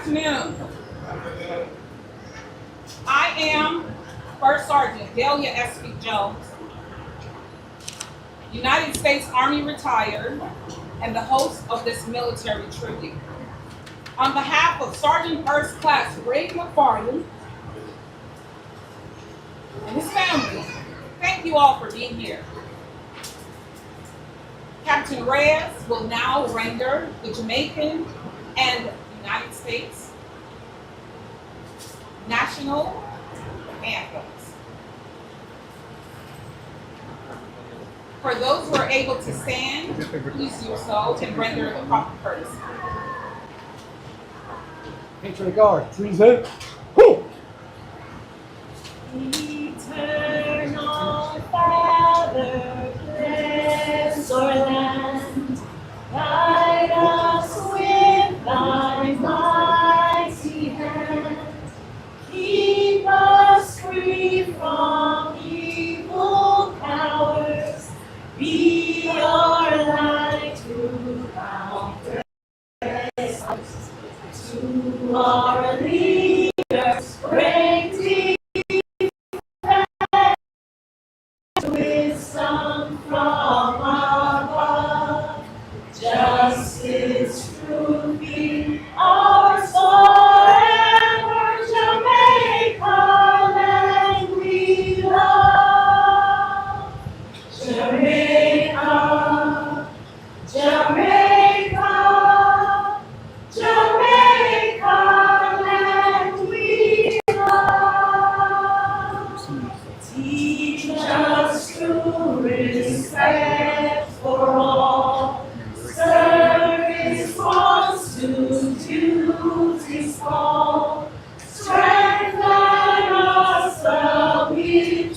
Afternoon. I am First Sergeant Delia S.P. Jones, United States Army retired, and the host of this military tribute. On behalf of Sergeant First Class Ray MacFarlane and his family, thank you all for being here. Captain Reyes will now render the Jamaican and United States national anthems. For those who are able to stand, please do so and render the proper courtesy. Patron of guard, please hit. Whoo! Eternal Father, bless our land, guide us with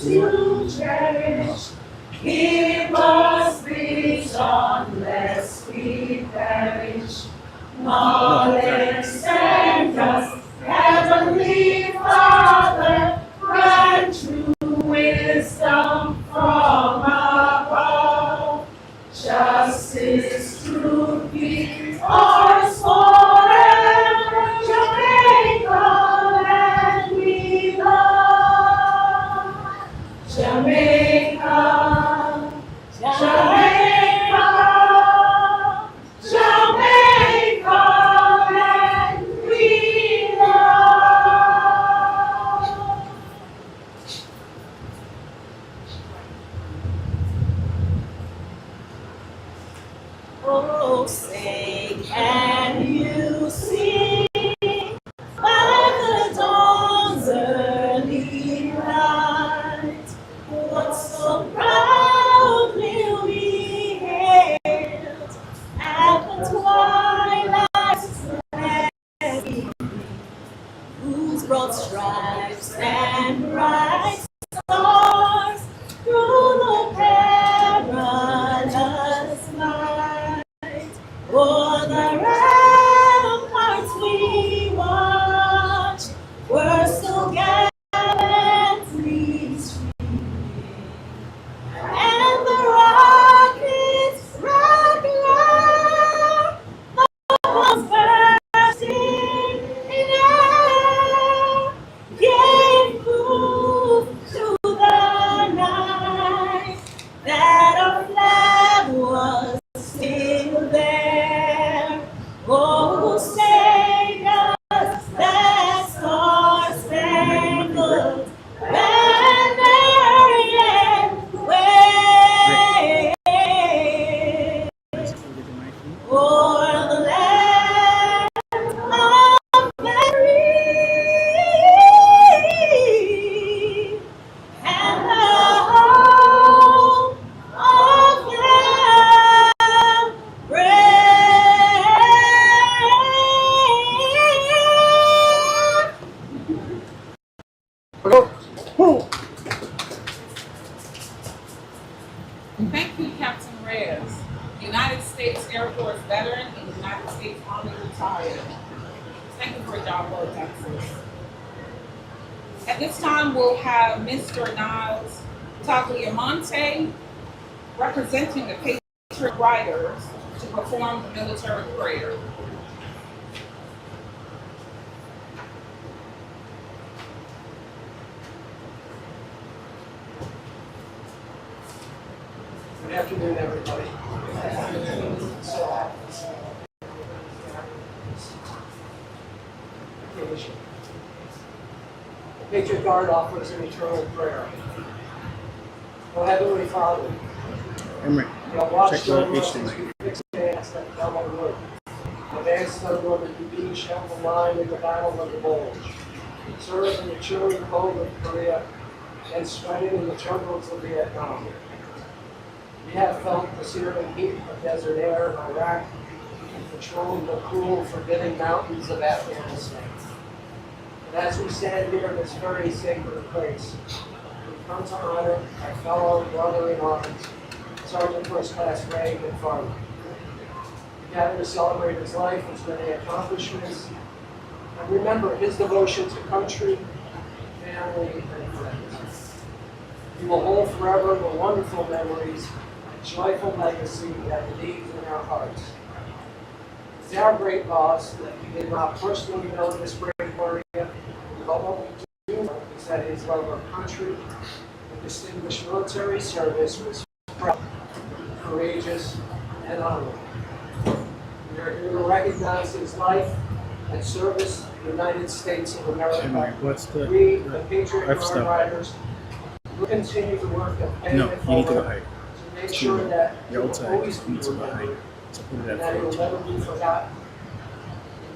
to cherish. Give us wisdom lest we perish. Knowledge send us, Heavenly Father, grant true wisdom from above. Justice, truth, be ours forever. Jamaica, land we love. Jamaica, Jamaica, Jamaica, land we love. Oh, say, can you see by the dawn's early light what so proudly we hailed at the twilight's setting, whose broad stripes and bright stars through the perilous night o'er the ramparts we watched were so gallantly streaming, and the rockets' regular was bursting in air, gave proof to the night that our flag was still there. Oh, say does that star-spangled banner yet wave o'er the land of Mary and the home of the brave. Go. Woo. Thank you, Captain Reyes, United States Air Force veteran and United States Army retired. Thank you for your job well done, sis. At this time, we'll have Mr. Niles Tagliamonte, representing the Patriot Riders, to perform the military prayer. Good afternoon, everybody. Occasion. The Patriot Guard offers an eternal prayer. O Heavenly Father, Emery, you have watched check the over us location. as we fix advance that fell on wood. Advance on woman who being shall the line in the battle of the Bulge. Serve in the chilling cold of Korea and sweating in the turbulence of Vietnam. We have felt the searing heat of desert air in Iraq and patrolled the cool, forbidding mountains of Afghanistan. And as we stand here in this very sacred place, we come to honor our fellow brother in arms, Sergeant First Class Ray MacFarlane. We gather to celebrate his life, his many accomplishments, and remember his devotion to country, family, and friends. He will hold forever the wonderful memories and joyful legacy that he leaves in our hearts. It's our great loss that we did not personally know this great warrior, but what we do know is that his love of country and distinguished military service was proud, courageous, and honorable. We are here to recognize his life and service to the United States of Emery, America. what's the We, the Patriot F Guard stop? Riders, will continue to work at paying No, it you need to go forward higher. to make sure that he You're will outside. always You be need to go remembered higher. So put it and at that he will 14. never be forgotten.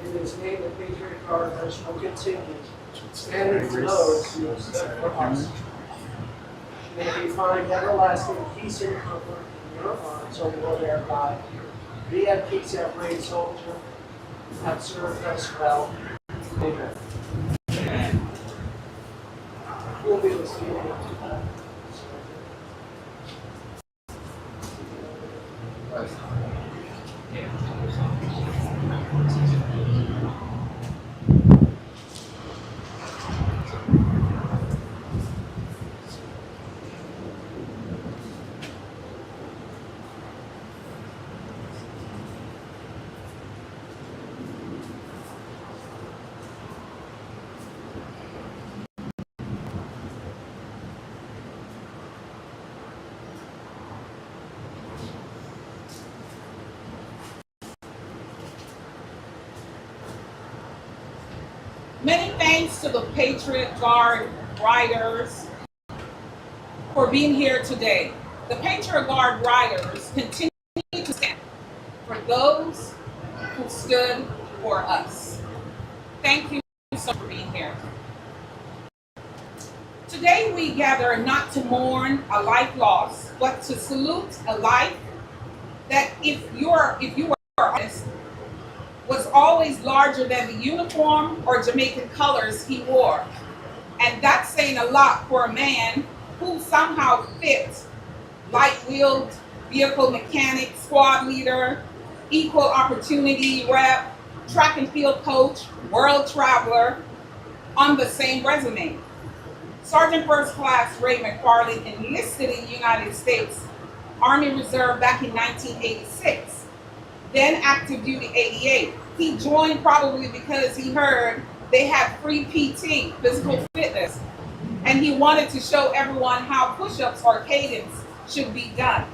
In his name, the Patriot Guarders will continue standing for those who have stood for us. May you find everlasting peace and comfort in your arms, O Lord our God. Be at peace, our brave soldier, who have served us well. Amen. We'll be listening. Many thanks to the Patriot Guard riders for being here today. The Patriot Guard riders continue to stand for those who stood for us. Thank you so much for being here. Today we gather not to mourn a life lost, but to salute a life that, if you were honest, was always larger than the uniform or Jamaican colors he wore. And that's saying a lot for a man who somehow fit light-wheeled vehicle mechanic, squad leader, equal opportunity rep, track and field coach, world traveler on the same resume. Sergeant First Class Ray MacFarlane enlisted in the United States Army Reserve back in 1986, then active duty 88. He joined probably because he heard they had free PT, physical fitness, and he wanted to show everyone how push-ups or cadence should be done.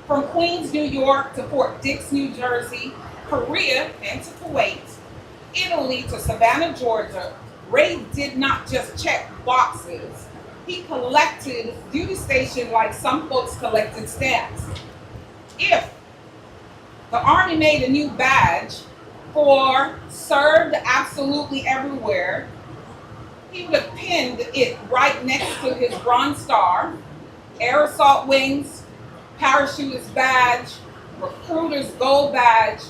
From Queens, New York to Fort Dix, New Jersey, Korea and to Kuwait, Italy to Savannah, Georgia, Ray did not just check boxes. He collected duty station like some folks collected stamps. If the Army made a new badge for served absolutely everywhere, he would have pinned it right next to his Bronze Star, Air Assault Wings, Parachutist badge, Recruiter's Gold badge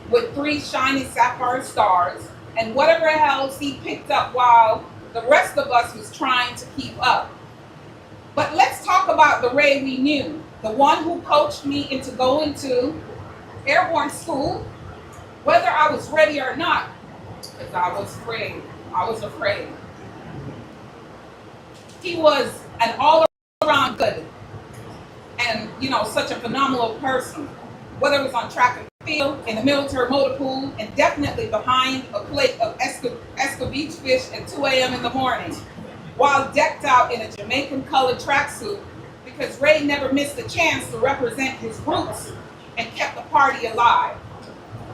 with 3 shiny sapphire stars, and whatever else he picked up while the rest of us was trying to keep up. But let's talk about the Ray we knew, the one who coached me into going to airborne school, whether I was ready or not, because I was afraid. I was afraid. He was an all-around good and, such a phenomenal person, whether it was on track and field, in the military motor pool, and definitely behind a plate of Escovitch fish at 2 a.m. in the morning, while decked out in a Jamaican colored tracksuit, because Ray never missed a chance to represent his roots and kept the party alive.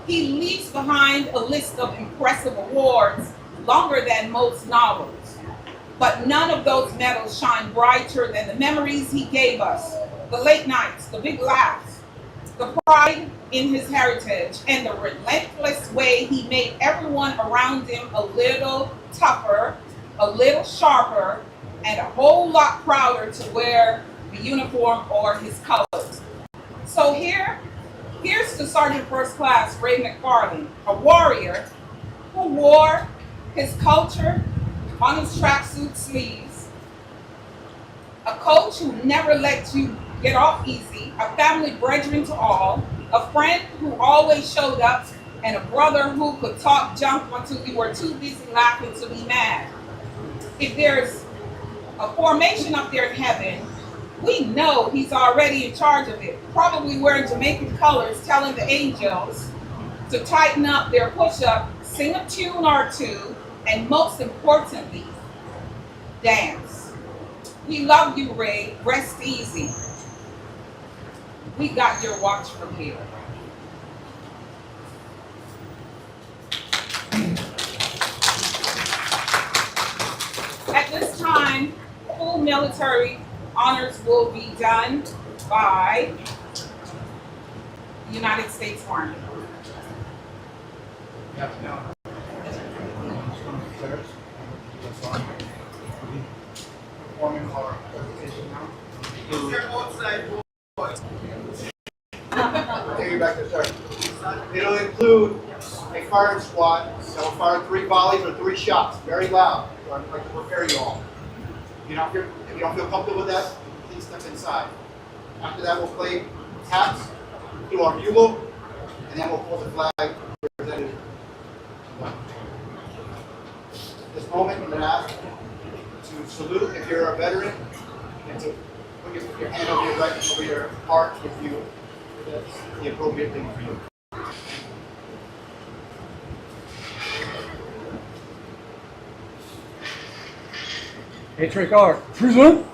He leaves behind a list of impressive awards longer than most novels, but none of those medals shine brighter than the memories he gave us, the late nights, the big laughs, the pride in his heritage, and the relentless way he made everyone around him a little tougher, a little sharper, and a whole lot prouder to wear the uniform or his colors. So here's to Sergeant First Class Ray MacFarlane, a warrior who wore his culture on his tracksuit sleeves, a coach who never let you get off easy, a family brethren to all, a friend who always showed up, and a brother who could talk junk until you were too busy laughing to be mad. If there's a formation up there in heaven, we know he's already in charge of it, probably wearing Jamaican colors, telling the angels to tighten up their push-up, sing a tune or two, and most importantly, dance. We love you, Ray. Rest easy. We got your watch from here. At this time, full military honors will be done by the United States Army. Performing our presentation now. Take you back to start. It'll include a firing squad that will fire 3 volleys or 3 shots, very loud. So I'd like to prepare you all. If you don't feel comfortable with that, please step inside. After that, we'll play taps, do our bugle, and then we'll pull the flag represented. At this moment, I'm going to ask to salute if you're a veteran, and to put your hand over your heart if you that's the appropriate thing for you. Patriot Guard, present.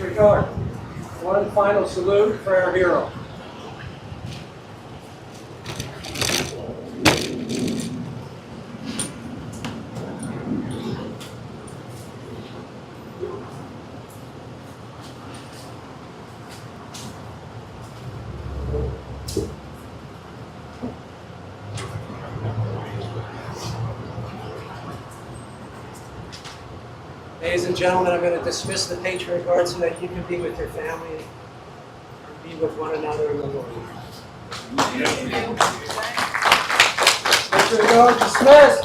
Patriotic. One final salute for our hero. Ladies and gentlemen, I'm going to dismiss the Patriot Guard so that you can be with your family and be with one another in the Lord. Patriot Guard dismissed.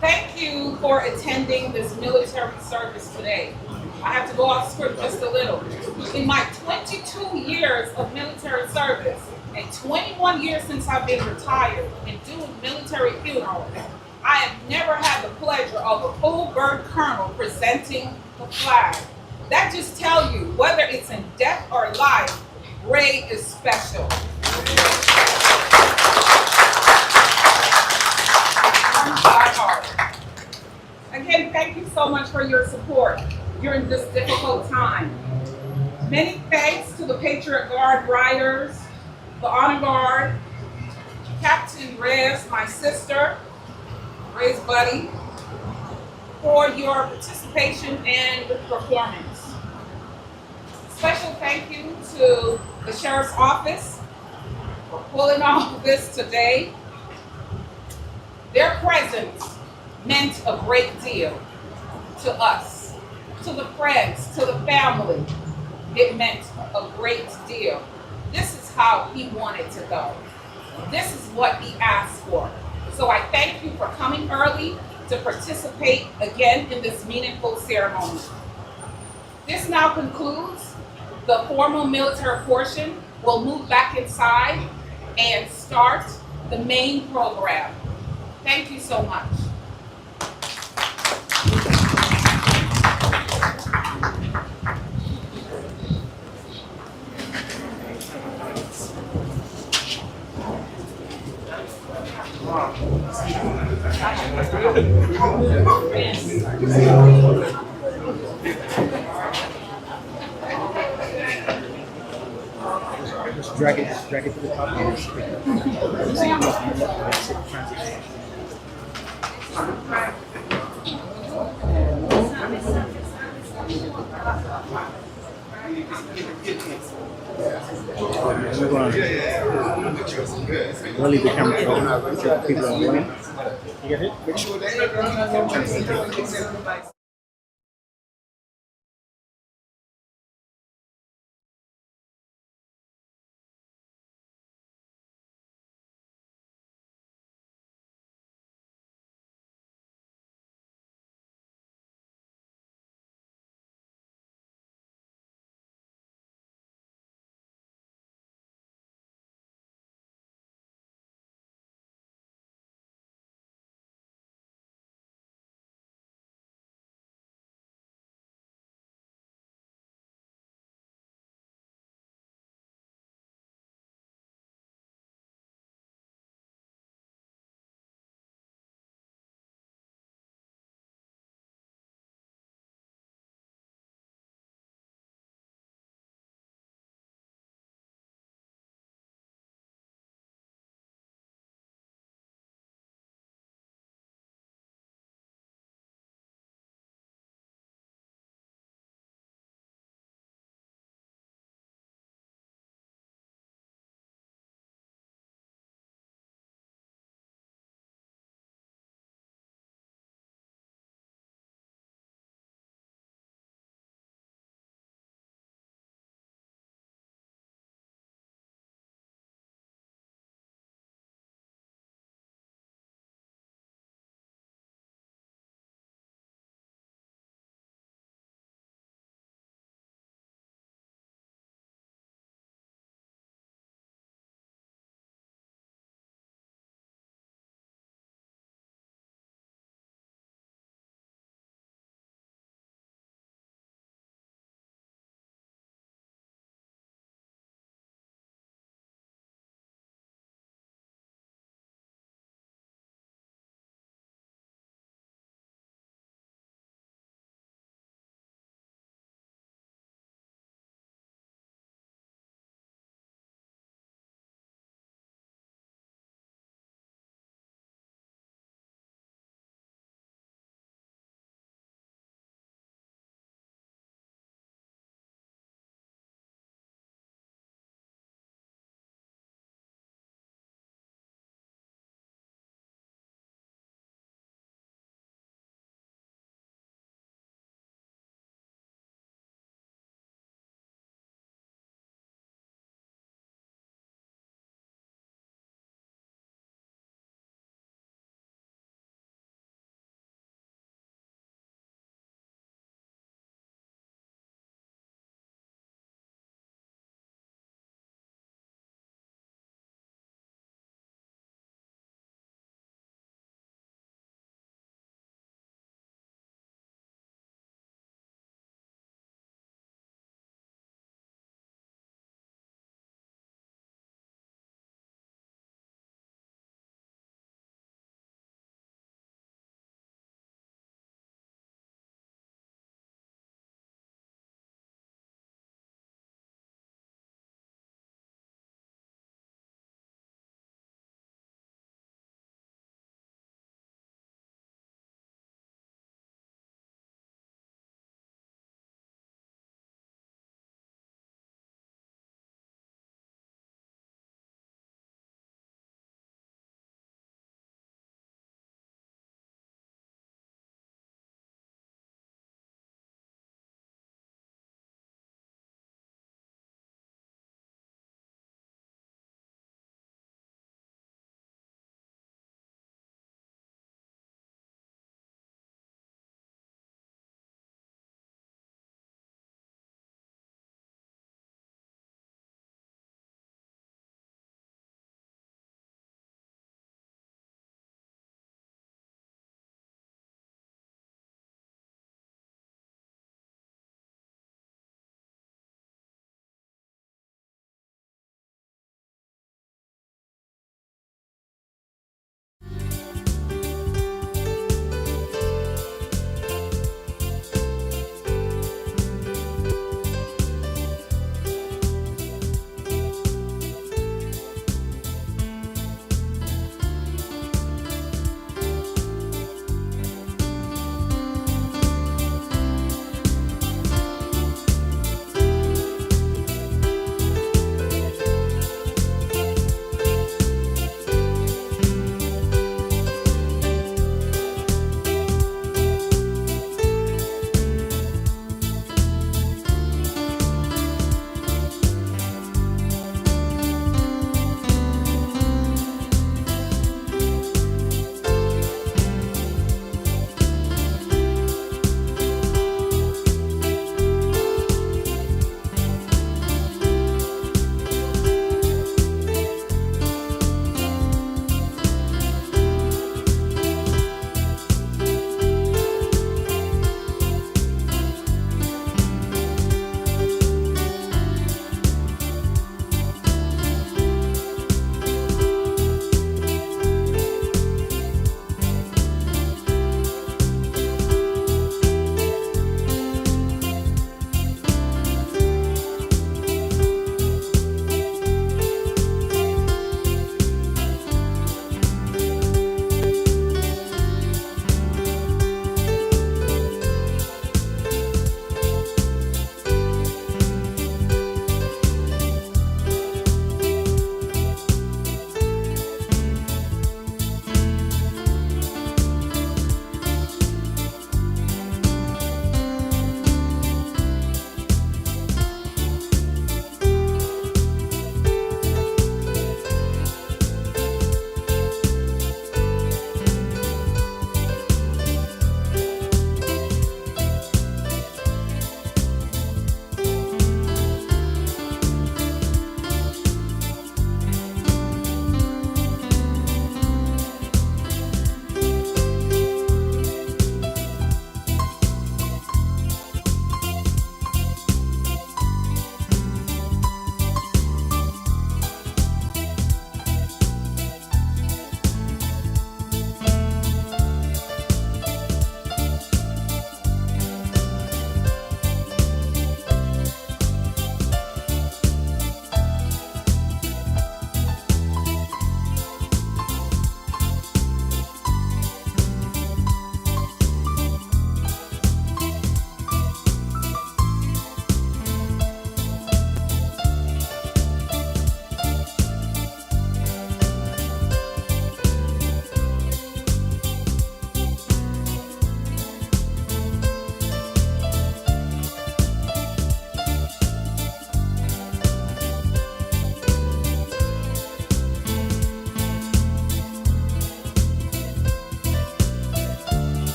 Thank you for attending this military service today. I have to go off script just a little. In my 22 years of military service and 21 years since I've been retired and doing military funerals, I have never had the pleasure of a full bird colonel presenting the flag. That just tells you, whether it's in death or life, Ray is special. By heart. Again, thank you so much for your support during this difficult time. Many thanks to the Patriot Guard riders, the Honor Guard, Captain Rez, my sister, Ray's buddy, for your participation and performance. Special thank you to the Sheriff's Office for pulling off this today. Their presence meant a great deal to us, to the friends, to the family. It meant a great deal. This is how he wanted to go. This is what he asked for. So I thank you for coming early to participate again in this meaningful ceremony. This now concludes the formal military portion. We'll move back inside and start the main program. Thank you so much. Just drag it to the top. We're going to leave the camera on. People are running. You get it?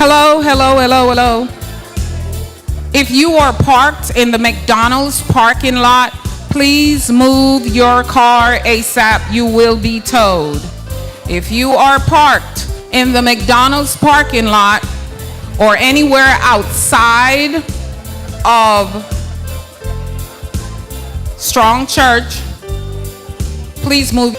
Hello, hello, hello, hello. If you are parked in the McDonald's parking lot, please move your car ASAP. You will be towed. If you are parked in the McDonald's parking lot or anywhere outside of Strong Church, please move.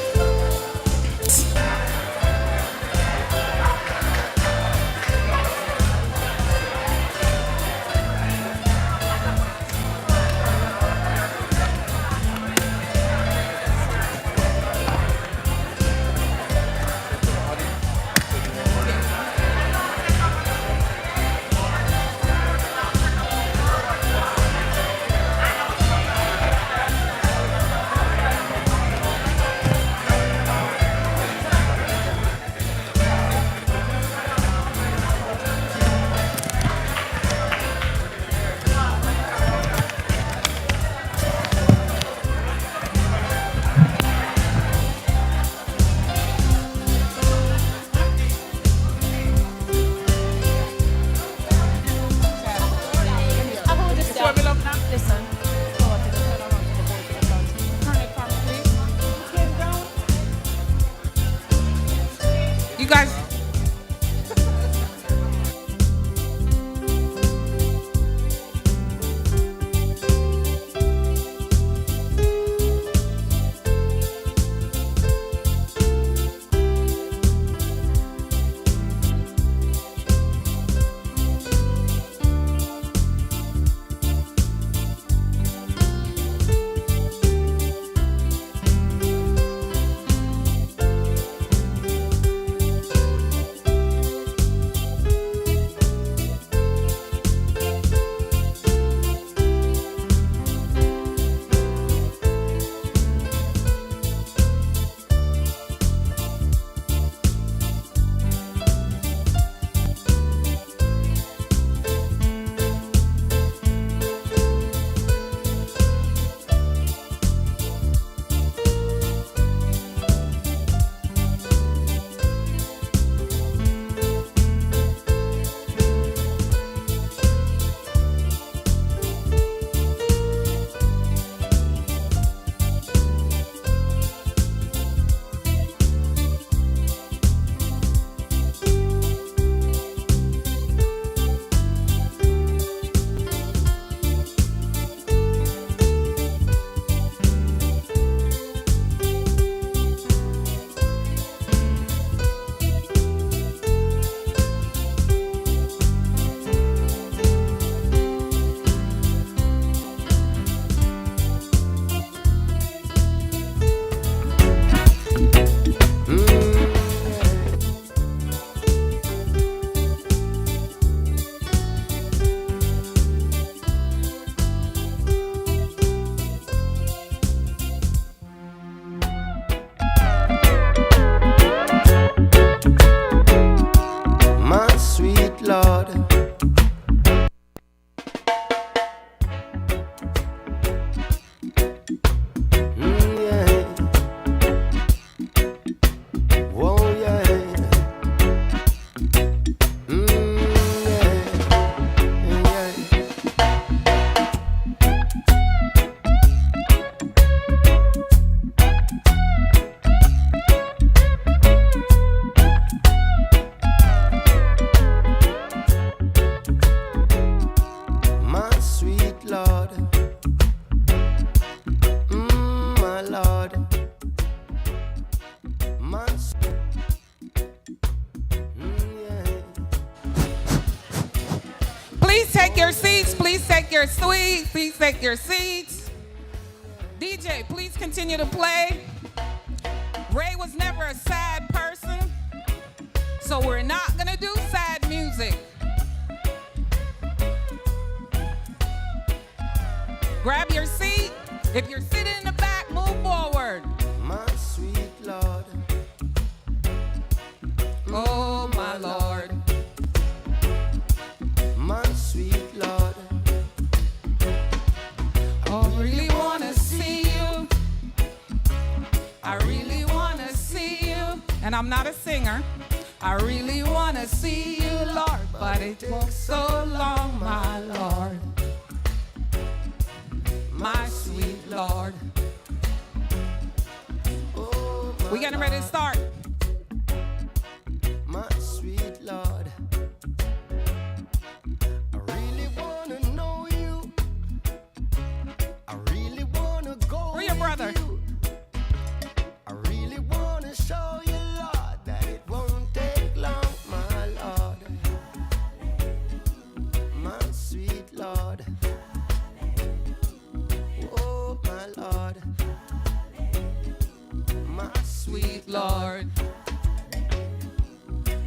You guys. Please take your seats. Please take your seats. Please take your seats. DJ, please continue to play. Ray was never a sad person, so we're not gonna do sad music. Grab your seat. If you're sitting in the back, move forward. My sweet Lord. Oh, my Lord. My sweet Lord. Oh, I really wanna see you. I really wanna see you. And I'm not a singer, I really want to see you, Lord, but it took so long, my Lord. My sweet Lord. Oh, We getting ready to start. my sweet Lord. I really wanna know you. I really wanna go Where your with brother? you. I really wanna show you, Lord, that it won't take long, my Lord. My sweet Lord. Oh, my Lord. My Sweet Lord.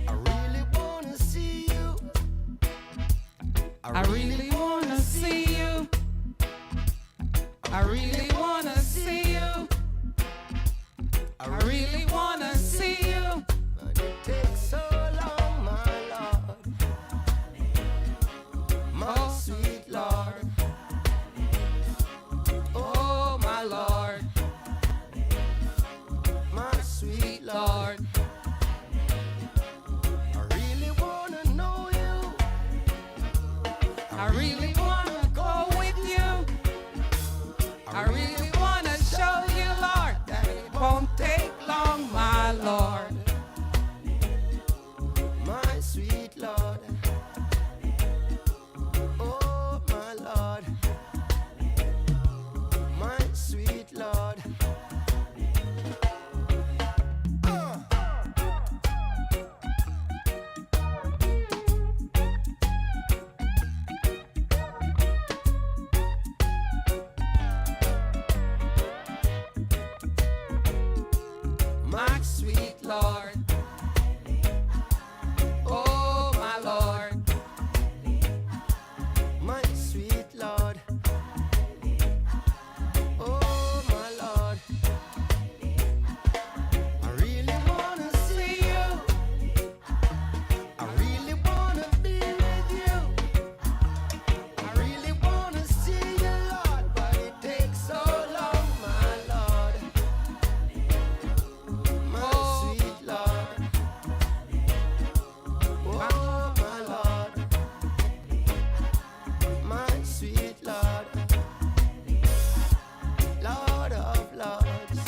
I really wanna see you. I really want to see you. I really want to see you. I really want to see you. But it takes so long, my Lord. My sweet Lord. Oh, my Lord. My sweet Lord. Lord. I really wanna know you. I really want to go with you. I really want to show you, Lord, that it won't take long, my Lord. My sweet Lord. Oh, my Lord. My sweet Lord. My sweet Lord. Oh, my Lord. My sweet Lord. Oh, my Lord. I really wanna see you. I really wanna be with you. I really wanna see you, Lord, but it takes so long, my Lord. My sweet Lord. Oh, my Lord. My sweet Lord. Lord of Lords.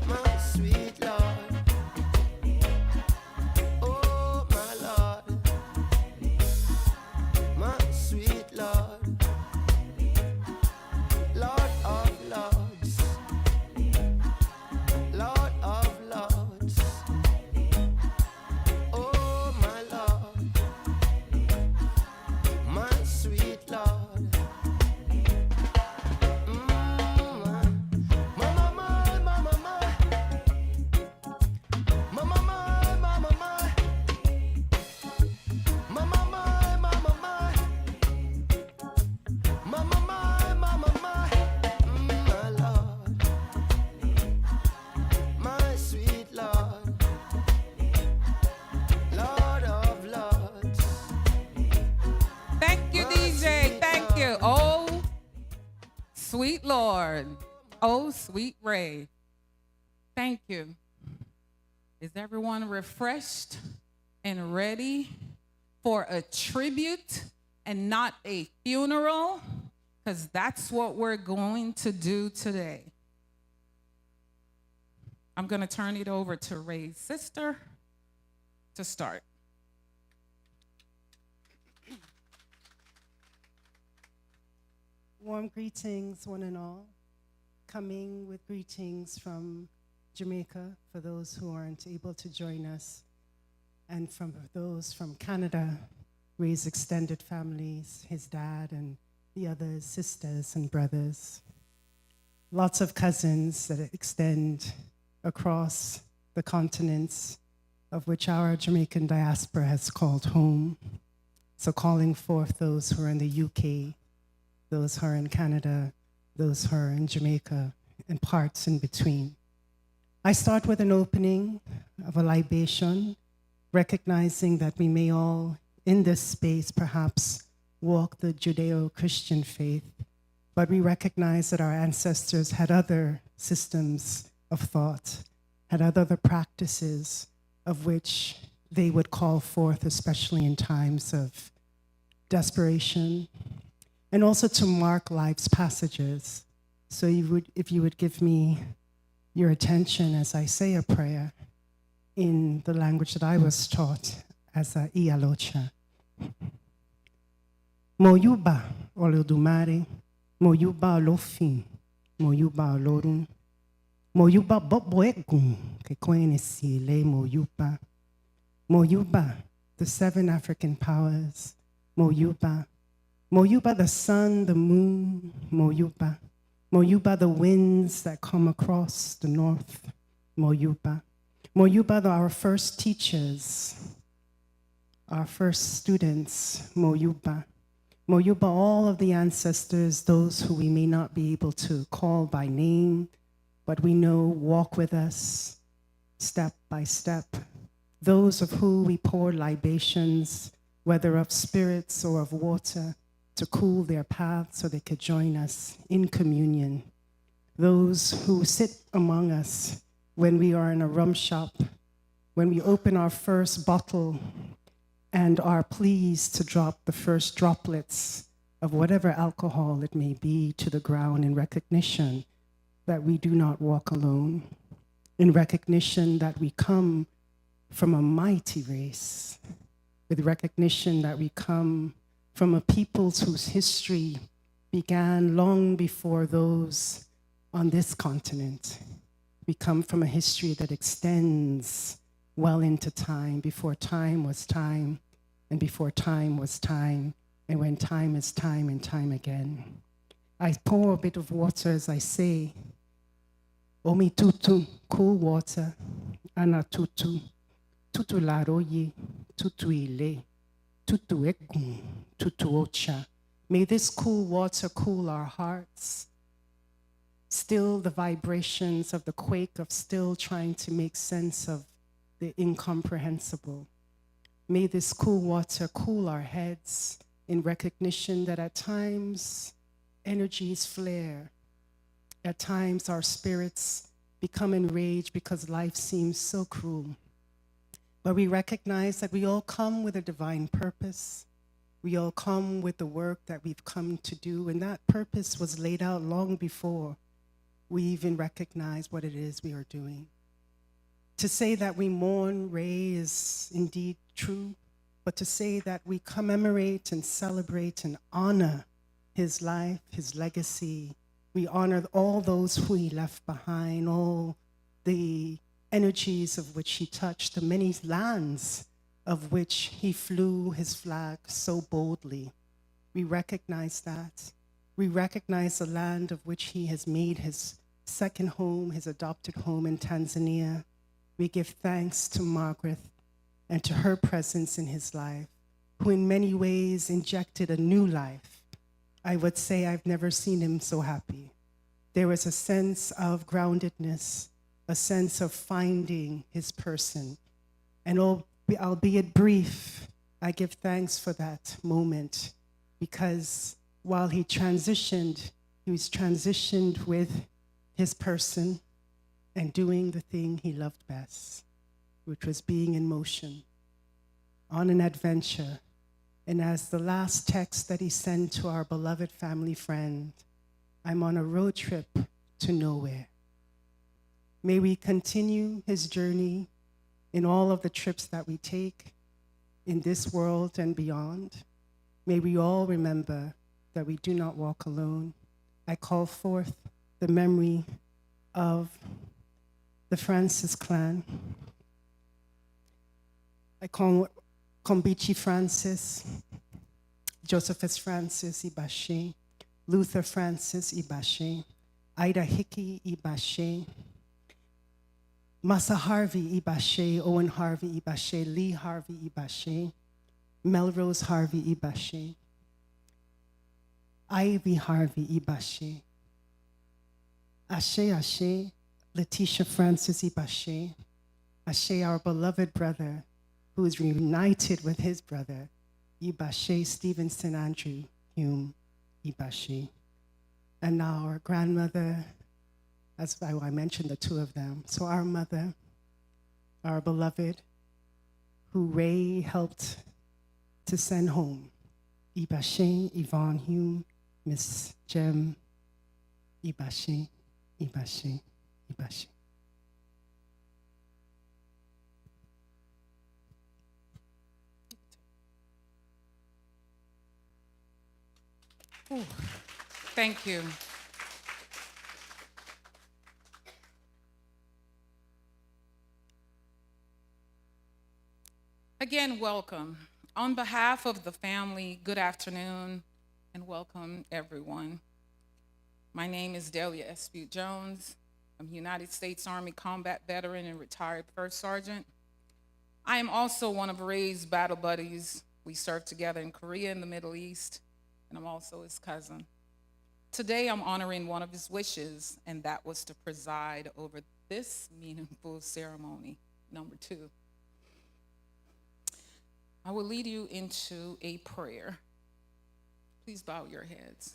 My sweet Lord. Oh, my Lord. My sweet Lord. Lord of Lords. Lord of Lords. Oh, my Lord. My sweet Lord. Mama, my, mama, my. Mama, my, mama, my. Mama, my, mama, my. Mama, my, mama, my. My Lord. My sweet Lord. Lord of Lords. Thank you, DJ. Thank you. Oh, sweet Lord. Oh, sweet Ray. Thank you. Is everyone refreshed and ready for a tribute and not a funeral? Because that's what we're going to do today. I'm going to turn it over to Ray's sister to start. Warm greetings, one and all. Coming with greetings from Jamaica for those who aren't able to join us, and from those from Canada, Ray's extended families, his dad and the others, sisters and brothers. Lots of cousins that extend across the continents of which our Jamaican diaspora has called home. So calling forth those who are in the UK, those who are in Canada, those who are in Jamaica, and parts in between. I start with an opening of a libation, recognizing that we may all, in this space, perhaps walk the Judeo-Christian faith, but we recognize that our ancestors had other systems of thought, had other practices of which they would call forth, especially in times of desperation, and also to mark life's passages. So if you would give me your attention as I say a prayer in the language that I was taught as a Ialocha. Moyuba Olodumare, Moyuba Olofin, Moyuba Olorun, Moyuba Boboegun, Kekwene Sile Moyuba, Moyuba, the 7 African powers, Moyuba, Moyuba the sun, the moon, Moyuba, Moyuba the winds that come across the north, Moyuba, Moyuba our first teachers, our first students, Moyuba, Moyuba all of the ancestors, those who we may not be able to call by name, but we know walk with us step by step, those of whom we pour libations, whether of spirits or of water, to cool their path so they could join us in communion. Those who sit among us when we are in a rum shop, when we open our first bottle and are pleased to drop the first droplets of whatever alcohol it may be to the ground in recognition that we do not walk alone, in recognition that we come from a mighty race, with recognition that we come from a people whose history began long before those on this continent. We come from a history that extends well into time, before time was time, and before time was time, and when time is time and time again. I pour a bit of water as I say, Omi tutu, cool water, ana tutu, tutu laroye, tutu ile, tutu egun, tutu ocha. May this cool water cool our hearts, still the vibrations of the quake of still trying to make sense of the incomprehensible. May this cool water cool our heads in recognition that at times energies flare. At times our spirits become enraged because life seems so cruel. But we recognize that we all come with a divine purpose. We all come with the work that we've come to do, and that purpose was laid out long before we even recognize what it is we are doing. To say that we mourn Ray is indeed true, but to say that we commemorate and celebrate and honor his life, his legacy, we honor all those who he left behind, all the energies of which he touched, the many lands of which he flew his flag so boldly. We recognize that. We recognize the land of which he has made his second home, his adopted home in Tanzania. We give thanks to Margaret and to her presence in his life, who in many ways injected a new life. I would say I've never seen him so happy. There was a sense of groundedness, a sense of finding his person. And albeit brief, I give thanks for that moment, because while he transitioned, he was transitioned with his person and doing the thing he loved best, which was being in motion, on an adventure. And as the last text that he sent to our beloved family friend, I'm on a road trip to nowhere. May we continue his journey in all of the trips that we take in this world and beyond. May we all remember that we do not walk alone. I call forth the memory of the Francis clan. I call Kombichi Francis, Josephus Francis Ibashe, Luther Francis Ibashe, Ida Hickey Ibashe, Massa Harvey Ibashe, Owen Harvey Ibashe, Lee Harvey Ibashe, Melrose Harvey Ibashe, Ivy Harvey Ibashe, Ashe Ashe, Letitia Francis Ibashe, Ashe, our beloved brother, who is reunited with his brother, Ibashe Stevenson Andrew Hume Ibashe. And now our grandmother, as I mentioned the two of them. So our mother, our beloved who Ray helped to send home. Ibashe, Yvonne Hume, Miss Jem, Ibashe, Ibashe, Ibashe. Thank you. Again, welcome. On behalf of the family, good afternoon and welcome everyone. My name is Delia S. Butte Jones. I'm a United States Army combat veteran and retired first sergeant. I am also one of Ray's battle buddies. We served together in Korea and the Middle East, and I'm also his cousin. Today, I'm honoring one of his wishes, and that was to preside over this meaningful ceremony, number 2. I will lead you into a prayer. Please bow your heads.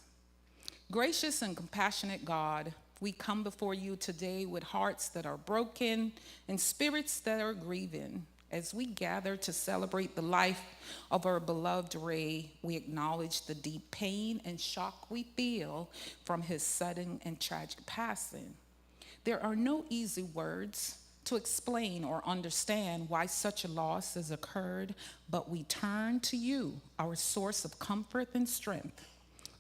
Gracious and compassionate God, we come before you today with hearts that are broken and spirits that are grieving. As we gather to celebrate the life of our beloved Ray, we acknowledge the deep pain and shock we feel from his sudden and tragic passing. There are no easy words to explain or understand why such a loss has occurred, but we turn to you, our source of comfort and strength.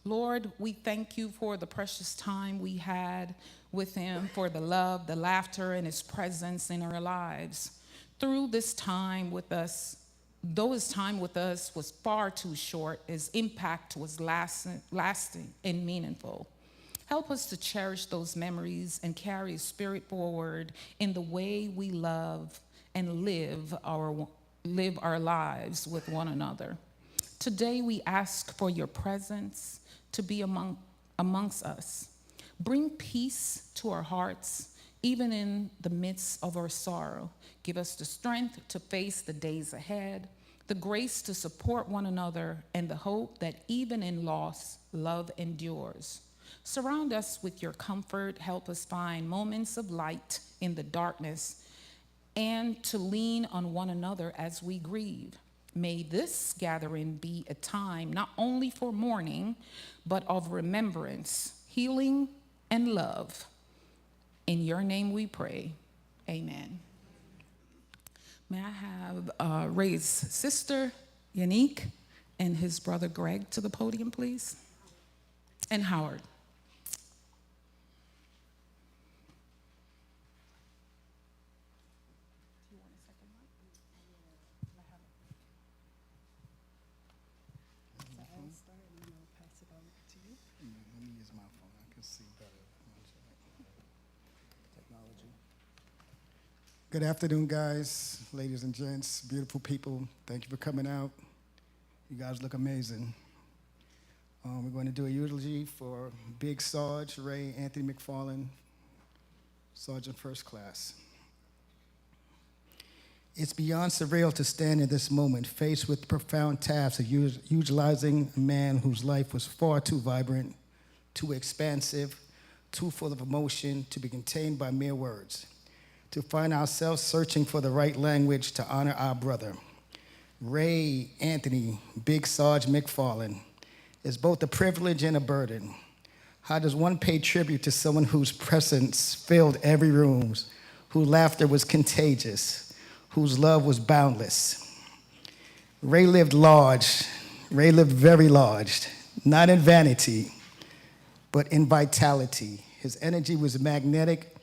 Lord, we thank you for the precious time we had with him, for the love, the laughter, and his presence in our lives. Through this time with us, though his time with us was far too short, his impact was lasting and meaningful. Help us to cherish those memories and carry his spirit forward in the way we love and live our lives with one another. Today we ask for your presence to be amongst us. Bring peace to our hearts, even in the midst of our sorrow. Give us the strength to face the days ahead, the grace to support one another, and the hope that even in loss, love endures. Surround us with your comfort. Help us find moments of light in the darkness and to lean on one another as we grieve. May this gathering be a time not only for mourning, but of remembrance, healing, and love. In your name we pray. Amen. May I have Ray's sister, Yannick, and his brother Greg to the podium, please? And Howard. Let me use my phone. I can see better. Technology. Good afternoon, guys, ladies and gents, beautiful people. Thank you for coming out. You guys look amazing. We're going to do a eulogy for Big Sarge Ray Anthony MacFarlane, Sergeant First Class. It's beyond surreal to stand in this moment, faced with the profound task of utilizing a man whose life was far too vibrant, too expansive, too full of emotion to be contained by mere words. To find ourselves searching for the right language to honor our brother. Ray Anthony Big Sarge MacFarlane is both a privilege and a burden. How does one pay tribute to someone whose presence filled every room, whose laughter was contagious, whose love was boundless? Ray lived large. Ray lived very large, not in vanity, but in vitality. His energy was magnetic,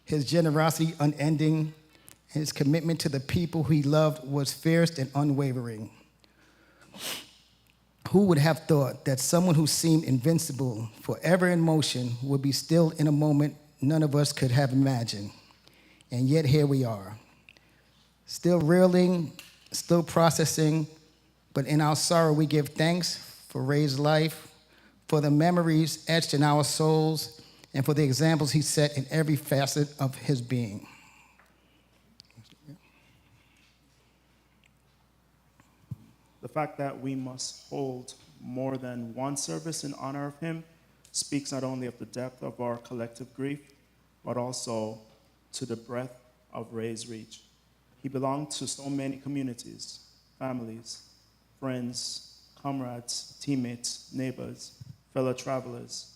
his generosity unending, and his commitment to the people he loved was fierce and unwavering. Who would have thought that someone who seemed invincible, forever in motion, would be still in a moment none of us could have imagined? And yet here we are, still reeling, still processing, but in our sorrow we give thanks for Ray's life, for the memories etched in our souls, and for the examples he set in every facet of his being. The fact that we must hold more than one service in honor of him speaks not only of the depth of our collective grief, but also to the breadth of Ray's reach. He belonged to so many communities, families, friends, comrades, teammates, neighbors, fellow travelers.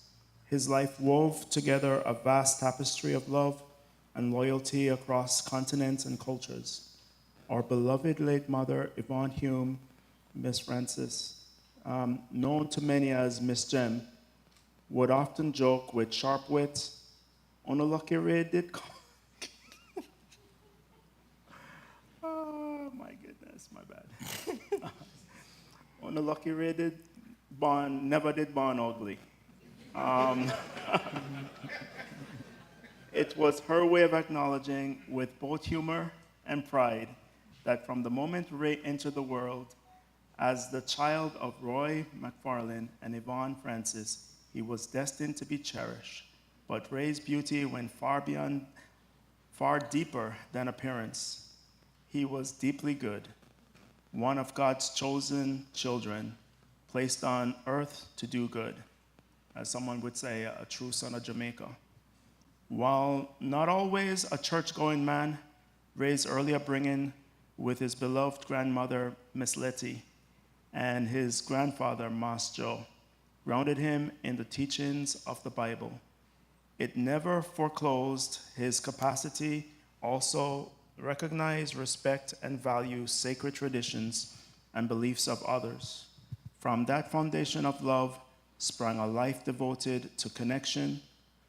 His life wove together a vast tapestry of love and loyalty across continents and cultures. Our beloved late mother, Yvonne Hume, Miss Francis, known to many as Miss Jem, would often joke with sharp wit, on a lucky ray did come. Oh my goodness, my bad. On a lucky ray did born, never did born ugly. It was her way of acknowledging, with both humor and pride, that from the moment Ray entered the world, as the child of Roy MacFarlane and Yvonne Francis, he was destined to be cherished. But Ray's beauty went far deeper than appearance. He was deeply good, one of God's chosen children, placed on earth to do good, as someone would say, a true son of Jamaica. While not always a church-going man, Ray's early upbringing with his beloved grandmother, Miss Letty, and his grandfather, Mas Joe, grounded him in the teachings of the Bible. It never foreclosed his capacity also recognize, respect, and value sacred traditions and beliefs of others. From that foundation of love sprang a life devoted to connection,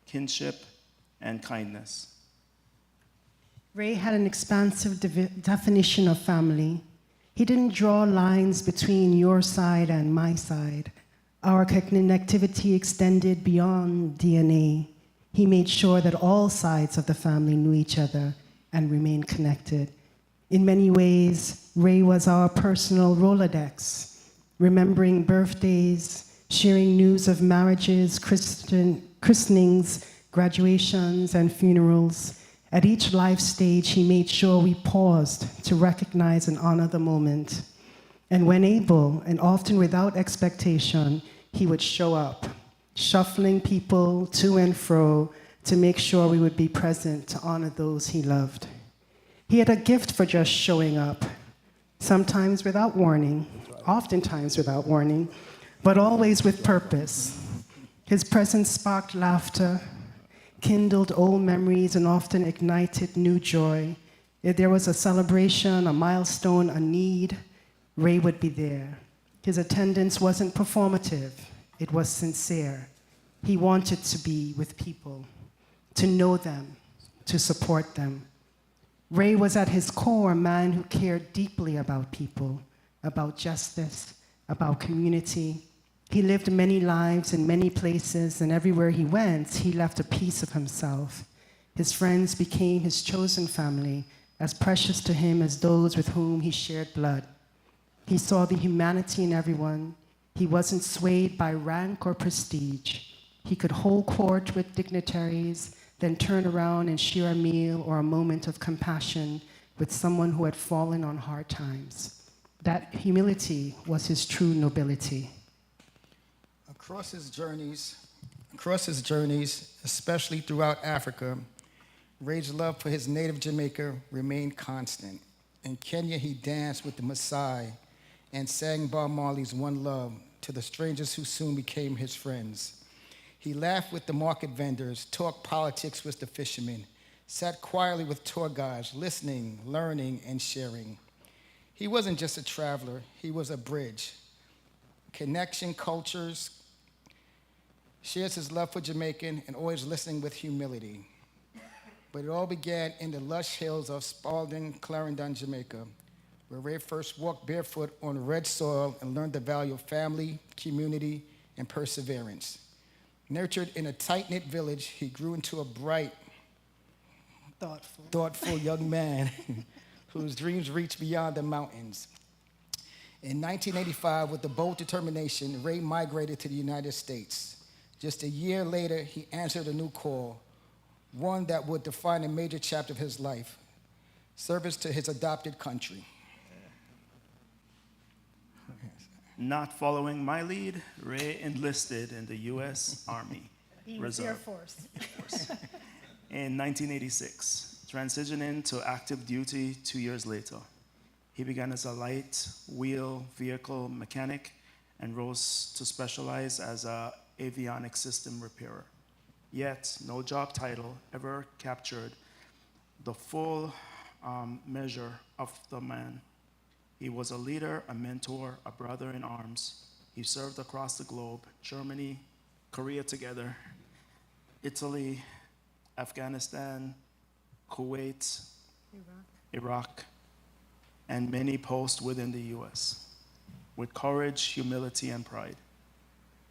kinship, and kindness. Ray had an expansive definition of family. He didn't draw lines between your side and my side. Our connectivity extended beyond DNA. He made sure that all sides of the family knew each other and remained connected. In many ways, Ray was our personal Rolodex, remembering birthdays, sharing news of marriages, christenings, graduations, and funerals. At each life stage, he made sure we paused to recognize and honor the moment. And when able, and often without expectation, he would show up, shuffling people to and fro to make sure we would be present to honor those he loved. He had a gift for just showing up, sometimes without warning, oftentimes without warning, but always with purpose. His presence sparked laughter, kindled old memories, and often ignited new joy. If there was a celebration, a milestone, a need, Ray would be there. His attendance wasn't performative, it was sincere. He wanted to be with people, to know them, to support them. Ray was at his core a man who cared deeply about people, about justice, about community. He lived many lives in many places, and everywhere he went, he left a piece of himself. His friends became his chosen family, as precious to him as those with whom he shared blood. He saw the humanity in everyone. He wasn't swayed by rank or prestige. He could hold court with dignitaries, then turn around and share a meal or a moment of compassion with someone who had fallen on hard times. That humility was his true nobility. Across his journeys, especially throughout Africa, Ray's love for his native Jamaica remained constant. In Kenya, he danced with the Maasai and sang Bob Marley's One Love to the strangers who soon became his friends. He laughed with the market vendors, talked politics with the fishermen, sat quietly with tour guides, listening, learning, and sharing. He wasn't just a traveler, he was a bridge. Connection, cultures, shares his love for Jamaican, and always listening with humility. But it all began in the lush hills of Spalding, Clarendon, Jamaica, where Ray first walked barefoot on red soil and learned the value of family, community, and perseverance. Nurtured in a tight-knit village, he grew into a bright, thoughtful young man whose dreams reached beyond the mountains. In 1985, with a bold determination, Ray migrated to the United States. Just a year later, he answered a new call, one that would define a major chapter of his life, service to his adopted country. Not following my lead, Ray enlisted in the U.S. Army Reserve. Air Force. In 1986, transitioning to active duty 2 years later. He began as a light wheel vehicle mechanic and rose to specialize as an avionics system repairer. Yet, no job title ever captured the full measure of the man. He was a leader, a mentor, a brother in arms. He served across the globe, Germany, Korea together, Italy, Afghanistan, Kuwait, Iraq, and many posts within the US, with courage, humility, and pride.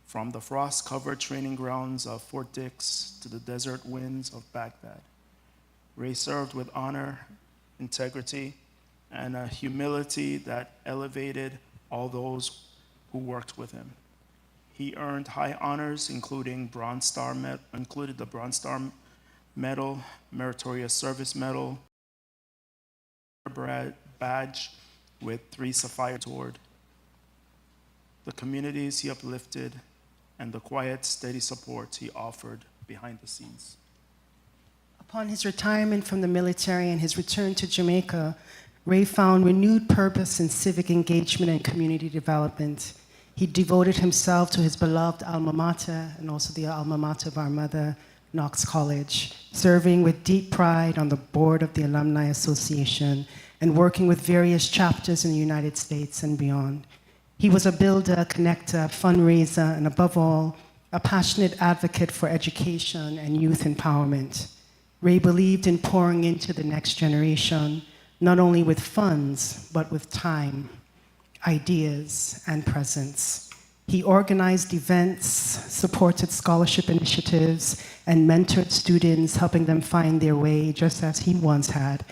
From the frost-covered training grounds of Fort Dix to the desert winds of Baghdad, Ray served with honor, integrity, and a humility that elevated all those who worked with him. He earned high honors, including the Bronze Star Medal, Meritorious Service Medal, badge with 3 Sapphire Sword. The communities he uplifted, and the quiet, steady support he offered behind the scenes. Upon his retirement from the military and his return to Jamaica, Ray found renewed purpose in civic engagement and community development. He devoted himself to his beloved alma mater and also the alma mater of our mother, Knox College, serving with deep pride on the board of the Alumni Association and working with various chapters in the United States and beyond. He was a builder, connector, fundraiser, and above all, a passionate advocate for education and youth empowerment. Ray believed in pouring into the next generation, not only with funds, but with time, ideas, and presence. He organized events, supported scholarship initiatives, and mentored students, helping them find their way just as he once had.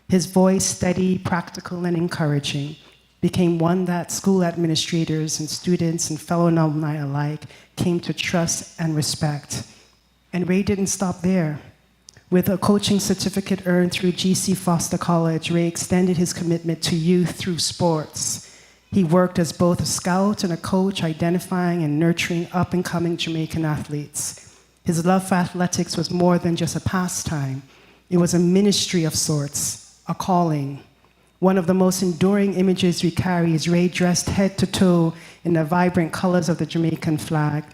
His voice, steady, practical, and encouraging, became one that school administrators and students and fellow alumni alike came to trust and respect. And Ray didn't stop there. With a coaching certificate earned through G.C. Foster College, Ray extended his commitment to youth through sports. He worked as both a scout and a coach, identifying and nurturing up-and-coming Jamaican athletes. His love for athletics was more than just a pastime. It was a ministry of sorts, a calling. One of the most enduring images we carry is Ray dressed head to toe in the vibrant colors of the Jamaican flag,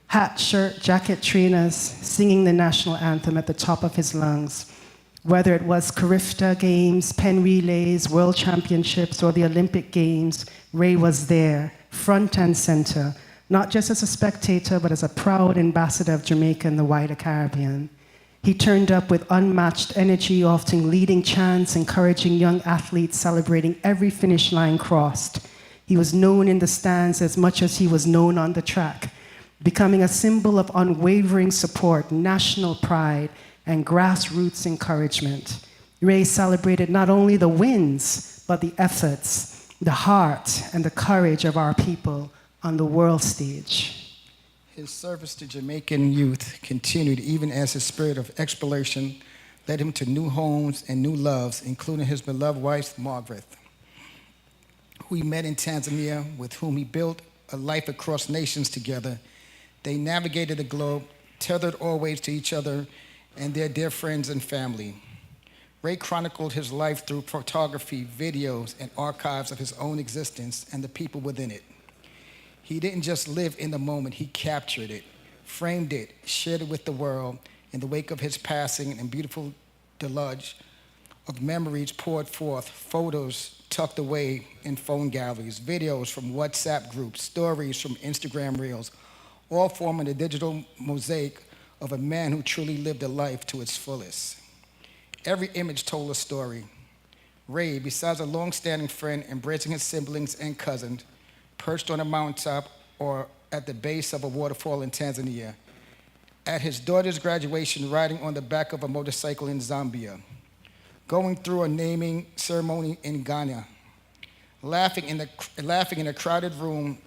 hat, shirt, jacket, trainers, singing the national anthem at the top of his lungs. Whether it was Carifta Games, pen relays, World Championships, or the Olympic Games, Ray was there, front and center, not just as a spectator, but as a proud ambassador of Jamaica and the wider Caribbean. He turned up with unmatched energy, often leading chants, encouraging young athletes, celebrating every finish line crossed. He was known in the stands as much as he was known on the track, becoming a symbol of unwavering support, national pride, and grassroots encouragement. Ray celebrated not only the wins, but the efforts, the heart, and the courage of our people on the world stage. His service to Jamaican youth continued even as his spirit of exploration led him to new homes and new loves, including his beloved wife, Margaret, who he met in Tanzania, with whom he built a life across nations together. They navigated the globe, tethered always to each other and their dear friends and family. Ray chronicled his life through photography, videos, and archives of his own existence and the people within it. He didn't just live in the moment, he captured it, framed it, shared it with the world. In the wake of his passing, and beautiful deluge of memories poured forth, photos tucked away in phone galleries, videos from WhatsApp groups, stories from Instagram reels, all forming a digital mosaic of a man who truly lived a life to its fullest. Every image told a story. Ray, besides a long-standing friend, embracing his siblings and cousins, perched on a mountaintop or at the base of a waterfall in Tanzania, at his daughter's graduation riding on the back of a motorcycle in Zambia, going through a naming ceremony in Ghana, laughing in a crowded room,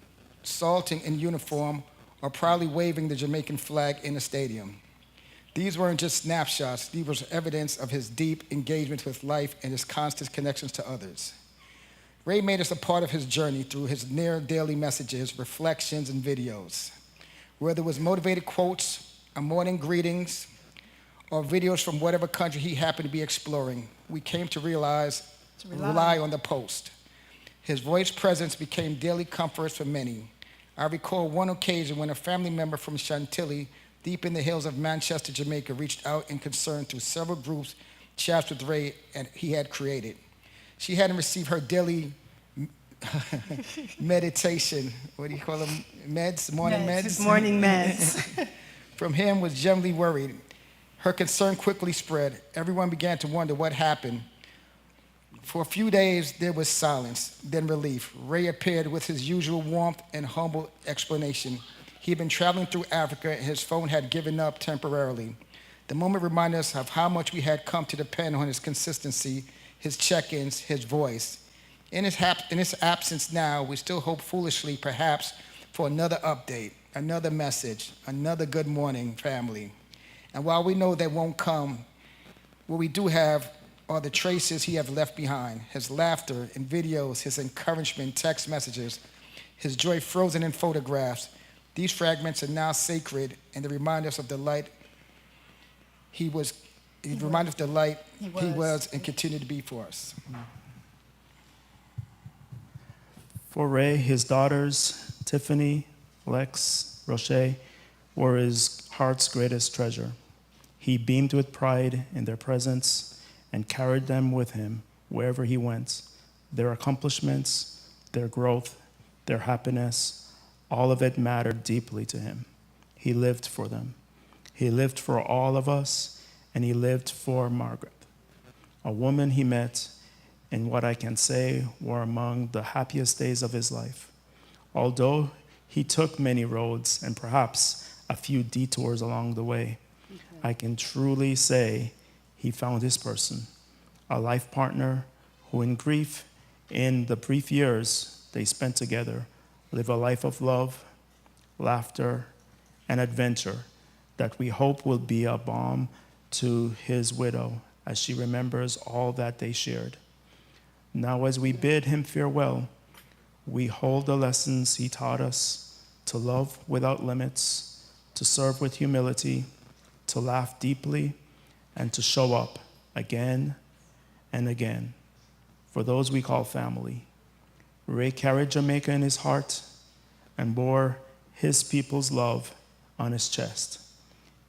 salting in uniform, or proudly waving the Jamaican flag in a stadium. These weren't just snapshots, these were evidence of his deep engagement with life and his constant connections to others. Ray made us a part of his journey through his near daily messages, reflections, and videos. Whether it was motivated quotes, or morning greetings, or videos from whatever country he happened to be exploring. We came to rely on the post. His voice presence became daily comforts for many. I recall one occasion when a family member from Chantilly, deep in the hills of Manchester, Jamaica, reached out in concern through several groups chats with Ray and he had created. She hadn't received her daily meditation, what do you call them, meds, morning meds? His morning meds. From him was generally worried. Her concern quickly spread. Everyone began to wonder what happened. For a few days, there was silence, then relief. Ray appeared with his usual warmth and humble explanation. He had been traveling through Africa and his phone had given up temporarily. The moment reminded us of how much we had come to depend on his consistency, his check-ins, his voice. In his absence now, we still hope foolishly, perhaps, for another update, another message, another good morning, family. And while we know they won't come, what we do have are the traces he has left behind, his laughter in videos, his encouragement, text messages, his joy frozen in photographs. These fragments are now sacred and they remind us of the light he was and continued to be for us. For Ray, his daughters, Tiffany, Lex, Roche, were his heart's greatest treasure. He beamed with pride in their presence and carried them with him wherever he went. Their accomplishments, their growth, their happiness, all of it mattered deeply to him. He lived for them. He lived for all of us, and he lived for Margaret, a woman he met in what I can say were among the happiest days of his life. Although he took many roads and perhaps a few detours along the way, I can truly say he found his person, a life partner who in grief, in the brief years they spent together, live a life of love, laughter, and adventure that we hope will be a balm to his widow as she remembers all that they shared. Now as we bid him farewell, we hold the lessons he taught us to love without limits, to serve with humility, to laugh deeply, and to show up again and again for those we call family. Ray carried Jamaica in his heart and bore his people's love on his chest.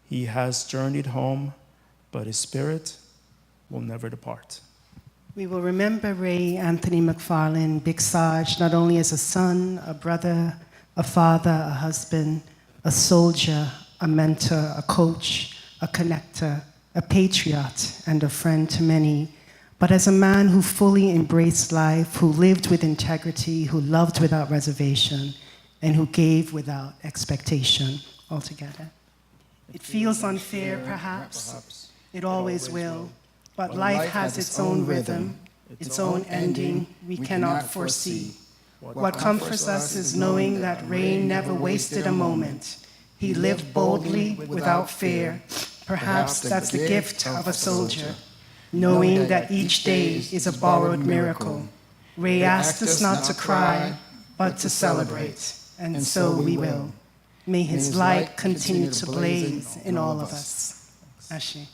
He has journeyed home, but his spirit will never depart. We will remember Ray Anthony MacFarlane, Big Sarge, not only as a son, a brother, a father, a husband, a soldier, a mentor, a coach, a connector, a patriot, and a friend to many, but as a man who fully embraced life, who lived with integrity, who loved without reservation, and who gave without expectation altogether. It feels unfair, perhaps. It always will. But life has its own rhythm, its own ending we cannot foresee. What comforts us is knowing that Ray never wasted a moment. He lived boldly without fear. Perhaps that's the gift of a soldier, knowing that each day is a borrowed miracle. Ray asked us not to cry, but to celebrate, and so we will. May his light continue to blaze in all of us. Ashe.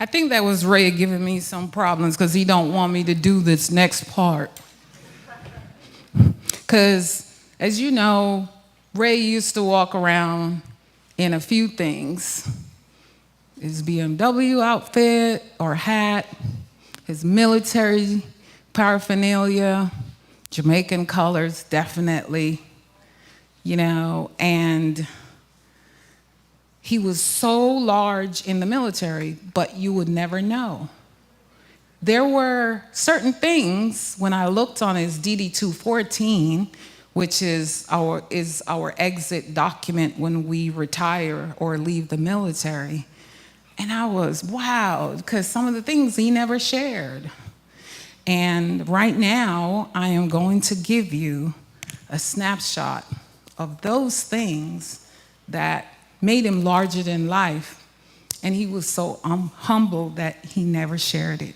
I think that was Ray giving me some problems because he don't want me to do this next part. Because, as you know, Ray used to walk around in a few things. His BMW outfit or hat, his military paraphernalia, Jamaican colors, definitely, and he was so large in the military, but you would never know. There were certain things when I looked on his DD-214, which is our exit document when we retire or leave the military. And I was wowed because some of the things he never shared. And right now, I am going to give you a snapshot of those things that made him larger than life. And he was so humble that he never shared it.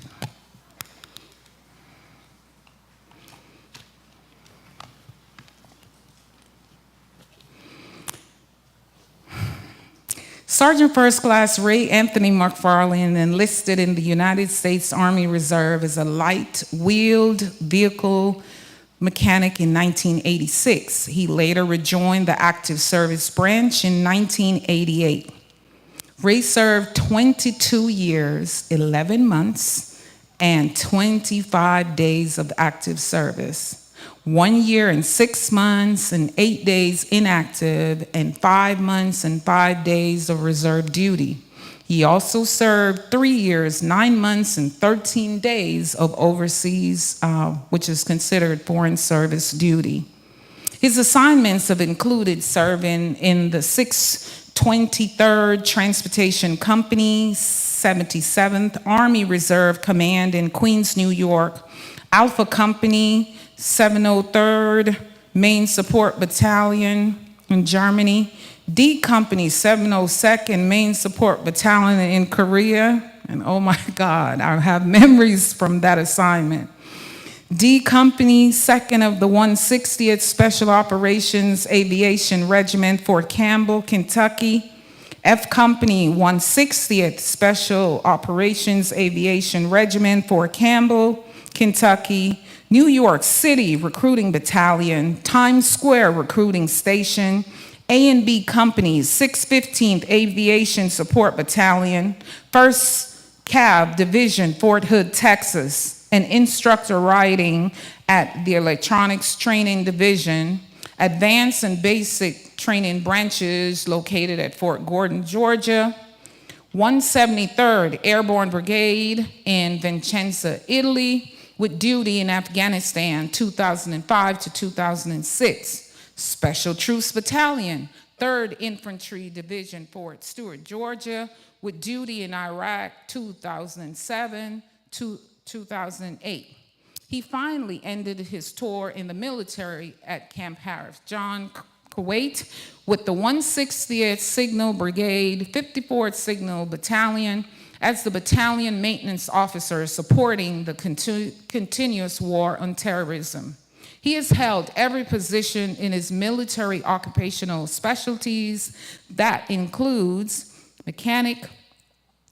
Sergeant First Class Ray Anthony MacFarlane enlisted in the United States Army Reserve as a light-wheeled vehicle mechanic in 1986. He later rejoined the active service branch in 1988. Ray served 22 years, 11 months, and 25 days of active service. 1 year and 6 months and 8 days inactive, and 5 months and 5 days of reserve duty. He also served 3 years, 9 months, and 13 days of overseas, which is considered foreign service duty. His assignments have included serving in the 623rd Transportation Company, 77th Army Reserve Command in Queens, New York, Alpha Company, 703rd Main Support Battalion in Germany, D Company, 702nd Main Support Battalion in Korea, and oh my God, I have memories from that assignment. D Company, 2nd of the 160th Special Operations Aviation Regiment, Fort Campbell, Kentucky. F Company, 160th Special Operations Aviation Regiment, Fort Campbell, Kentucky. New York City Recruiting Battalion, Times Square Recruiting Station, A and B Companies, 615th Aviation Support Battalion, 1st Cav Division, Fort Hood, Texas, and instructor riding at the Electronics Training Division, Advanced and Basic Training Branches located at Fort Gordon, Georgia, 173rd Airborne Brigade in Vicenza, Italy, with duty in Afghanistan, 2005 to 2006. Special Troops Battalion, 3rd Infantry Division, Fort Stewart, Georgia, with duty in Iraq, 2007 to 2008. He finally ended his tour in the military at Camp Harris, John, Kuwait, with the 160th Signal Brigade, 54th Signal Battalion, as the battalion maintenance officer supporting the continuous war on terrorism. He has held every position in his military occupational specialties. That includes mechanic,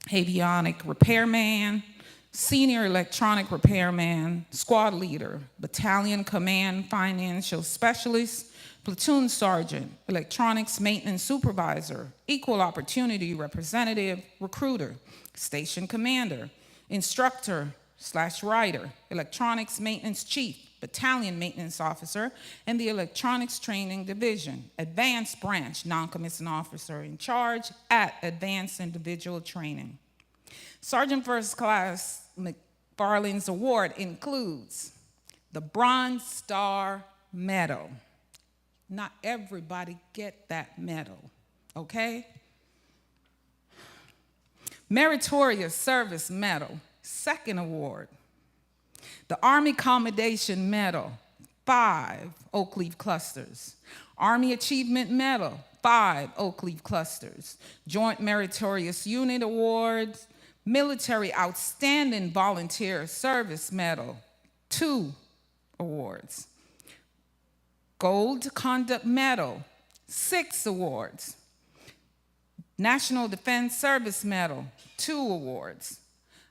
avionic repairman, senior electronic repairman, squad leader, battalion command financial specialist, platoon sergeant, electronics maintenance supervisor, equal opportunity representative, recruiter, station commander, instructor/writer, electronics maintenance chief, battalion maintenance officer, and the electronics training division, advanced branch non-commissioned officer in charge at advanced individual training. Sergeant First Class MacFarlane's award includes the Bronze Star Medal. Not everybody get that medal, okay? Meritorious Service Medal, 2nd award. The Army Commendation Medal, 5 Oak Leaf Clusters. Army Achievement Medal, 5 Oak Leaf Clusters. Joint Meritorious Unit Awards, Military Outstanding Volunteer Service Medal, 2 awards. Gold Conduct Medal, 6 awards. National Defense Service Medal, 2 awards.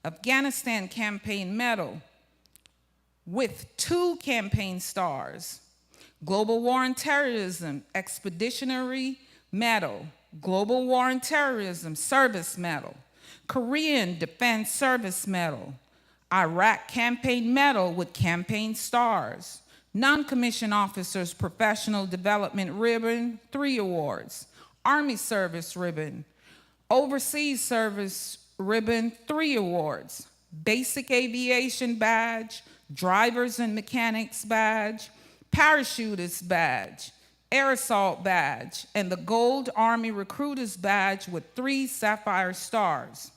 Afghanistan Campaign Medal with 2 campaign stars. Global War on Terrorism Expeditionary Medal, Global War on Terrorism Service Medal, Korean Defense Service Medal, Iraq Campaign Medal with campaign stars, Non-commissioned officers professional development ribbon, 3 awards. Army service ribbon, overseas service ribbon, 3 awards. Basic aviation badge, drivers and mechanics badge, parachutist badge, air assault badge, and the gold Army recruiters badge with 3 sapphire stars.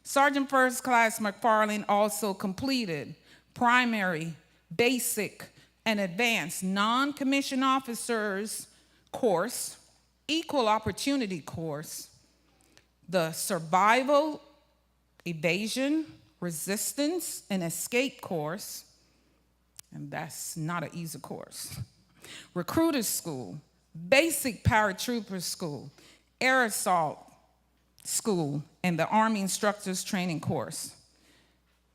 Sergeant First Class MacFarlane also completed primary, basic, and advanced non-commissioned officers course, equal opportunity course, the survival, evasion, resistance, and escape course, and that's not an easy course. Recruiter school, basic paratrooper school, air assault school, and the Army instructors training course.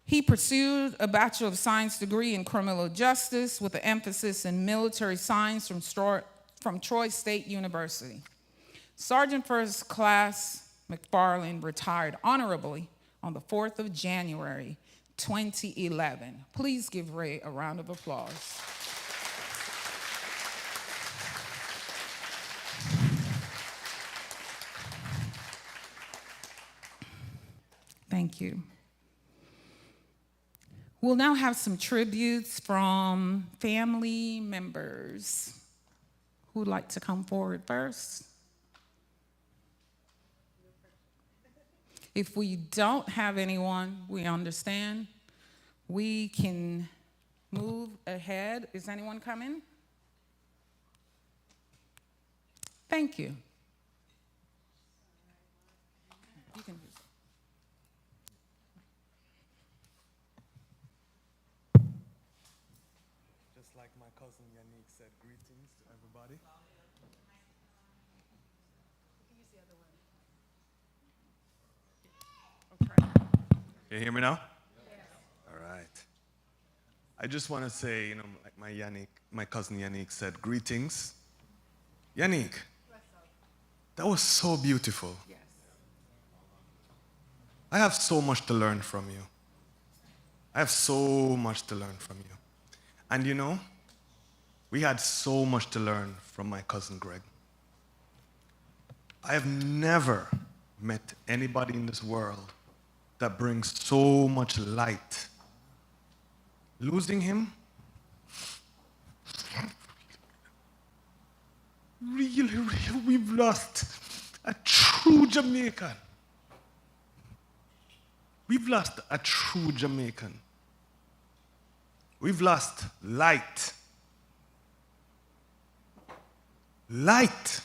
He pursued a Bachelor of Science degree in criminal justice with an emphasis in military science from Troy State University. Sergeant First Class MacFarlane retired honorably on the 4th of January, 2011. Please give Ray a round of applause. Thank you. We'll now have some tributes from family members. Who'd like to come forward first? If we don't have anyone, we understand. We can move ahead. Is anyone coming? Thank you. You can use it. Just like my cousin Yannick said, greetings to everybody. Can you hear me now? All right. I just want to say, like my cousin Yannick said, greetings. Yannick, that was so beautiful. Yes. I have so much to learn from you. I have so much to learn from you. And we had so much to learn from my cousin Greg. I have never met anybody in this world that brings so much light. Losing him, really, we've lost a true Jamaican. We've lost a true Jamaican. We've lost light. Light.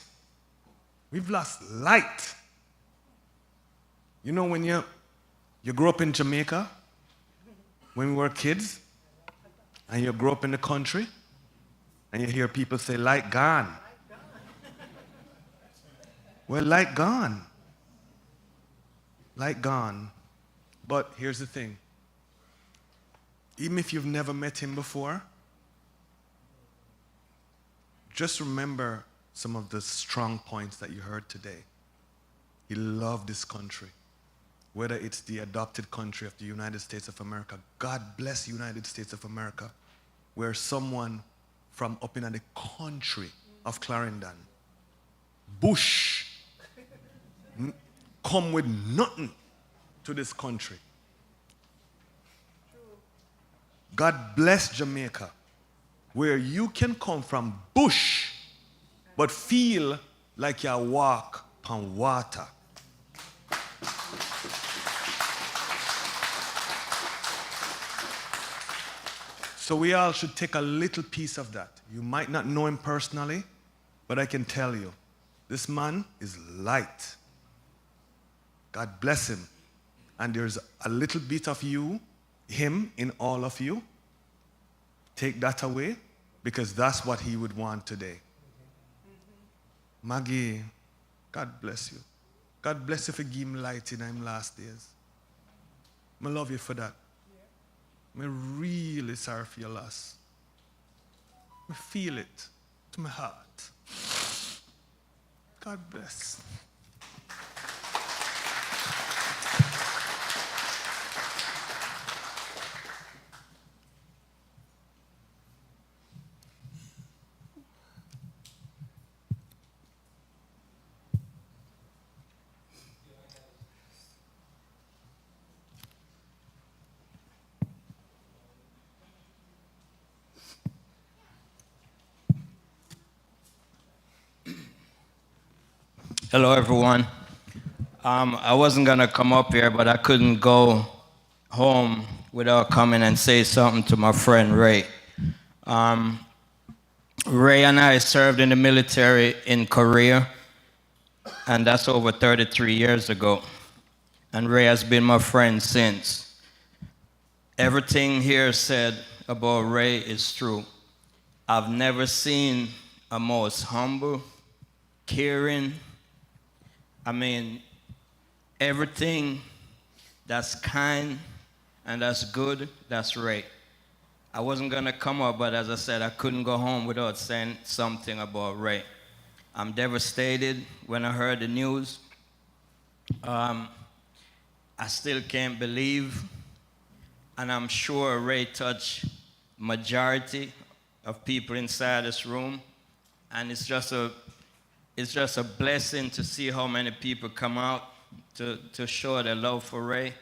We've lost light. When you grew up in Jamaica, when we were kids, and you grew up in the country, and you hear people say, light gone. Well, light gone. Light gone. But here's the thing. Even if you've never met him before, just remember some of the strong points that you heard today. He loved this country. Whether it's the adopted country of the United States of America, God bless the United States of America, where someone from up in the country of Clarendon, bush, come with nothing to this country. God bless Jamaica, where you can come from bush, but feel like you walk on water. So we all should take a little piece of that. You might not know him personally, but I can tell you, this man is light. God bless him. And there's a little bit of you, him in all of you. Take that away, because that's what he would want today. Maggie, God bless you. God bless you for giving him light in him last days. I love you for that. I'm really sorry for your loss. I feel it to my heart. God bless. Hello, everyone. I wasn't gonna come up here, but I couldn't go home without coming and say something to my friend Ray. Um, Ray and I served in the military in Korea, and that's over 33 years ago. And Ray has been my friend since. Everything here said about Ray is true. I've never seen a most humble, caring, everything that's kind and that's good, that's Ray. I wasn't gonna come up, but as I said, I couldn't go home without saying something about Ray. I'm devastated when I heard the news. I still can't believe, and I'm sure Ray touched majority of people inside this room, and it's just a blessing to see how many people come out to show their love for Ray.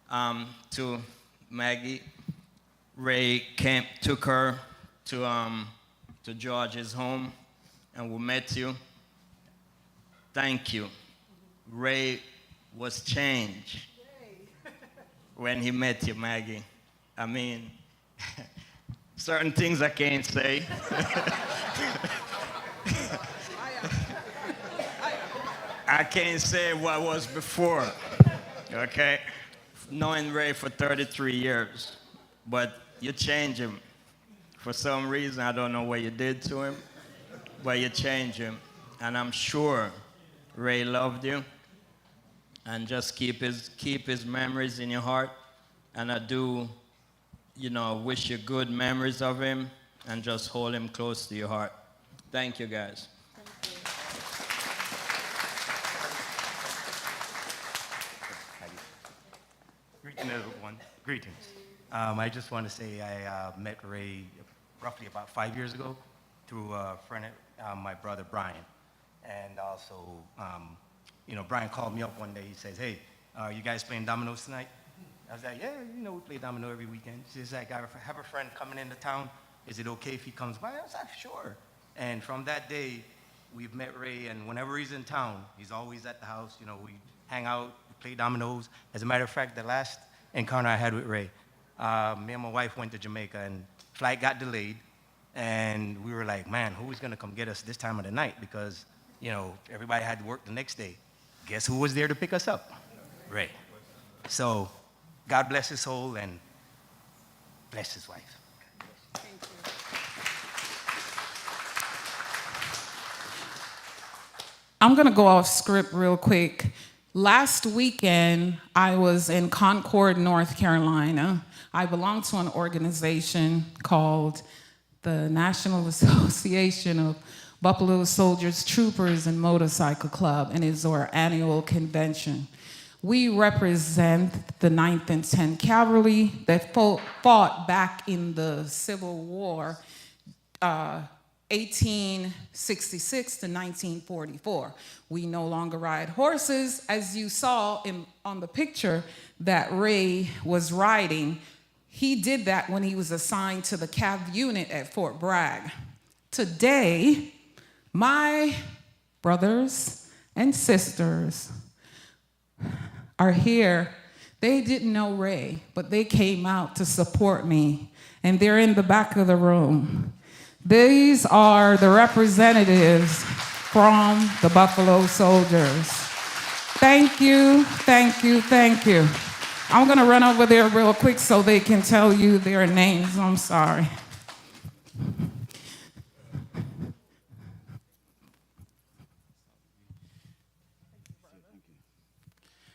To Maggie, Ray took her to George's home, and we met you. Thank you. Ray was changed when he met you, Maggie. Certain things I can't say. I can't say what was before, okay? Knowing Ray for 33 years, but you changed him. For some reason, I don't know what you did to him, but you changed him. And I'm sure Ray loved you, and just keep his memories in your heart. And I do, wish you good memories of him, and just hold him close to your heart. Thank you, guys. Greetings, everyone. Greetings. I just want to say I met Ray roughly about 5 years ago through a friend, my brother Brian. And also, Brian called me up one day. He says, "Hey, are you guys playing dominoes tonight?" I was like, "Yeah, we play domino every weekend." She's like, "I have a friend coming into town. Is it okay if he comes by?" I was like, "Sure." And from that day, we've met Ray, and whenever he's in town, he's always at the house. We hang out, we play dominoes. As a matter of fact, the last encounter I had with Ray, me and my wife went to Jamaica, and flight got delayed, and we were like, man, who's gonna come get us this time of the night? Because, everybody had to work the next day. Guess who was there to pick us up? Ray. So, God bless his soul and bless his wife. Thank you. I'm going to go off script real quick. Last weekend, I was in Concord, North Carolina. I belong to an organization called the National Association of Buffalo Soldiers, Troopers, and Motorcycle Club, and it's our annual convention. We represent the 9th and 10th Cavalry that fought back in the Civil War, 1866 to 1944. We no longer ride horses, as you saw on the picture that Ray was riding. He did that when he was assigned to the Cav unit at Fort Bragg. Today, my brothers and sisters are here. They didn't know Ray, but they came out to support me, and they're in the back of the room. These are the representatives from the Buffalo Soldiers. Thank you, thank you, thank you. I'm gonna run over there real quick so they can tell you their names. I'm sorry.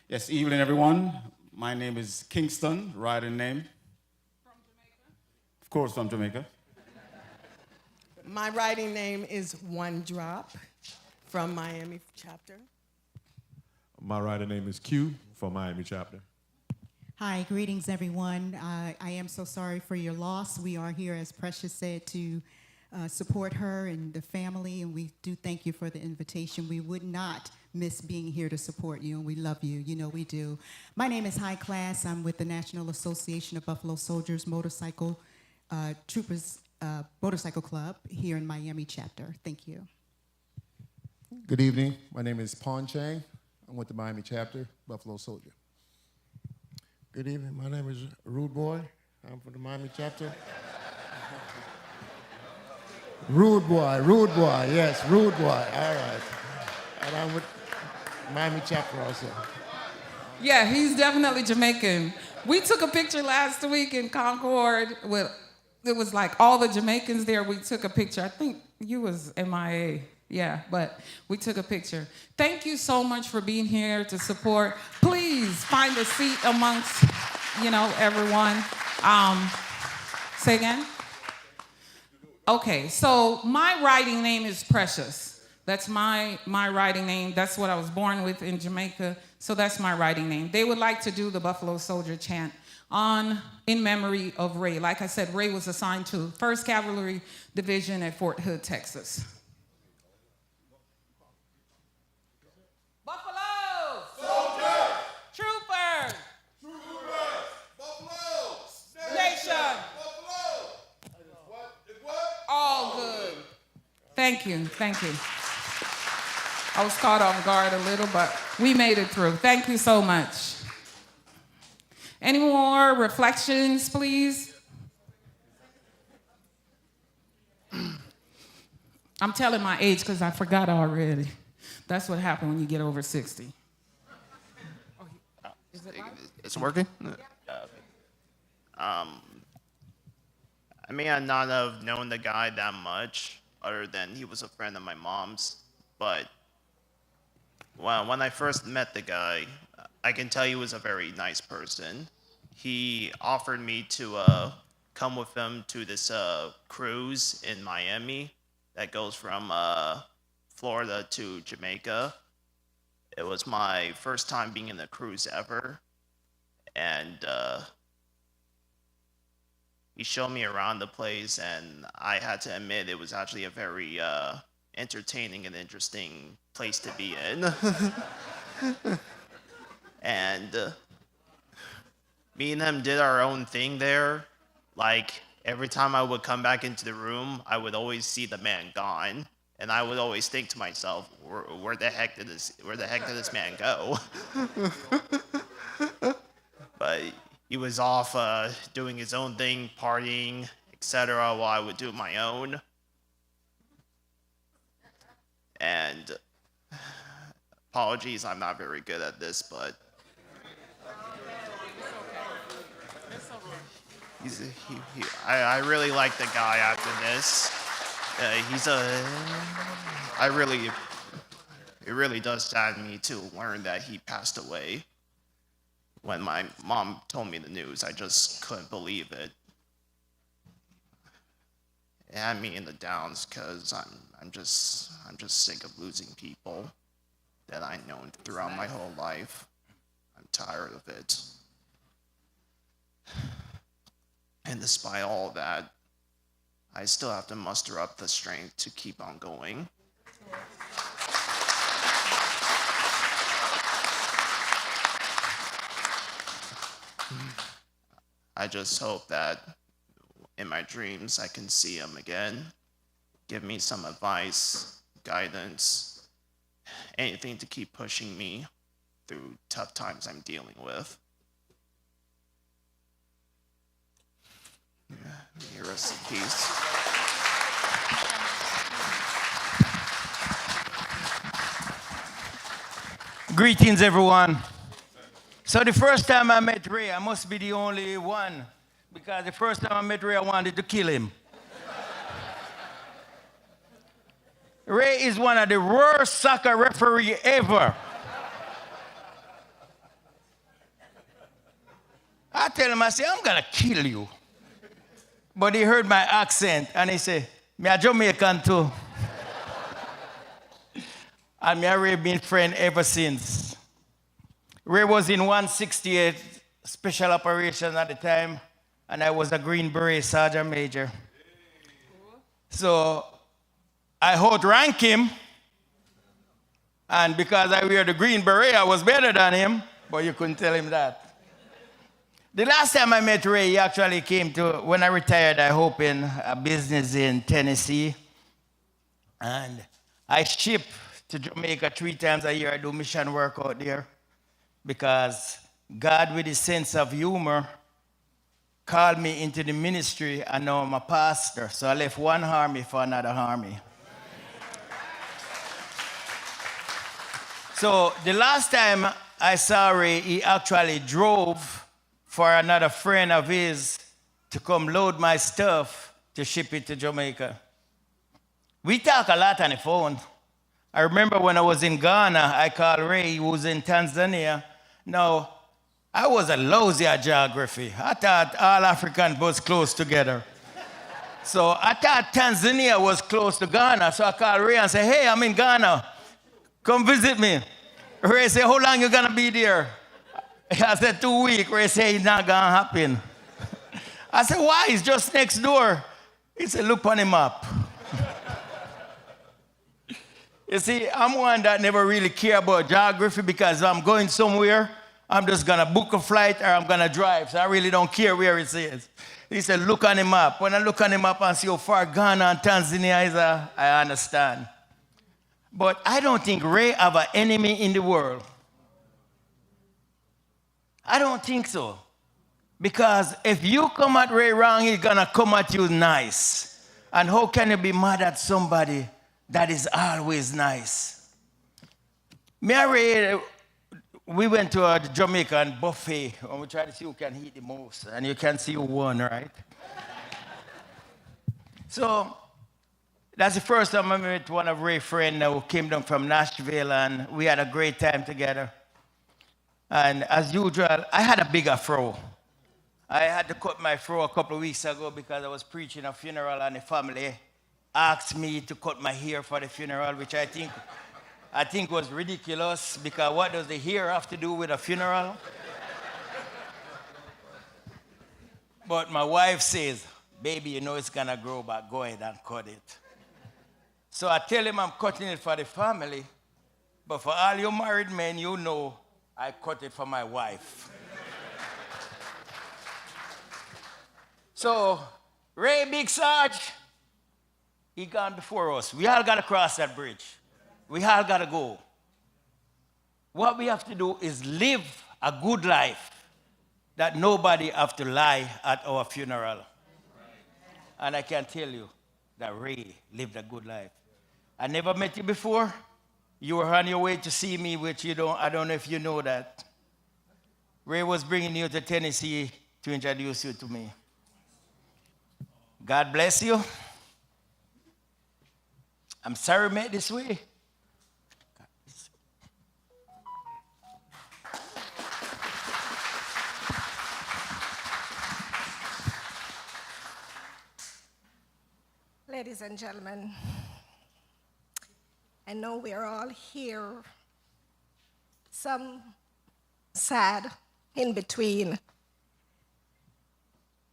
Yes, evening, everyone. My name is Kingston, riding name. From Jamaica? Of course, from Jamaica. My writing name is One Drop from Miami chapter. My writer name is Q from Miami chapter. Hi, greetings, everyone. I am so sorry for your loss. We are here, as Precious said, to support her and the family, and we do thank you for the invitation. We would not miss being here to support you, and we love you. You know we do. My name is High Class. I'm with the National Association of Buffalo Soldiers Motorcycle Troopers Motorcycle Club here in Miami chapter. Thank you. Good evening. My name is Pon Chang. I'm with the Miami chapter, Buffalo Soldier. Good evening. My name is Rude Boy. I'm from the Miami chapter. Rude Boy, yes, Rude Boy. All right. And I'm with Miami chapter also. Yeah, he's definitely Jamaican. We took a picture last week in Concord with, it was like all the Jamaicans there. We took a picture. I think you was MIA. Yeah, but we took a picture. Thank you so much for being here to support. Please find a seat amongst, everyone. Say again? Okay, so my writing name is Precious. That's my writing name. That's what I was born with in Jamaica. So that's my writing name. They would like to do the Buffalo Soldier chant in memory of Ray. Like I said, Ray was assigned to 1st Cavalry Division at Fort Hood, Texas. Buffalo! Soldiers! Troopers! Buffalo! Nation! Buffalo! All good. Thank you. I was caught off guard a little, but we made it through. Thank you so much. Any more reflections, please? I'm telling my age because I forgot already. That's what happened when you get over 60. It's working? I may not have known the guy that much, other than he was a friend of my mom's, but when I first met the guy, I can tell he was a very nice person. He offered me to come with him to this cruise in Miami that goes from Florida to Jamaica. It was my first time being in a cruise ever, and he showed me around the place, and I had to admit it was actually a very entertaining and interesting place to be in. And me and him did our own thing there. Like, every time I would come back into the room, I would always see the man gone. And I would always think to myself, where the heck did this man go? But he was off doing his own thing, partying, etc., while I would do my own. And apologies, I'm not very good at this, but I really like the guy after this. It really does sadden me to learn that he passed away. When my mom told me the news, I just couldn't believe it. It had me in the downs because I'm just sick of losing people that I've known throughout my whole life. I'm tired of it. And despite all of that, I still have to muster up the strength to keep on going. I just hope that in my dreams I can see him again, give me some advice, guidance, anything to keep pushing me through tough times I'm dealing with. May he rest in peace. Greetings, everyone. So the first time I met Ray, I must be the only one, because the first time I met Ray, I wanted to kill him. Ray is one of the worst soccer referees ever. I tell him, I say, I'm gonna kill you. But he heard my accent and he said, me a Jamaican too. And me and Ray been friends ever since. Ray was in 168 Special Operations at the time, and I was a Green Beret Sergeant Major. So I outrank him, and because I wear the Green Beret, I was better than him, but you couldn't tell him that. The last time I met Ray, he actually came to, when I retired, I opened a business in Tennessee, and I shipped to Jamaica 3 times a year. I do mission work out there because God, with his sense of humor, called me into the ministry, and now I'm a pastor. So I left one army for another army. So the last time I saw Ray, he actually drove for another friend of his to come load my stuff to ship it to Jamaica. We talk a lot on the phone. I remember when I was in Ghana, I called Ray, he was in Tanzania. Now, I was a lousy at geography. I thought all Africans was close together. So I thought Tanzania was close to Ghana. So I called Ray and said, hey, I'm in Ghana. Come visit me. Ray said, how long you gonna be there? I said, 2 weeks. Ray said, it's not gonna happen. I said, why? It's just next door. He said, look on the map. You see, I'm one that never really care about geography because if I'm going somewhere, I'm just gonna book a flight or I'm gonna drive. So I really don't care where it is. He said, look on the map. When I look on the map and see how far Ghana and Tanzania is, I understand. But I don't think Ray have an enemy in the world. I don't think so. Because if you come at Ray wrong, he's gonna come at you nice. And how can you be mad at somebody that is always nice? Me and Ray, we went to a Jamaican buffet and we tried to see who can eat the most. And you can see who won, right? So that's the first time I met one of Ray's friends who came down from Nashville, and we had a great time together. And as usual, I had a big afro. I had to cut my fro a couple of weeks ago because I was preaching a funeral and the family asked me to cut my hair for the funeral, which I think was ridiculous because what does the hair have to do with a funeral? But my wife says, baby, you know it's gonna grow back, go ahead and cut it. So I tell him I'm cutting it for the family, but for all you married men, you know I cut it for my wife. So, Ray Big Sarge, he gone before us. We all got to cross that bridge. We all got to go. What we have to do is live a good life that nobody have to lie at our funeral. And I can tell you that Ray lived a good life. I never met you before. You were on your way to see me, which I don't know if you know that. Ray was bringing you to Tennessee to introduce you to me. God bless you. I'm sorry I met this way. Ladies and gentlemen, I know we are all here, some sad, in between.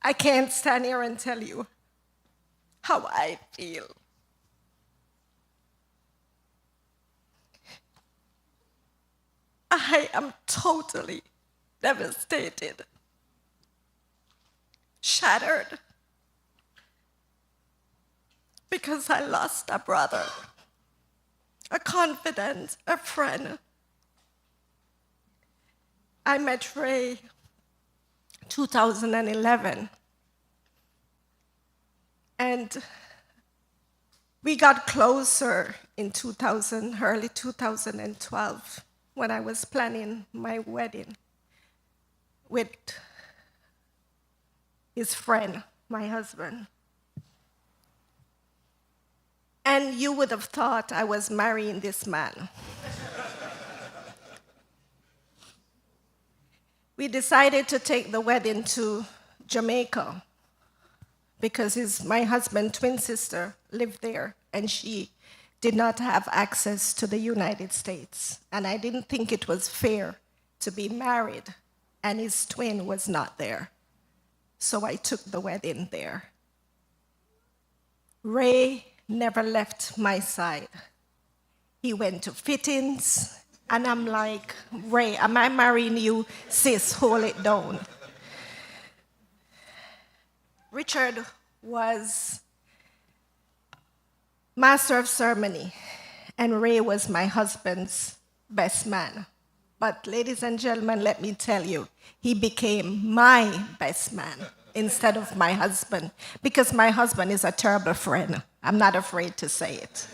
I can't stand here and tell you how I feel. I am totally devastated, shattered, because I lost a brother, a confidant, a friend. I met Ray 2011. And we got closer in early 2012, when I was planning my wedding with his friend, my husband. And you would have thought I was marrying this man. We decided to take the wedding to Jamaica because my husband's twin sister lived there and she did not have access to the United States. And I didn't think it was fair to be married and his twin was not there. So I took the wedding there. Ray never left my side. He went to fittings, and I'm like, Ray, am I marrying you? Sis, hold it down. Richard was master of ceremony, And Ray was my husband's best man. But ladies and gentlemen, let me tell you, he became my best man instead of my husband, because my husband is a terrible friend. I'm not afraid to say it.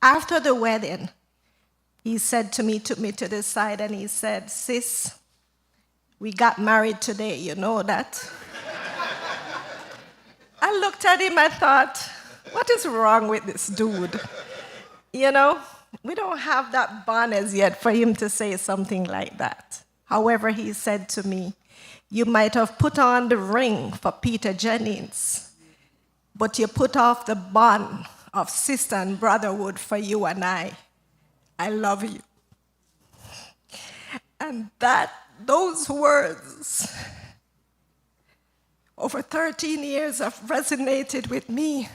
After the wedding, he said to me, took me to the side, and he said, "Sis, we got married today, you know that?" I looked at him, I thought, what is wrong with this dude? You know, we don't have that bond as yet for him to say something like that. However, he said to me, "You might have put on the ring for Peter Jennings, but you put off the bond of sister and brotherhood for you and I. I love you." And those words, over 13 years, have resonated with me.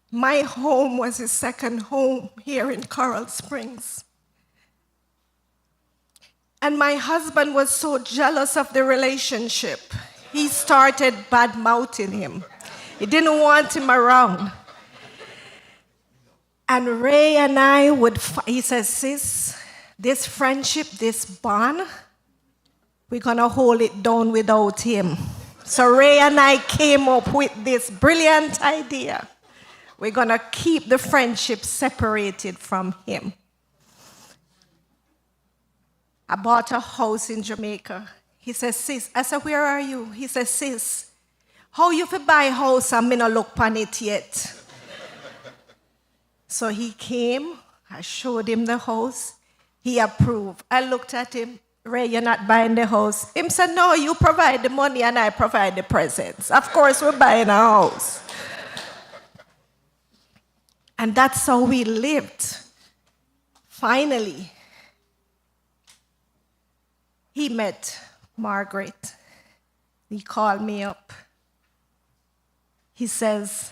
My home was his second home here in Coral Springs. And my husband was so jealous of the relationship, he started bad-mouthing him. He didn't want him around. And Ray and I would, he says, "Sis, this friendship, this bond, we're gonna hold it down without him." So Ray and I came up with this brilliant idea. We're gonna keep the friendship separated from him. I bought a house in Jamaica. He says, "Sis," I said, "Where are you?" He says, "Sis, how you fi buy a house and me no look on it yet?" So he came, I showed him the house, he approved. I looked at him, "Ray, you're not buying the house." Him said, "No, you provide the money and I provide the presents. Of course we're buying a house." And that's how we lived. Finally, he met Margaret. He called me up. He says,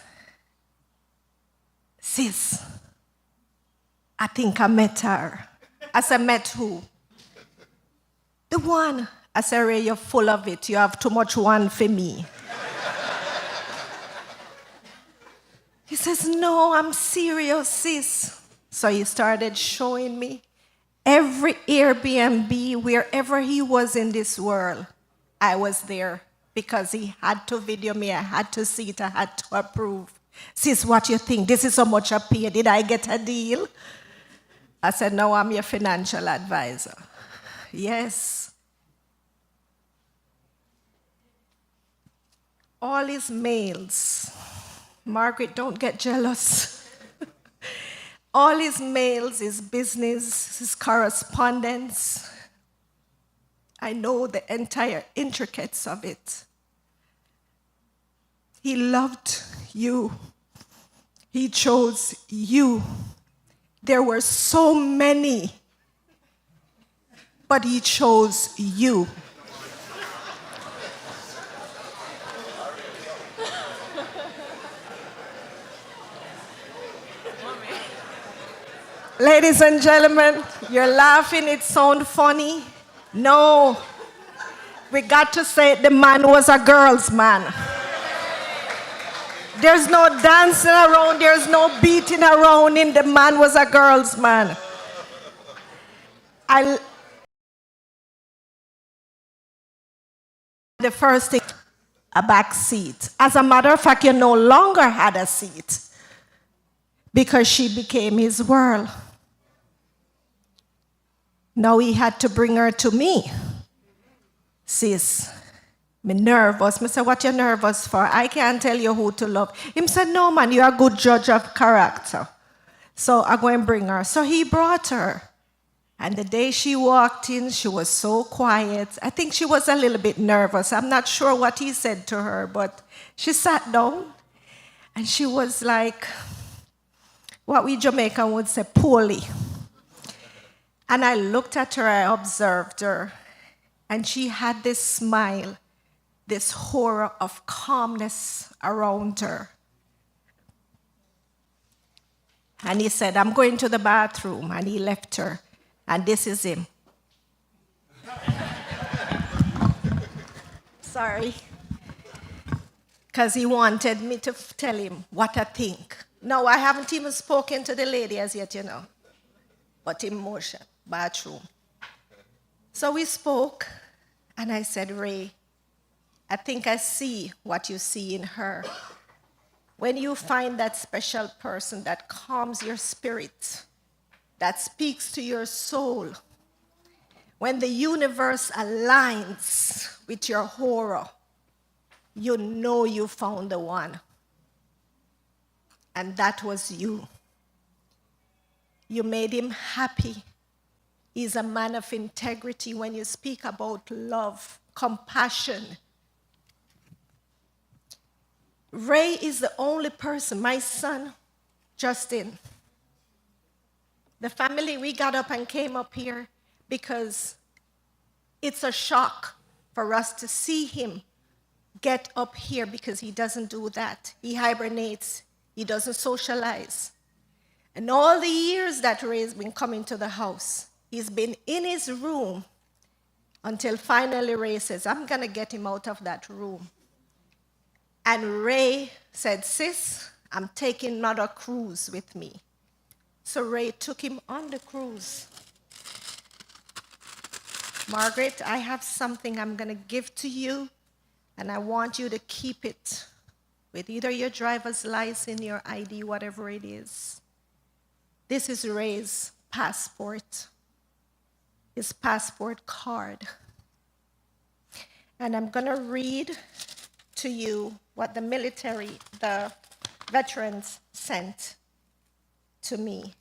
"Sis, I think I met her." I said, "Met who?" "The one." I said, "Ray, you're full of it. You have too much one for me." He says, "No, I'm serious, sis." So he started showing me every Airbnb, wherever he was in this world, I was there, because he had to video me, I had to see it, I had to approve. "Sis, what you think? This is how much I pay. Did I get a deal?" I said, "No, I'm your financial advisor." Yes. All his mails, Margaret, don't get jealous. All his mails, his business, his correspondence, I know the entire intricacies of it. He loved you. He chose you. There were so many, but he chose you. Ladies and gentlemen, you're laughing, it sounds funny. No, we got to say the man was a girl's man. There's no dancing around, there's no beating around in the man was a girl's man. The first thing, a back seat. As a matter of fact, you no longer had a seat because she became his world. Now he had to bring her to me. "Sis, me nervous." I said, "What you nervous for? I can't tell you who to love." Him said, "No, man, you're a good judge of character. So I'm going to bring her." So he brought her. And the day she walked in, she was so quiet. I think she was a little bit nervous. I'm not sure what he said to her, but she sat down and she was like, what we Jamaican would say, poorly. And I looked at her, I observed her, and she had this smile, this horror of calmness around her. And he said, "I'm going to the bathroom," and he left her. And this is him. Sorry. because he wanted me to tell him what I think. No, I haven't even spoken to the lady as yet, you know, but in motion, bathroom. So we spoke, and I said, Ray, I think I see what you see in her. When you find that special person that calms your spirit, that speaks to your soul, when the universe aligns with your aura, you know you found the one. And that was you. You made him happy. He's a man of integrity. When you speak about love, compassion, Ray is the only person, my son, Justin. The family, we got up and came up here because it's a shock for us to see him get up here because he doesn't do that. He hibernates. He doesn't socialize. And all the years that Ray's been coming to the house, he's been in his room until finally Ray says, I'm going to get him out of that room. And Ray said, sis, I'm taking another cruise with me. So Ray took him on the cruise. Margaret, I have something I'm going to give to you, and I want you to keep it with either your driver's license, your ID, whatever it is. This is Ray's passport, his passport card. And I'm going to read to you what the military, the veterans sent to me.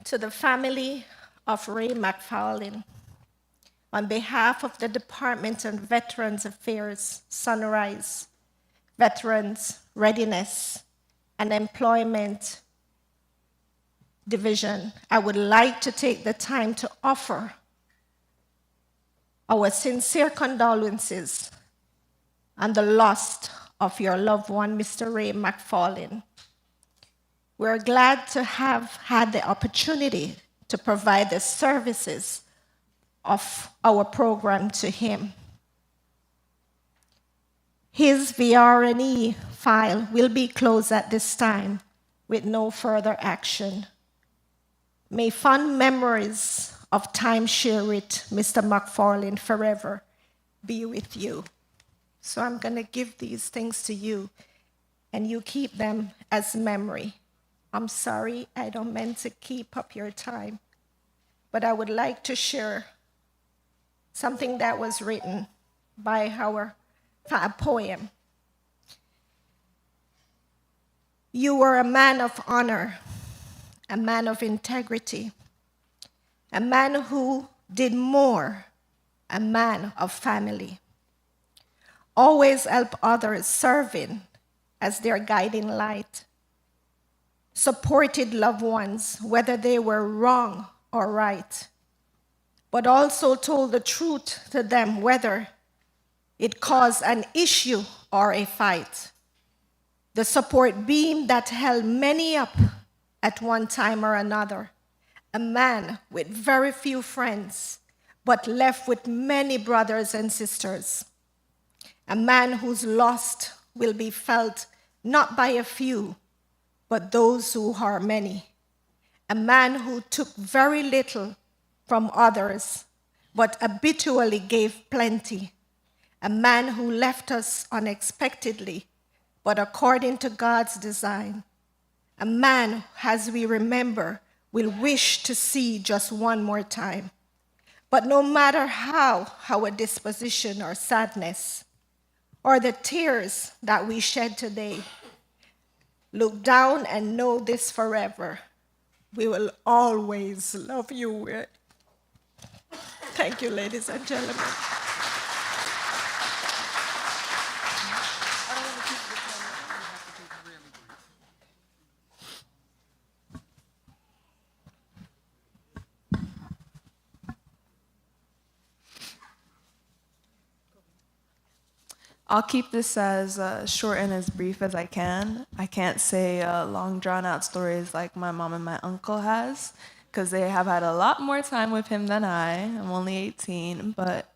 To the family of Ray MacFarlane, on behalf of the Department of Veterans Affairs, Sunrise, Veterans Readiness and Employment Division, I would like to take the time to offer our sincere condolences on the loss of your loved one, Mr. Ray MacFarlane. We're glad to have had the opportunity to provide the services of our program to him. His VR&E file will be closed at this time with no further action. May fond memories of time shared with Mr. MacFarlane forever be with you. So I'm going to give these things to you, and you keep them as memory. I'm sorry, I don't mean to keep up your time, but I would like to share something that was written by a poem. You were a man of honor, a man of integrity, a man who did more, a man of family. Always help others, serving as their guiding light. Supported loved ones, whether they were wrong or right, but also told the truth to them, whether it caused an issue or a fight. The support beam that held many up at one time or another. A man with very few friends, but left with many brothers and sisters. A man whose loss will be felt not by a few, but those who are many. A man who took very little from others, but habitually gave plenty. A man who left us unexpectedly, but according to God's design. A man, as we remember, will wish to see just one more time. But no matter how our disposition or sadness, or the tears that we shed today, look down and know this forever. We will always love you. Thank you, ladies and gentlemen. I'll keep this as short and as brief as I can. I can't say long drawn-out stories like my mom and my uncle has, because they have had a lot more time with him than I. I'm only 18, but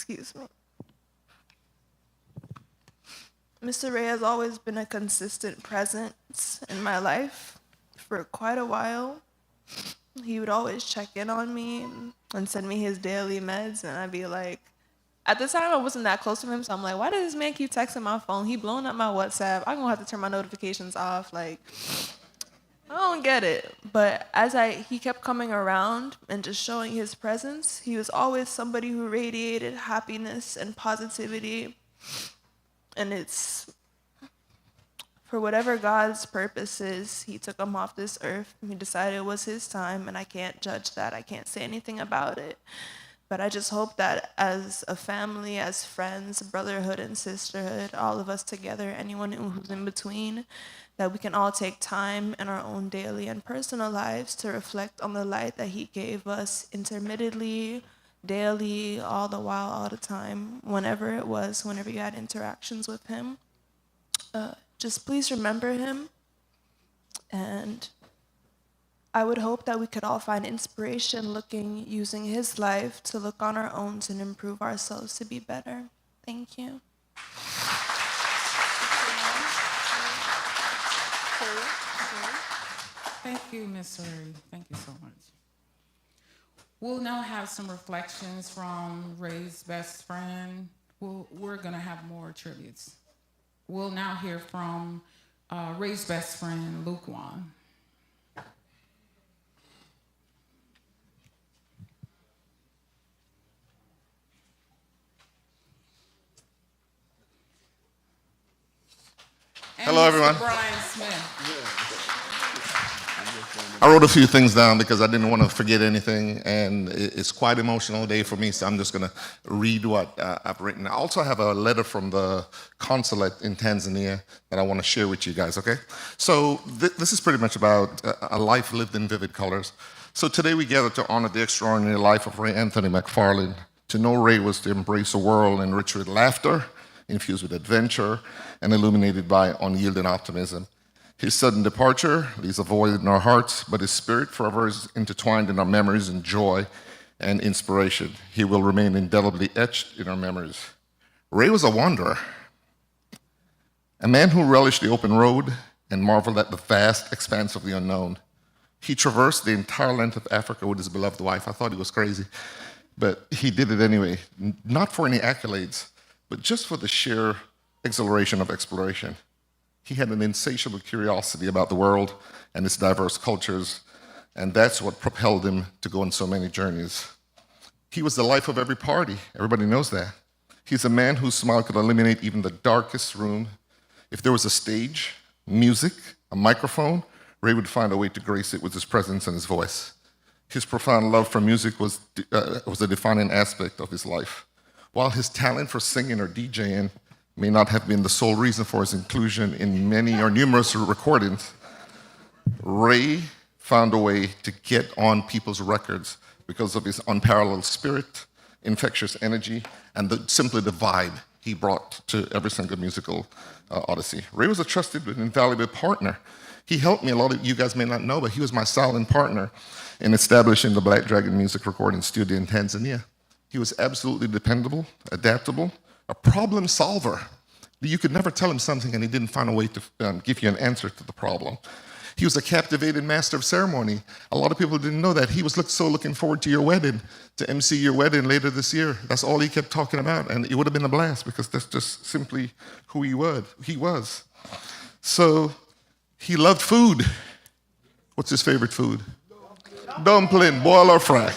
Excuse me. Mr. Ray has always been a consistent presence in my life for quite a while. He would always check in on me and send me his daily meds, and I'd be like, at the time I wasn't that close to him, so I'm like, why does this man keep texting my phone? He blowing up my WhatsApp. I'm gonna have to turn my notifications off. Like, I don't get it. But he kept coming around and just showing his presence, he was always somebody who radiated happiness and positivity. And it's, for whatever God's purpose is, he took him off this earth. He decided it was his time, and I can't judge that. I can't say anything about it. But I just hope that as a family, as friends, brotherhood and sisterhood, all of us together, anyone who's in between, that we can all take time in our own daily and personal lives to reflect on the light that he gave us intermittently, daily, all the while, all the time, whenever it was, whenever you had interactions with him. Just please remember him. And I would hope that we could all find inspiration using his life to look on our own and improve ourselves to be better. Thank you. Thank you, Ms. Ray. Thank you so much. We'll now have some reflections from Ray's best friend. We're going to have more tributes. We'll now hear from Ray's best friend, Luke Wan. Hello, everyone. Brian Smith. I wrote a few things down because I didn't want to forget anything, and it's quite an emotional day for me, so I'm just going to read what I've written. I also have a letter from the consulate in Tanzania that I want to share with you guys, okay? So this is pretty much about a life lived in vivid colors. So today we gather to honor the extraordinary life of Ray Anthony MacFarlane. To know Ray was to embrace a world enriched with laughter, infused with adventure, and illuminated by unyielding optimism. His sudden departure leaves a void in our hearts, but his spirit forever is intertwined in our memories and joy and inspiration. He will remain indelibly etched in our memories. Ray was a wanderer, a man who relished the open road and marveled at the vast expanse of the unknown. He traversed the entire length of Africa with his beloved wife. I thought he was crazy, but he did it anyway, not for any accolades, but just for the sheer exhilaration of exploration. He had an insatiable curiosity about the world and its diverse cultures, and that's what propelled him to go on so many journeys. He was the life of every party. Everybody knows that. He's a man whose smile could illuminate even the darkest room. If there was a stage, music, a microphone, Ray would find a way to grace it with his presence and his voice. His profound love for music was a defining aspect of his life. While his talent for singing or DJing may not have been the sole reason for his inclusion in many or numerous recordings, Ray found a way to get on people's records because of his unparalleled spirit, infectious energy, and simply the vibe he brought to every single musical odyssey. Ray was a trusted and invaluable partner. He helped me, a lot of you guys may not know, but he was my silent partner in establishing the Black Dragon Music Recording Studio in Tanzania. He was absolutely dependable, adaptable, a problem solver. You could never tell him something and he didn't find a way to give you an answer to the problem. He was a captivating master of ceremony. A lot of people didn't know that. He was so looking forward to your wedding, to MC your wedding later this year. That's all he kept talking about, and it would have been a blast because that's just simply who he was. So he loved food. What's his favorite food? Dumpling, boil or fry.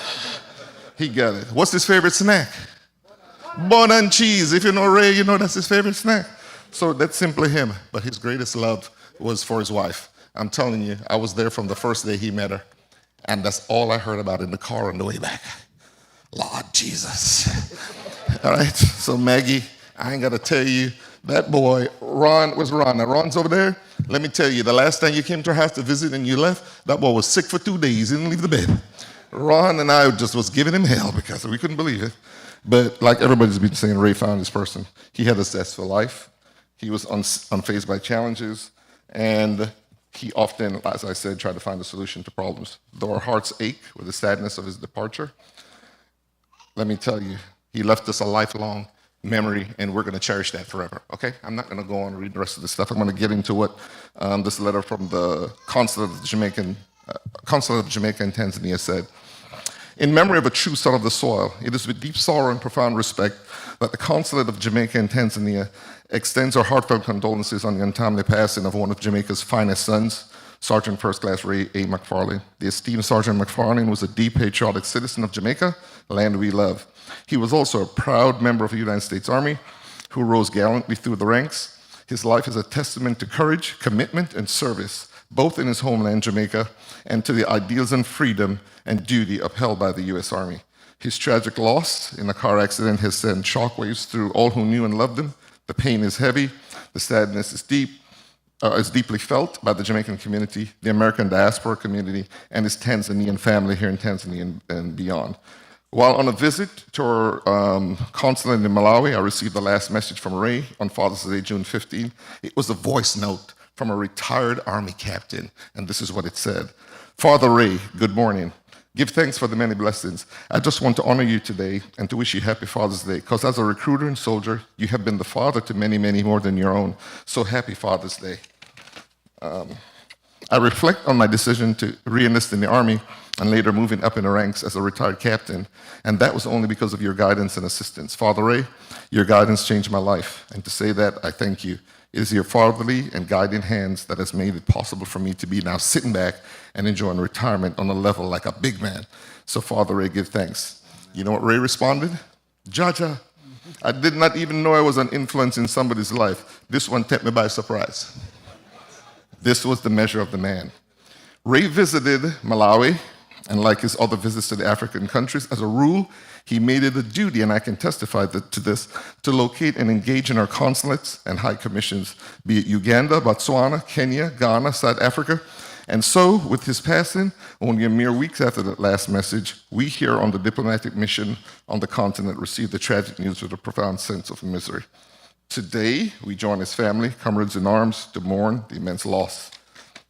He got it. What's his favorite snack? Bun and cheese. If you know Ray, you know that's his favorite snack. So that's simply him. But his greatest love was for his wife. I'm telling you, I was there from the first day he met her. And that's all I heard about in the car on the way back. Lord Jesus. All right, so Maggie, I ain't got to tell you, that boy, Ron, where's Ron? Now, Ron's over there. Let me tell you, the last time you came to our house to visit and you left, that boy was sick for 2 days. He didn't leave the bed. Ron and I just was giving him hell because we couldn't believe it. But like everybody's been saying, Ray found his person. He had a zest for life. He was unfazed by challenges. And he often, as I said, tried to find a solution to problems. Though our hearts ache with the sadness of his departure, let me tell you, He left us a lifelong memory, and we're going to cherish that forever, okay? I'm not going to go on and read the rest of this stuff. I'm going to get into what this letter from the Consulate of Jamaica in Tanzania said. In memory of a true son of the soil, it is with deep sorrow and profound respect that the Consulate of Jamaica in Tanzania extends our heartfelt condolences on the untimely passing of one of Jamaica's finest sons, Sergeant First Class Ray A. MacFarlane. The esteemed Sergeant MacFarlane was a deep patriotic citizen of Jamaica, land we love. He was also a proud member of the United States Army who rose gallantly through the ranks. His life is a testament to courage, commitment, and service, both in his homeland, Jamaica, and to the ideals and freedom and duty upheld by the U.S. Army. His tragic loss in a car accident has sent shockwaves through all who knew and loved him. The pain is heavy, the sadness is deeply felt by the Jamaican community, the American diaspora community, and his Tanzanian family here in Tanzania and beyond. While on a visit to our consulate in Malawi, I received the last message from Ray on Father's Day, June 15. It was a voice note from a retired Army captain, and this is what it said. Father Ray, good morning. Give thanks for the many blessings. I just want to honor you today and to wish you happy Father's Day, because as a recruiter and soldier, you have been the father to many, many more than your own. So happy Father's Day. I reflect on my decision to re-enlist in the Army and later moving up in the ranks as a retired captain, and that was only because of your guidance and assistance. Father Ray, your guidance changed my life, and to say that, I thank you. It is your fatherly and guiding hands that has made it possible for me to be now sitting back and enjoying retirement on a level like a big man. So Father Ray, give thanks. You know what Ray responded? Jaja. I did not even know I was an influence in somebody's life. This one took me by surprise. This was the measure of the man. Ray visited Malawi, and like his other visits to the African countries, as a rule, he made it a duty, and I can testify to this, to locate and engage in our consulates and high commissions, be it Uganda, Botswana, Kenya, Ghana, South Africa. And so, with his passing, only a mere weeks after that last message, we here on the diplomatic mission on the continent received the tragic news with a profound sense of misery. Today, we join his family, comrades in arms, to mourn the immense loss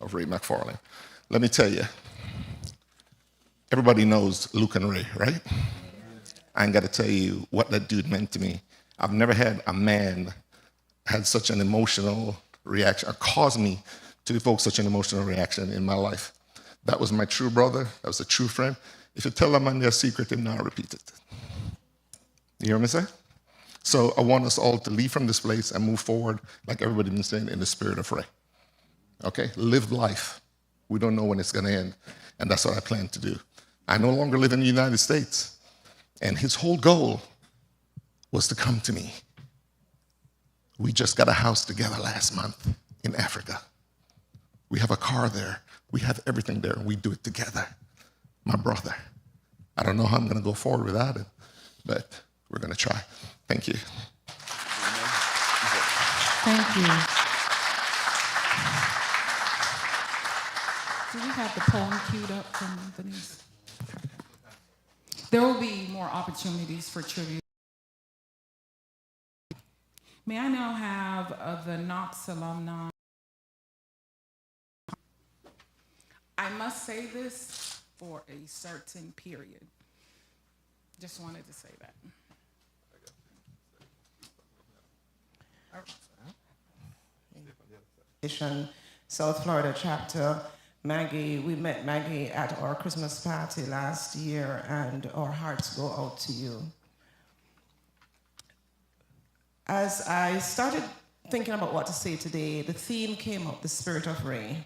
of Ray MacFarlane. Let me tell you, everybody knows Luke and Ray, right? I ain't got to tell you what that dude meant to me. I've never had a man had such an emotional reaction, or caused me to evoke such an emotional reaction in my life. That was my true brother. That was a true friend. If you tell a man their secret, he'll not repeat it. You hear me say? So I want us all to leave from this place and move forward, like everybody's been saying, in the spirit of Ray. Okay? Live life. We don't know when it's going to end. And that's what I plan to do. I no longer live in the United States. And his whole goal was to come to me. We just got a house together last month in Africa. We have a car there. We have everything there. We do it together. My brother. I don't know how I'm going to go forward without him, but we're going to try. Thank you. Thank you. Do we have the poem queued up from Denise? There will be more opportunities for tribute. May I now have the Knox alumni? I must say this for a certain period. Just wanted to say that. South Florida chapter. Maggie, we met Maggie at our Christmas party last year, and our hearts go out to you. As I started thinking about what to say today, the theme came up, the spirit of Ray.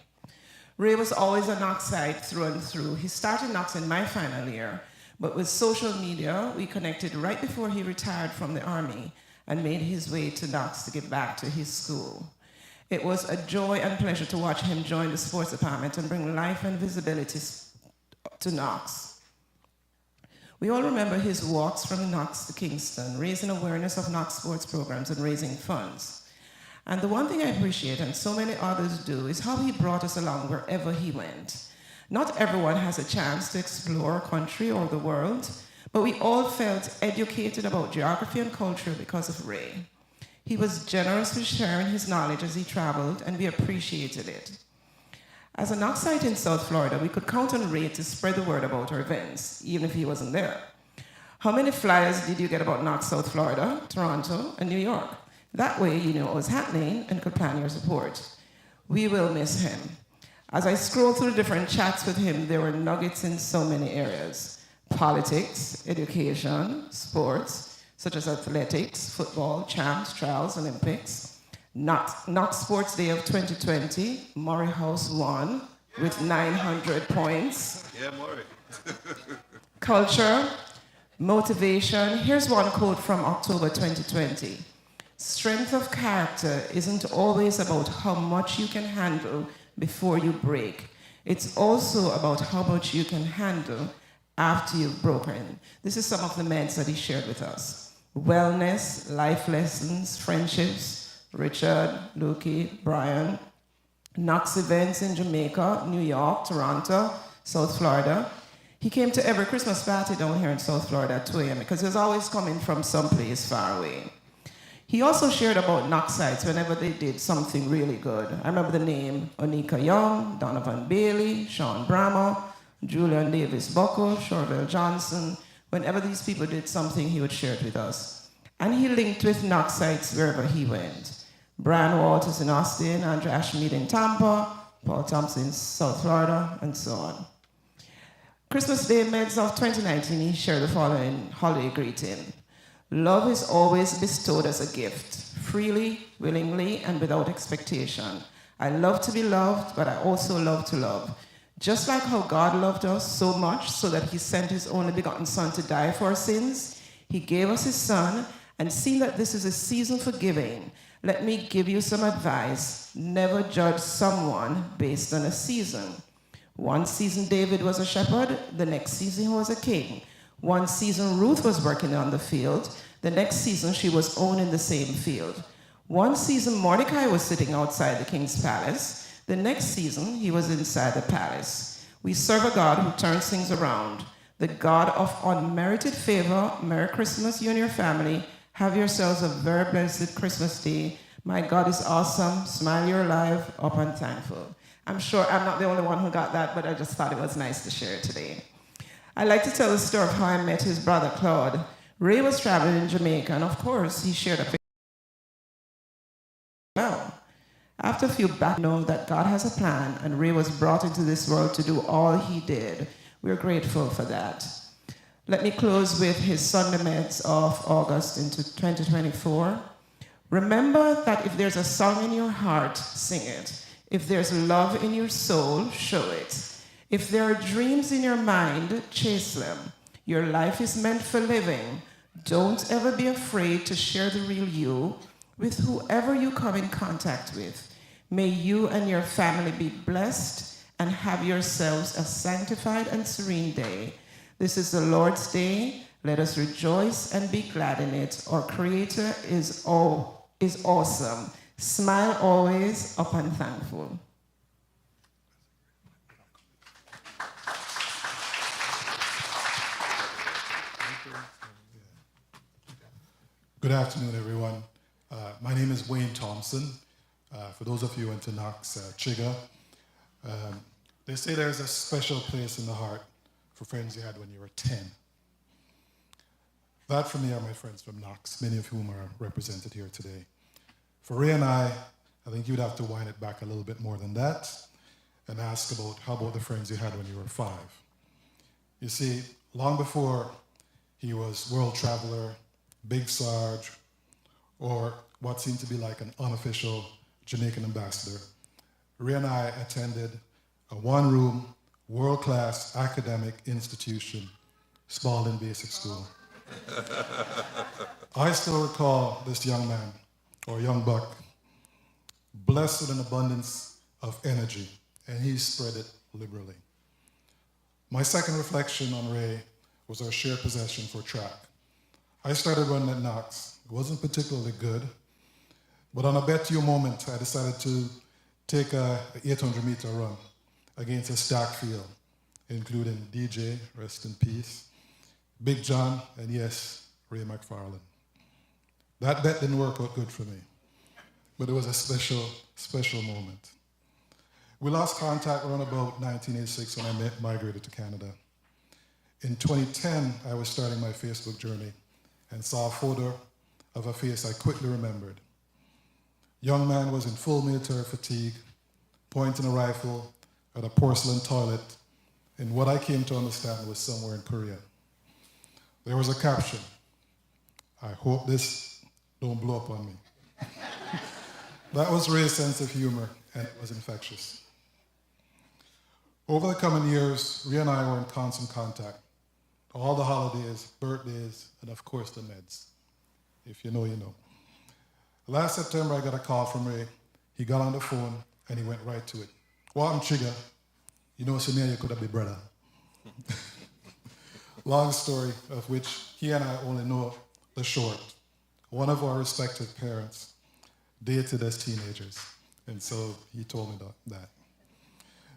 Ray was always a Knoxite through and through. He started Knox in my final year, but with social media, we connected right before he retired from the Army and made his way to Knox to get back to his school. It was a joy and pleasure to watch him join the sports department and bring life and visibility to Knox. We all remember his walks from Knox to Kingston, raising awareness of Knox sports programs and raising funds. And the one thing I appreciate, and so many others do, is how he brought us along wherever he went. Not everyone has a chance to explore a country or the world, but we all felt educated about geography and culture because of Ray. He was generous with sharing his knowledge as he traveled, and we appreciated it. As a Knoxite in South Florida, we could count on Ray to spread the word about our events, even if he wasn't there. How many flyers did you get about Knox, South Florida, Toronto, and New York? That way you knew what was happening and could plan your support. We will miss him. As I scrolled through different chats with him, there were nuggets in so many areas. Politics, education, sports, such as athletics, football, champs, trials, Olympics. Knox Sports Day of 2020, Murray House won with 900 points. Yeah, Murray. Culture, motivation. Here's one quote from October 2020. Strength of character isn't always about how much you can handle before you break. It's also about how much you can handle after you've broken. This is some of the meds that he shared with us. Wellness, life lessons, friendships, Richard, Lukey, Brian, Knox events in Jamaica, New York, Toronto, South Florida. He came to every Christmas party down here in South Florida at 2 a.m. because he was always coming from someplace far away. He also shared about Knoxites whenever they did something really good. I remember the name Onika Young, Donovan Bailey, Sean Brammer, Julian Davis Bocco, Shorville Johnson. Whenever these people did something, he would share it with us. And he linked with Knoxites wherever he went. Brian Walters in Austin, Andrew Ashmead in Tampa, Paul Thompson in South Florida, and so on. Christmas Day Meds of 2019, he shared the following holiday greeting. Love is always bestowed as a gift, freely, willingly, and without expectation. I love to be loved, but I also love to love. Just like how God loved us so much so that he sent his only begotten son to die for our sins, he gave us his son, and seeing that this is a season for giving, let me give you some advice. Never judge someone based on a season. One season David was a shepherd, the next season he was a king. One season Ruth was working on the field, the next season she was owning the same field. One season Mordecai was sitting outside the king's palace, the next season he was inside the palace. We serve a God who turns things around, the God of unmerited favor. Merry Christmas, you and your family. Have yourselves a very blessed Christmas day. My God is awesome. Smile, you're alive, up and thankful. I'm sure I'm not the only one who got that, but I just thought it was nice to share it today. I'd like to tell the story of how I met his brother, Claude. Ray was traveling in Jamaica, and of course, he shared a picture. Well, after a few back, know that God has a plan, and Ray was brought into this world to do all he did. We're grateful for that. Let me close with his Sunday Meds of August into 2024. Remember that if there's a song in your heart, sing it. If there's love in your soul, show it. If there are dreams in your mind, chase them. Your life is meant for living. Don't ever be afraid to share the real you with whoever you come in contact with. May you and your family be blessed and have yourselves a sanctified and serene day. This is the Lord's Day. Let us rejoice and be glad in it. Our Creator is awesome. Smile always, up and thankful. Good afternoon, everyone. My name is Wayne Thompson. For those of you who went to Knox, Chigga, they say there's a special place in the heart for friends you had when you were 10. That for me are my friends from Knox, many of whom are represented here today. For Ray and I think you'd have to wind it back a little bit more than that and ask about how about the friends you had when you were 5. You see, long before he was world traveler, Big Sarge, or what seemed to be like an unofficial Jamaican ambassador, Ray and I attended a one-room, world-class academic institution, Spalding Basic School. I still recall this young man, or young buck, blessed with an abundance of energy, and he spread it liberally. My second reflection on Ray was our shared possession for track. I started running at Knox. It wasn't particularly good, but on a bet you moment, I decided to take a 800-meter run against a stacked field, including DJ, rest in peace, Big John, and yes, Ray MacFarlane. That bet didn't work out good for me, but it was a special, special moment. We lost contact around about 1986 when I migrated to Canada. In 2010, I was starting my Facebook journey and saw a photo of a face I quickly remembered. Young man was in full military fatigue, pointing a rifle at a porcelain toilet in what I came to understand was somewhere in Korea. There was a caption, "I hope this don't blow up on me." That was Ray's sense of humor, and it was infectious. Over the coming years, Ray and I were in constant contact. All the holidays, birthdays, and of course the meds. If you know, you know. Last September, I got a call from Ray. He got on the phone, and he went right to it. "Welcome, Chigga. You know, Sinead, you could have been brother." Long story, of which he and I only know the short. One of our respective parents dated as teenagers, and so he told me that.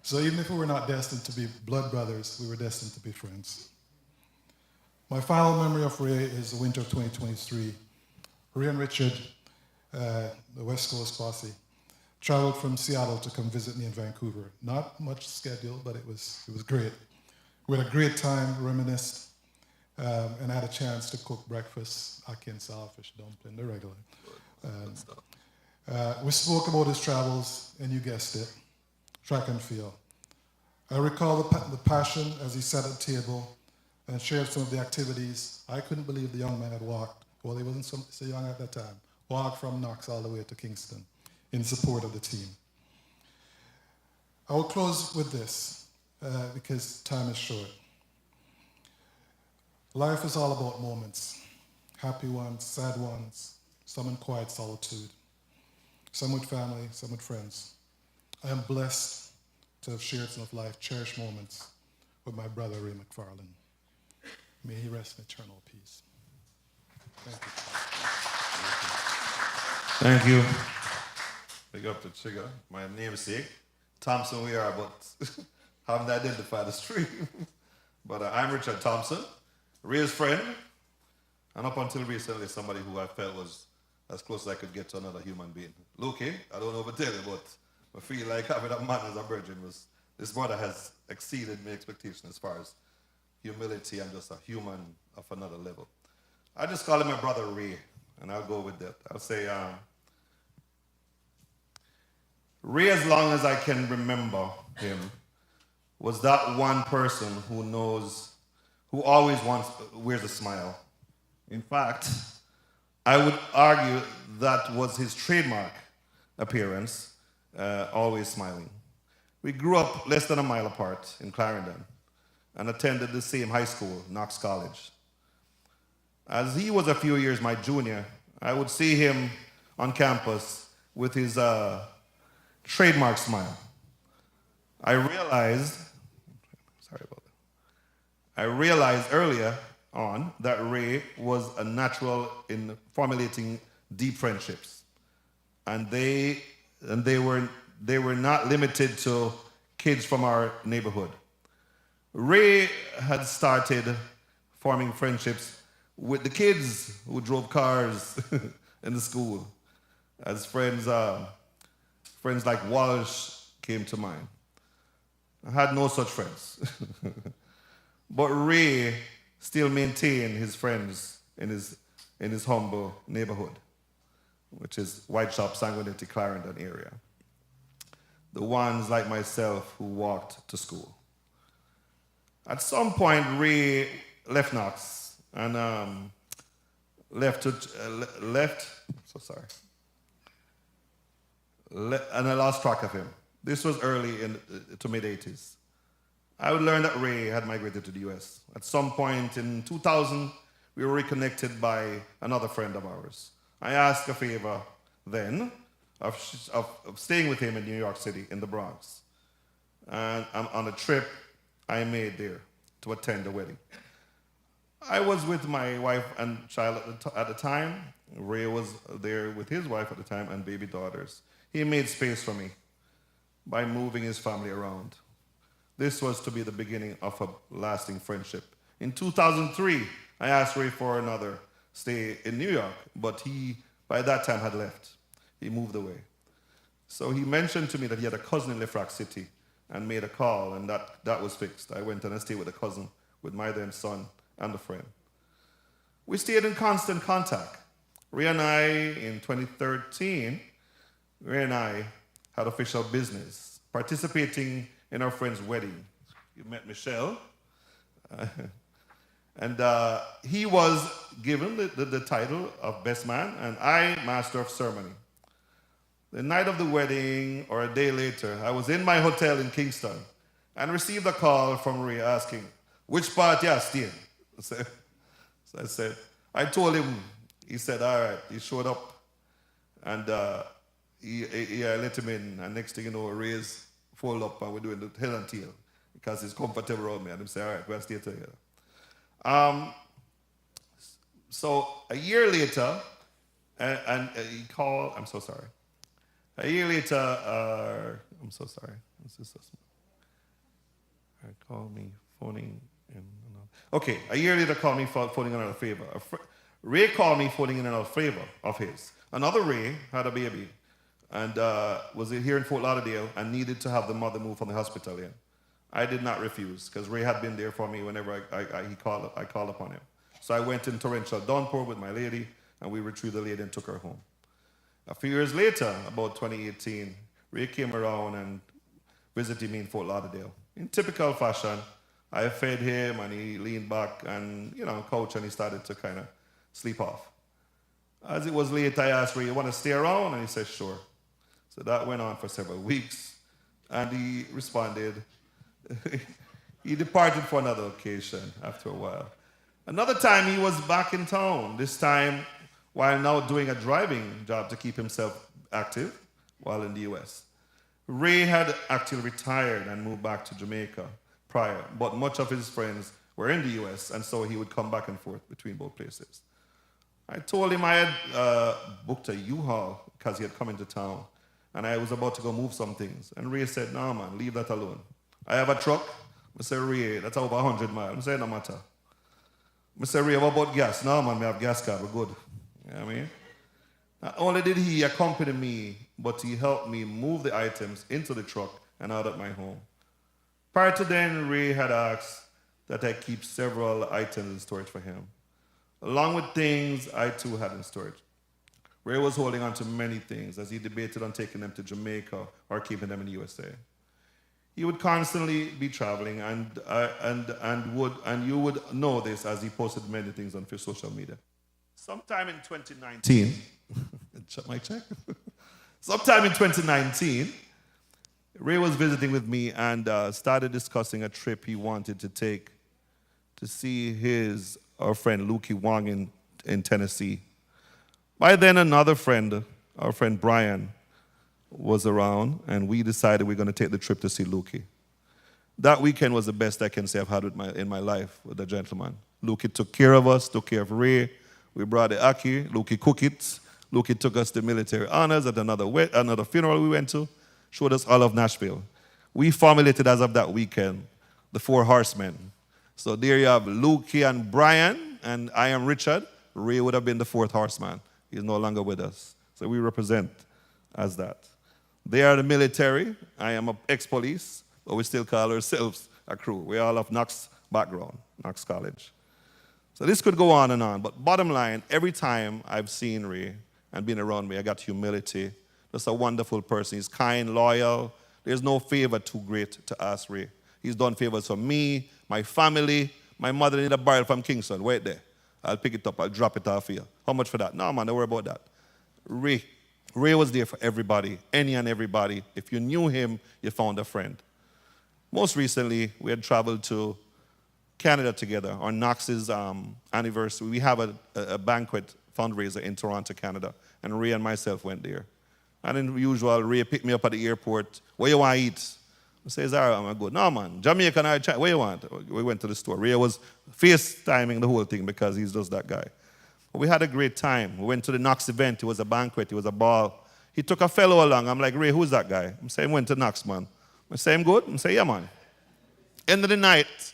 So even if we were not destined to be blood brothers, we were destined to be friends. My final memory of Ray is the winter of 2023. Ray and Richard, the West Coast posse, traveled from Seattle to come visit me in Vancouver. Not much schedule, but it was great. We had a great time, reminisced, and had a chance to cook breakfast, ackee and saltfish dumpling, the regular. We spoke about his travels, and you guessed it, track and field. I recall the passion as he sat at the table and shared some of the activities. I couldn't believe the young man had walked, well, he wasn't so young at that time, walked from Knox all the way to Kingston in support of the team. I will close with this, because time is short. Life is all about moments, happy ones, sad ones, some in quiet solitude, some with family, some with friends. I am blessed to have shared some of life's cherished moments with my brother, Ray MacFarlane. May he rest in eternal peace. Thank you. Thank you. Big up to Chigga, my namesake. Thompson we are, but haven't identified the stream. But I'm Richard Thompson, Ray's friend, and up until recently, somebody who I felt was as close as I could get to another human being. Luke, I don't know what to tell you, but I feel like having a man as a virgin this brother has exceeded my expectations as far as humility and just a human of another level. I just call him my brother Ray, and I'll go with that. I'll say, Ray, as long as I can remember him, was that one person who always wears a smile. In fact, I would argue that was his trademark appearance, always smiling. We grew up less than a mile apart in Clarendon and attended the same high school, Knox College. As he was a few years my junior, I would see him on campus with his trademark smile. I realized earlier on that Ray was a natural in formulating deep friendships, and they were not limited to kids from our neighborhood. Ray had started forming friendships with the kids who drove cars in the school, as friends like Walsh came to mind. I had no such friends. But Ray still maintained his friends in his humble neighborhood, which is White Shop, Sanguinetti, Clarendon area. The ones like myself who walked to school. At some point, Ray left Knox and and I lost track of him. This was early to mid-80s. I would learn that Ray had migrated to the US. At some point in 2000, we were reconnected by another friend of ours. I asked a favor then of staying with him in New York City, in the Bronx. And on a trip I made there to attend the wedding. I was with my wife and child at the time. Ray was there with his wife at the time and baby daughters. He made space for me by moving his family around. This was to be the beginning of a lasting friendship. In 2003, I asked Ray for another stay in New York, but he, by that time, had left. He moved away. So he mentioned to me that he had a cousin in Lefrak City and made a call, and that was fixed. I went and I stayed with a cousin with my then son and a friend. We stayed in constant contact. Ray and I, in 2013, Ray and I had official business, participating in our friend's wedding. You met Michelle. And he was given the title of best man, and I, master of ceremony. The night of the wedding, or a day later, I was in my hotel in Kingston and received a call from Ray asking, which part you staying? So I said, I told him. He said, all right. He showed up, and I let him in, and next thing you know, Ray's fold up, and we're doing the head and tail because he's comfortable around me. And I say, all right, we'll stay together. So a year later, and he called, I'm so sorry. A year later, I'm so sorry. Called me, phoning in. Okay, a year later, called me phoning another favor. Ray called me phoning in another favor of his. Another Ray had a baby and was here in Fort Lauderdale and needed to have the mother moved from the hospital in. I did not refuse because Ray had been there for me whenever I called upon him. So I went in torrential downpour with my lady, and we retrieved the lady and took her home. A few years later, about 2018, Ray came around and visited me in Fort Lauderdale. In typical fashion, I fed him, and he leaned back and, couch, and he started to kind of sleep off. As it was late, I asked Ray, you want to stay around? And he said, sure. So that went on for several weeks, and he responded. He departed for another occasion after a while. Another time he was back in town, this time while now doing a driving job to keep himself active while in the US. Ray had actually retired and moved back to Jamaica prior, but much of his friends were in the US, and so he would come back and forth between both places. I told him I had booked a U-Haul because he had come into town, and I was about to go move some things. And Ray said, no, man, leave that alone. I have a truck. I said, Ray, that's over 100 miles. I said, no matter. I said, Ray, what about gas? No, man, we have gas card. We're good. You know what I mean? Not only did he accompany me, but he helped me move the items into the truck and out at my home. Prior to then, Ray had asked that I keep several items in storage for him, along with things I too had in storage. Ray was holding on to many things as he debated on taking them to Jamaica or keeping them in the USA. He would constantly be traveling, and you would know this as he posted many things on social media. Sometime in 2019, sometime in 2019, Ray was visiting with me and started discussing a trip he wanted to take to see our friend Lukey Wong in Tennessee. By then, another friend, our friend Brian, was around, and we decided we're going to take the trip to see Lukey. That weekend was the best I can say I've had in my life with the gentleman. Lukey took care of us, took care of Ray. We brought the Aki. Lukey cooked it. Lukey took us to military honors at another funeral we went to, showed us all of Nashville. We formulated, as of that weekend, the 4 horsemen. So there you have Lukey and Brian, and I am Richard. Ray would have been the 4th horseman. He's no longer with us. So we represent as that. They are the military. I am an ex-police, but we still call ourselves a crew. We're all of Knox background, Knox College. So this could go on and on, but bottom line, every time I've seen Ray and been around me, I got humility. Just a wonderful person. He's kind, loyal. There's no favor too great to ask Ray. He's done favors for me, my family. My mother needed a barrel from Kingston. Wait there. I'll pick it up. I'll drop it off for you. How much for that? No, man, don't worry about that. Ray was there for everybody, any and everybody. If you knew him, you found a friend. Most recently, we had traveled to Canada together on Knox's anniversary. We have a banquet fundraiser in Toronto, Canada, and Ray and myself went there. And in usual, Ray picked me up at the airport. Where you want to eat? I say, Zara, I'm good. No, man, Jamaican, where you want? We went to the store. Ray was FaceTiming the whole thing because he's just that guy. But we had a great time. We went to the Knox event. It was a banquet. It was a ball. He took a fellow along. I'm like, Ray, who's that guy? I'm saying, went to Knox, man. I say, him good? I say, yeah, man. End of the night,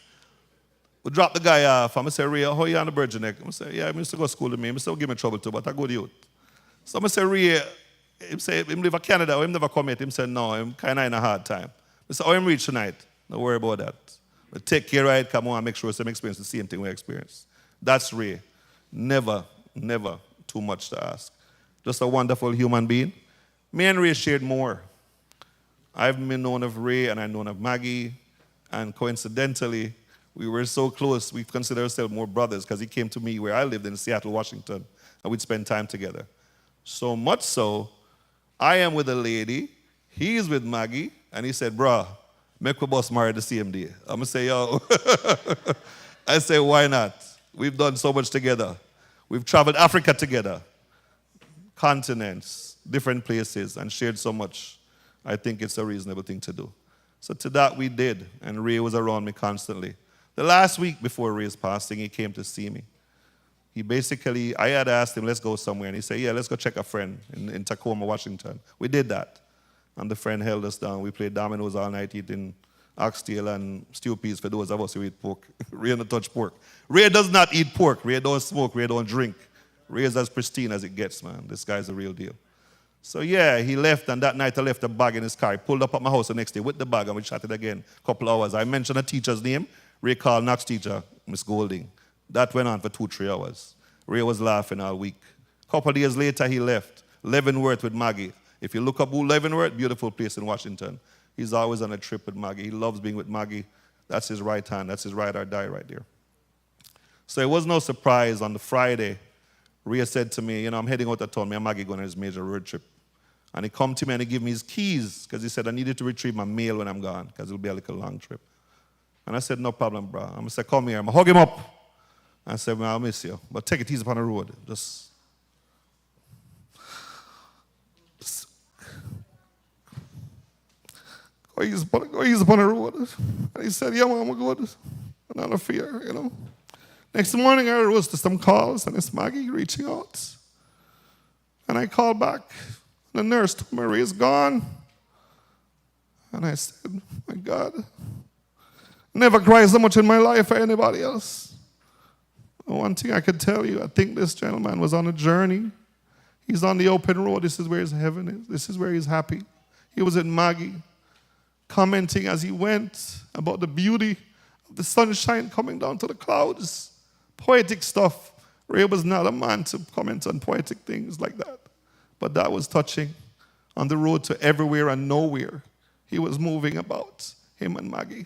we dropped the guy off. I say, Ray, how you on the Virgin Neck? I say, yeah, I used to go to school with me. I used to give me trouble too, but I good youth. So I say, Ray, he say, him live in Canada, or him never come yet. Him say, no, him kind of in a hard time. I say, oh, him reach tonight. Don't worry about that. But take care of it, come on, make sure some experience the same thing we experience. That's Ray. Never, never too much to ask. Just a wonderful human being. Me and Ray shared more. I've been known of Ray and I've known of Maggie, and coincidentally, we were so close, we consider ourselves more brothers because he came to me where I lived in Seattle, Washington, and we'd spend time together. So much so, I am with a lady, he's with Maggie, and he said, bruh, make we both marry the same day. I'm gonna say, yo. I say, why not? We've done so much together. We've traveled Africa together, continents, different places, and shared so much. I think it's a reasonable thing to do. So to that we did, and Ray was around me constantly. The last week before Ray's passing, he came to see me. He basically, I had asked him, let's go somewhere, and he said, yeah, let's go check a friend in Tacoma, Washington. We did that, and the friend held us down. We played dominoes all night, eating oxtail and stew peas for those of us who eat pork. Ray don't touch pork. Ray does not eat pork. Ray don't smoke. Ray don't drink. Ray is as pristine as it gets, man. This guy's the real deal. So yeah, he left, and that night I left a bag in his car. He pulled up at my house the next day with the bag, and we chatted again a couple hours. I mentioned a teacher's name. Ray called Knox teacher, Miss Golding. That went on for 2-3 hours. Ray was laughing all week. A couple of days later, he left. Leavenworth with Maggie. If you look up who Leavenworth, beautiful place in Washington. He's always on a trip with Maggie. He loves being with Maggie. That's his right hand. That's his ride or die right there. So it was no surprise on the Friday, Ray said to me, you know, I'm heading out of town. Me and Maggie going on his major road trip. And he come to me and he gave me his keys because he said I needed to retrieve my mail when I'm gone because it'll be a little long trip. And I said, no problem, bro. I'm going to say, come here. I'm going to hug him up. I said, well, I'll miss you. But take it easy upon the road. Just go easy upon the road. And he said, yeah, man, I'm good. Not a fear, you know. Next morning, I rose to some calls, and it's Maggie reaching out. And I called back. The nurse told me Ray's gone. And I said, my God, never cried so much in my life for anybody else. One thing I could tell you, I think this gentleman was on a journey. He's on the open road. This is where his heaven is. This is where he's happy. He was at Maggie, commenting as he went about the beauty of the sunshine coming down to the clouds. Poetic stuff. Ray was not a man to comment on poetic things like that. But that was touching. On the road to everywhere and nowhere, he was moving about, him and Maggie.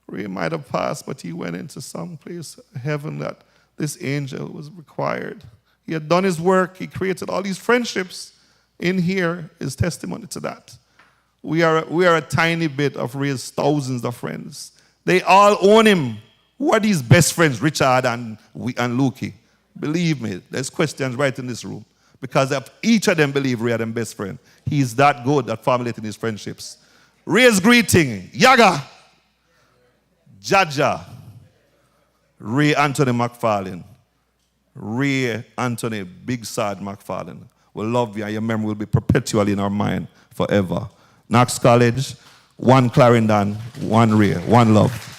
Ray might have passed, but he went into some place, heaven, that this angel was required. He had done his work. He created all these friendships. In here is testimony to that. We are a tiny bit of Ray's thousands of friends. They all own him. Who are these best friends, Richard and Lukey? Believe me, there's questions right in this room. Because if each of them believe Ray are their best friend, he's that good at formulating his friendships. Ray's greeting, Yaga, Jaja, Ray Anthony MacFarlane. Ray Anthony Big Sad MacFarlane. We love you, and your memory will be perpetually in our mind forever. Knox College, one Clarendon, one Ray, one love.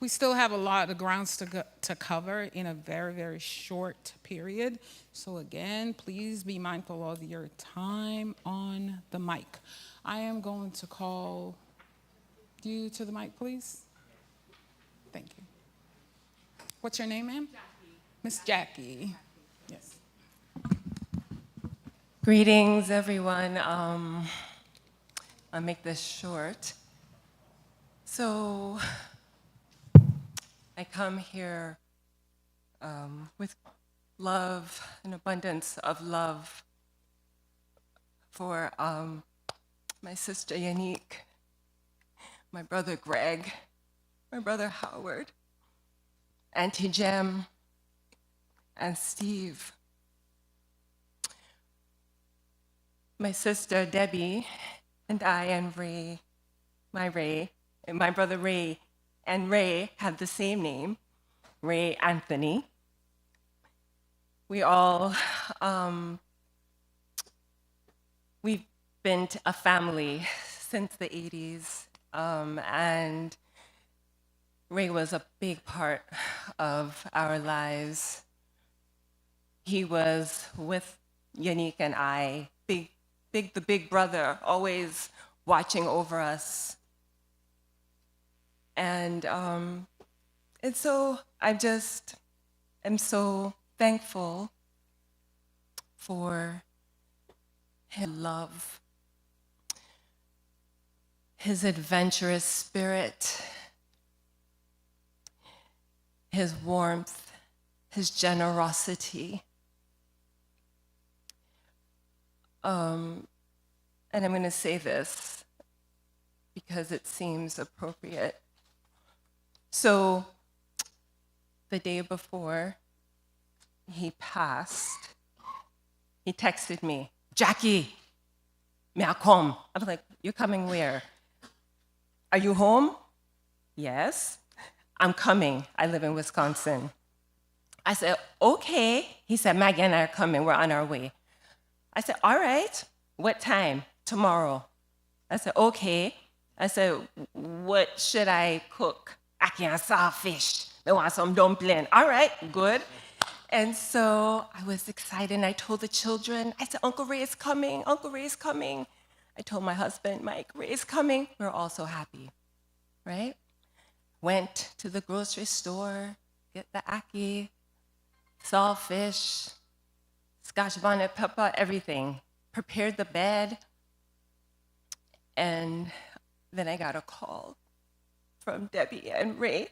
We still have a lot of grounds to cover in a very, very short period. So again, please be mindful of your time on the mic. I am going to call you to the mic, please. Thank you. What's your name, ma'am? Jackie. Miss Jackie. Yes. Greetings, everyone. I'll make this short. So, I come here with love, an abundance of love for my sister Yannick, my brother Greg, my brother Howard, Auntie Jem, and Steve. My sister Debbie and I and Ray, my brother Ray, and Ray have the same name, Ray Anthony. We all, we've been a family since the 80s, and Ray was a big part of our lives. He was with Yannick and I, the big brother, always watching over us. And so I just am so thankful for his love, his adventurous spirit, his warmth, his generosity. And I'm going to say this because it seems appropriate. So the day before he passed, he texted me, "Jackie, may I come?" I was like, "You're coming where? Are you home?" "Yes, I'm coming. I live in Wisconsin." I said, "Okay." He said, "Maggie and I are coming. We're on our way." I said, "All right. What time?" "Tomorrow." I said, "Okay." I said, "What should I cook?" "I can't sawfish. I want some dumpling." "All right, good." And so I was excited, and I told the children, I said, "Uncle Ray is coming. Uncle Ray is coming." I told my husband, Mike, "Ray is coming." We were all so happy, right? Went to the grocery store, get the ackee, sawfish, Scotch bonnet pepper, everything. Prepared the bed. And then I got a call from Debbie and Ray.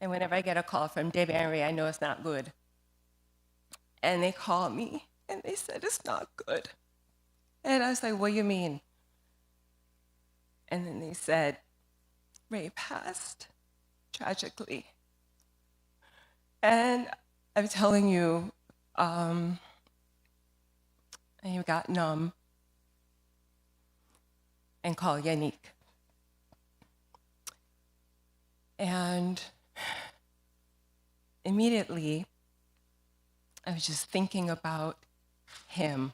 And whenever I get a call from Debbie and Ray, I know it's not good. And they called me and they said, "It's not good." And I was like, "What do you mean?" And then they said, "Ray passed tragically." And I'm telling you, I got numb and called Yannick. And immediately, I was just thinking about him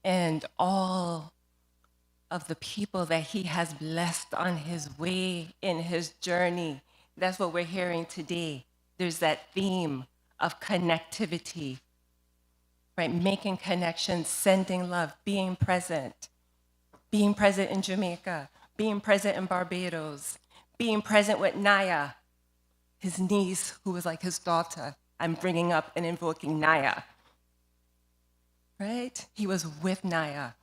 and all of the people that he has blessed on his way in his journey. That's what we're hearing today. There's that theme of connectivity, right? Making connections, sending love, being present in Jamaica, being present in Barbados, being present with Naya, his niece, who was like his daughter. I'm bringing up and invoking Naya, right? He was with Naya.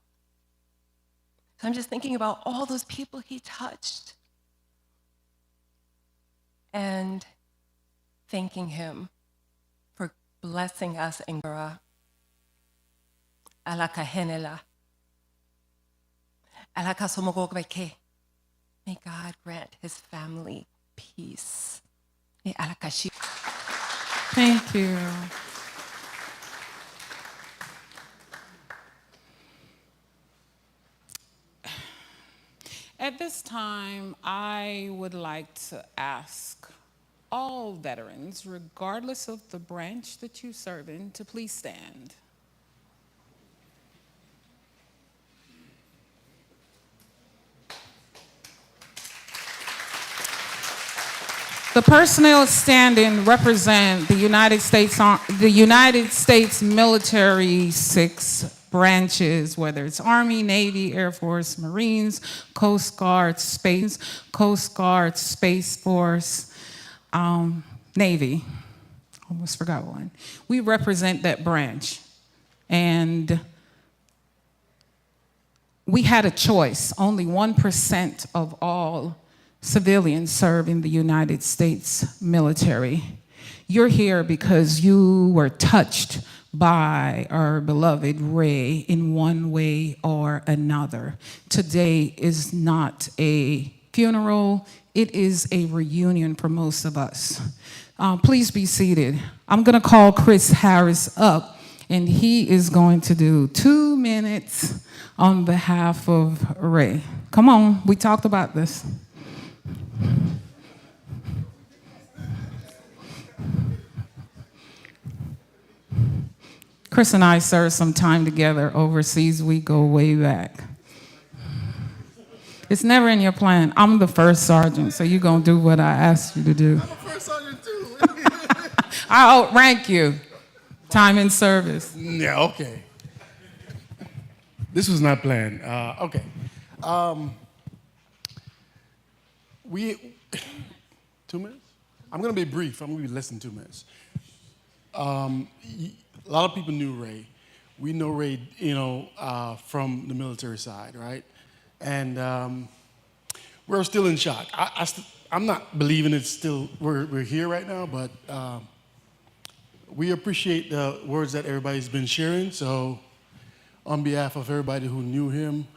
So I'm just thinking about all those people he touched and thanking him for blessing us in Gara. Alaka henela. Alaka somogogweke. May God grant his family peace. Thank you. At this time, I would like to ask all veterans, regardless of the branch that you serve in, to please stand. The personnel standing represent the United States military 6 branches, whether it's Army, Navy, Air Force, Marines, Coast Guard, Space Force, Navy. Almost forgot one. We represent that branch. And we had a choice. Only 1% of all civilians serve in the United States military. You're here because you were touched by our beloved Ray in one way or another. Today is not a funeral, it is a reunion for most of us. Please be seated. I'm gonna call Chris Harris up, and he is going to do 2 minutes on behalf of Ray. Come on, we talked about this. Chris and I served some time together overseas. We go way back. It's never in your plan. I'm the first sergeant, so you're going to do what I asked you to do. I'm a first sergeant too. I outrank you. Time in service. Yeah, okay. This was not planned. Okay. We, 2 minutes? I'm going to be brief. I'm going to be less than 2 minutes. A lot of people knew Ray. We know Ray, from the military side, right? And we're still in shock. I'm not believing it's still, we're here right now, but we appreciate the words that everybody's been sharing. So on behalf of everybody who knew him,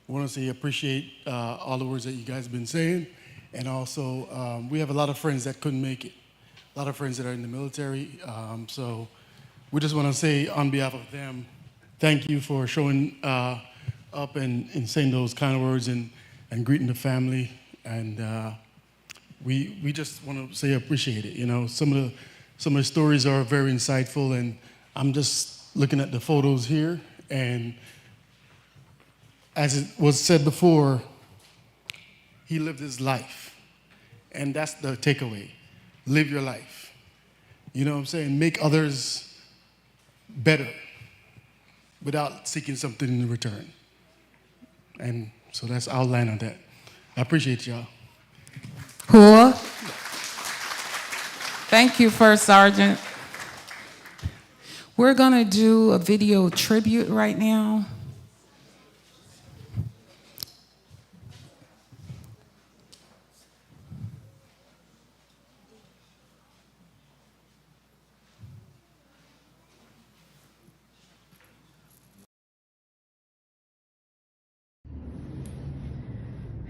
I want to say appreciate all the words that you guys have been saying. And also, we have a lot of friends that couldn't make it, a lot of friends that are in the military. So we just want to say on behalf of them, thank you for showing up and saying those kind of words and greeting the family. And we just want to say appreciate it. Some of the stories are very insightful, and I'm just looking at the photos here. And as it was said before, he lived his life. And that's the takeaway. Live your life. You know what I'm saying? Make others better without seeking something in return. And so I'll land on that. I appreciate y'all. Cool. Thank you, First Sergeant. We're going to do a video tribute right now.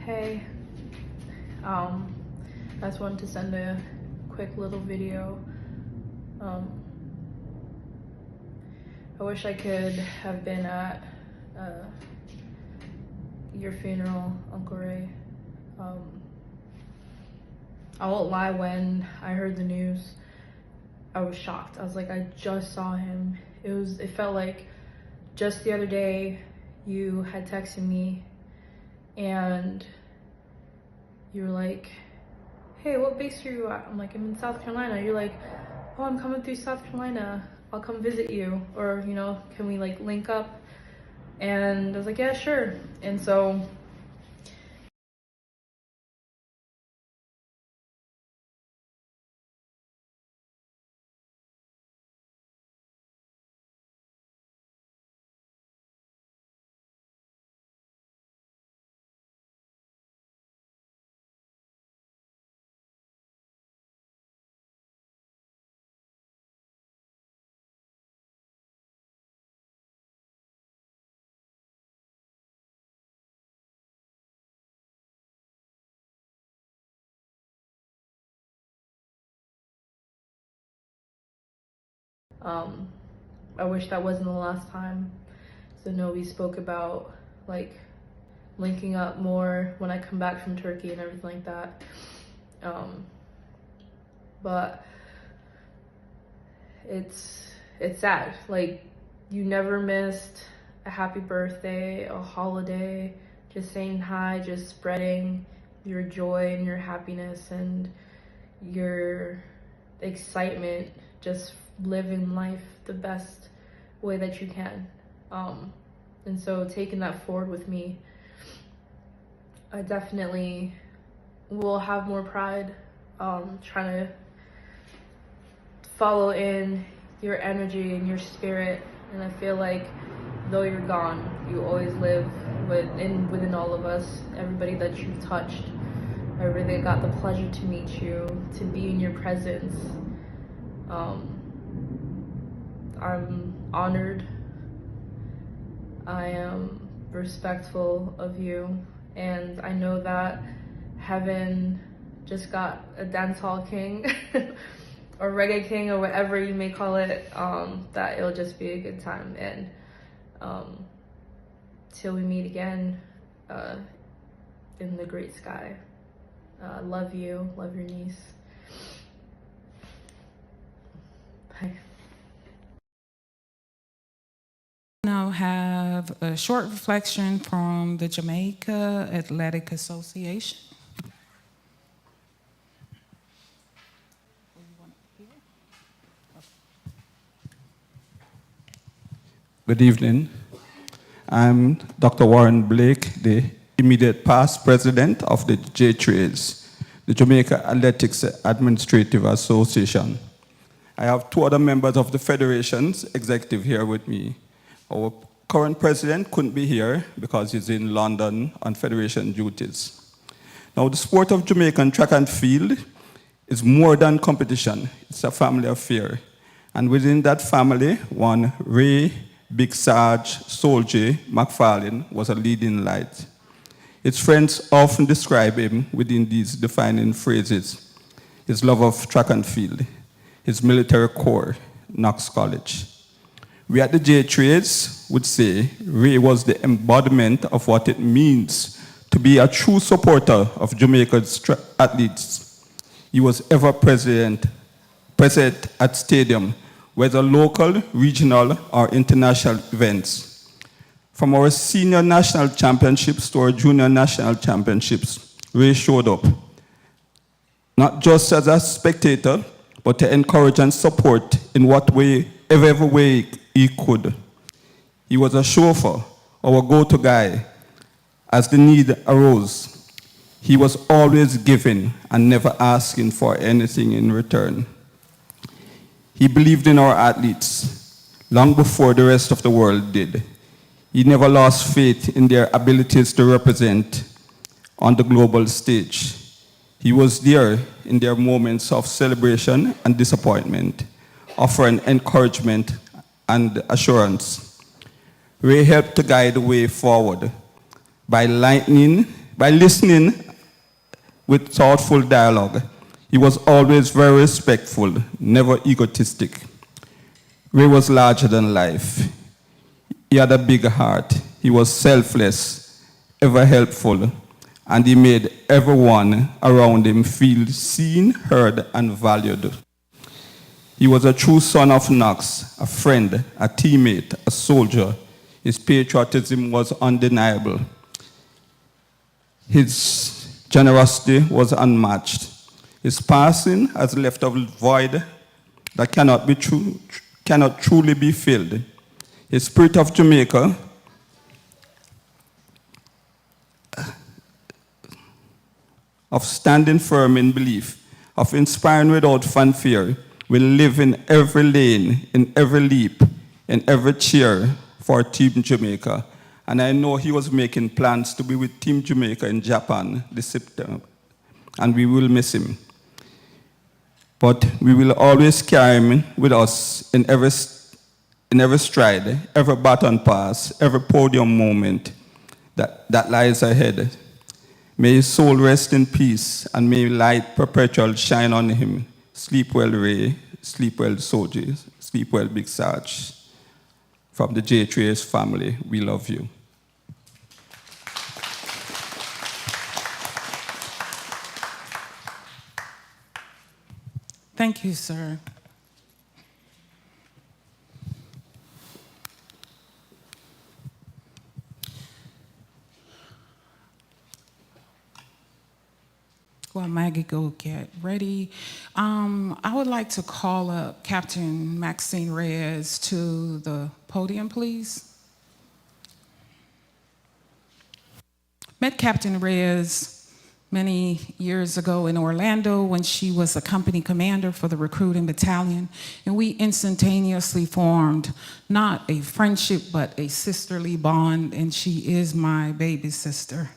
Hey, I just wanted to send a quick little video. I wish I could have been at your funeral, Uncle Ray. I won't lie, when I heard the news, I was shocked. I was like, I just saw him. It felt like just the other day you had texted me and you were like, hey, what base are you at? I'm like, I'm in South Carolina. You're like, oh, I'm coming through South Carolina. I'll come visit you. Or, can we link up? And I was like, yeah, sure. And so I wish that wasn't the last time. So no, we spoke about linking up more when I come back from Turkey and everything like that. But it's sad. You never missed a happy birthday, a holiday, just saying hi, just spreading your joy and your happiness and your excitement, just living life the best way that you can. And so taking that forward with me, I definitely will have more pride, trying to follow in your energy and your spirit. And I feel like though you're gone, you always live within all of us, everybody that you've touched, everybody that got the pleasure to meet you, to be in your presence. I'm honored. I am respectful of you, and I know that heaven just got a dancehall king or reggae king or whatever you may call it, that it'll just be a good time. And till we meet again in the great sky. Love you, love your niece. Bye. Now now have a short reflection from the Jamaica Athletic Association. Good evening. I'm Dr. Warren Blake, the immediate past president of the J-Trades, the Jamaica Athletics Administrative Association. I have two other members of the Federation's executive here with me. Our current president couldn't be here because he's in London on Federation duties. Now, the sport of Jamaican track and field is more than competition. It's a family affair. And within that family, one Ray Big Sarge Soldier MacFarlane was a leading light. His friends often describe him within these defining phrases: his love of track and field, his military corps, Knox College. We at the J-Trades would say Ray was the embodiment of what it means to be a true supporter of Jamaica's athletes. He was ever present at stadium, whether local, regional, or international events. From our senior national championships to our junior national championships, Ray showed up, not just as a spectator, but to encourage and support in whatever way he could. He was a chauffeur, our go-to guy, as the need arose. He was always giving and never asking for anything in return. He believed in our athletes long before the rest of the world did. He never lost faith in their abilities to represent on the global stage. He was there in their moments of celebration and disappointment, offering encouragement and assurance. Ray helped to guide the way forward by listening with thoughtful dialogue. He was always very respectful, never egotistic. Ray was larger than life. He had a big heart. He was selfless, ever helpful, and he made everyone around him feel seen, heard, and valued. He was a true son of Knox, a friend, a teammate, a soldier. His patriotism was undeniable. His generosity was unmatched. His passing has left a void that cannot truly be filled. His spirit of Jamaica of standing firm in belief, of inspiring without fanfare, will live in every lane, in every leap, in every cheer for Team Jamaica. And I know he was making plans to be with Team Jamaica in Japan this September, and we will miss him. But we will always carry him with us in every stride, every baton pass, every podium moment that lies ahead. May his soul rest in peace, and may light perpetual shine on him. Sleep well, Ray. Sleep well, soldiers. Sleep well, Big Sarge. From the J-Trades family, we love you. Thank you, sir. While Maggie go get ready, I would like to call up Captain Maxine Reyes to the podium, please. Met Captain Reyes many years ago in Orlando when she was a company commander for the recruiting battalion, and we instantaneously formed not a friendship but a sisterly bond, and she is my baby sister.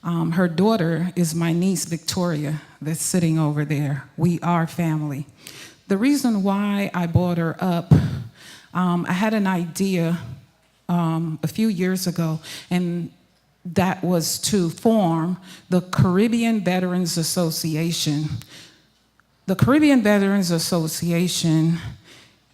Her daughter is my niece, Victoria, that's sitting over there. We are family. The reason why I brought her up, I had an idea a few years ago, and that was to form the Caribbean Veterans Association. The Caribbean Veterans Association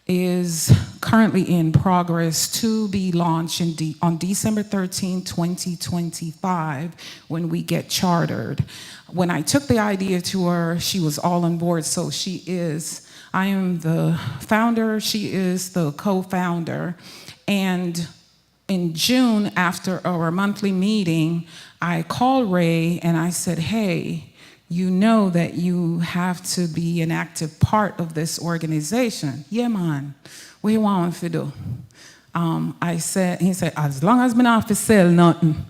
is currently in progress to be launched on December 13, 2025, when we get chartered. When I took the idea to her, she was all on board, so she is. I am the founder, she is the co-founder, and in June, after our monthly meeting, I called Ray and I said, hey, you know that you have to be an active part of this organization. Yeah, man. What you want to do? He said, as long as me not for sell nothing.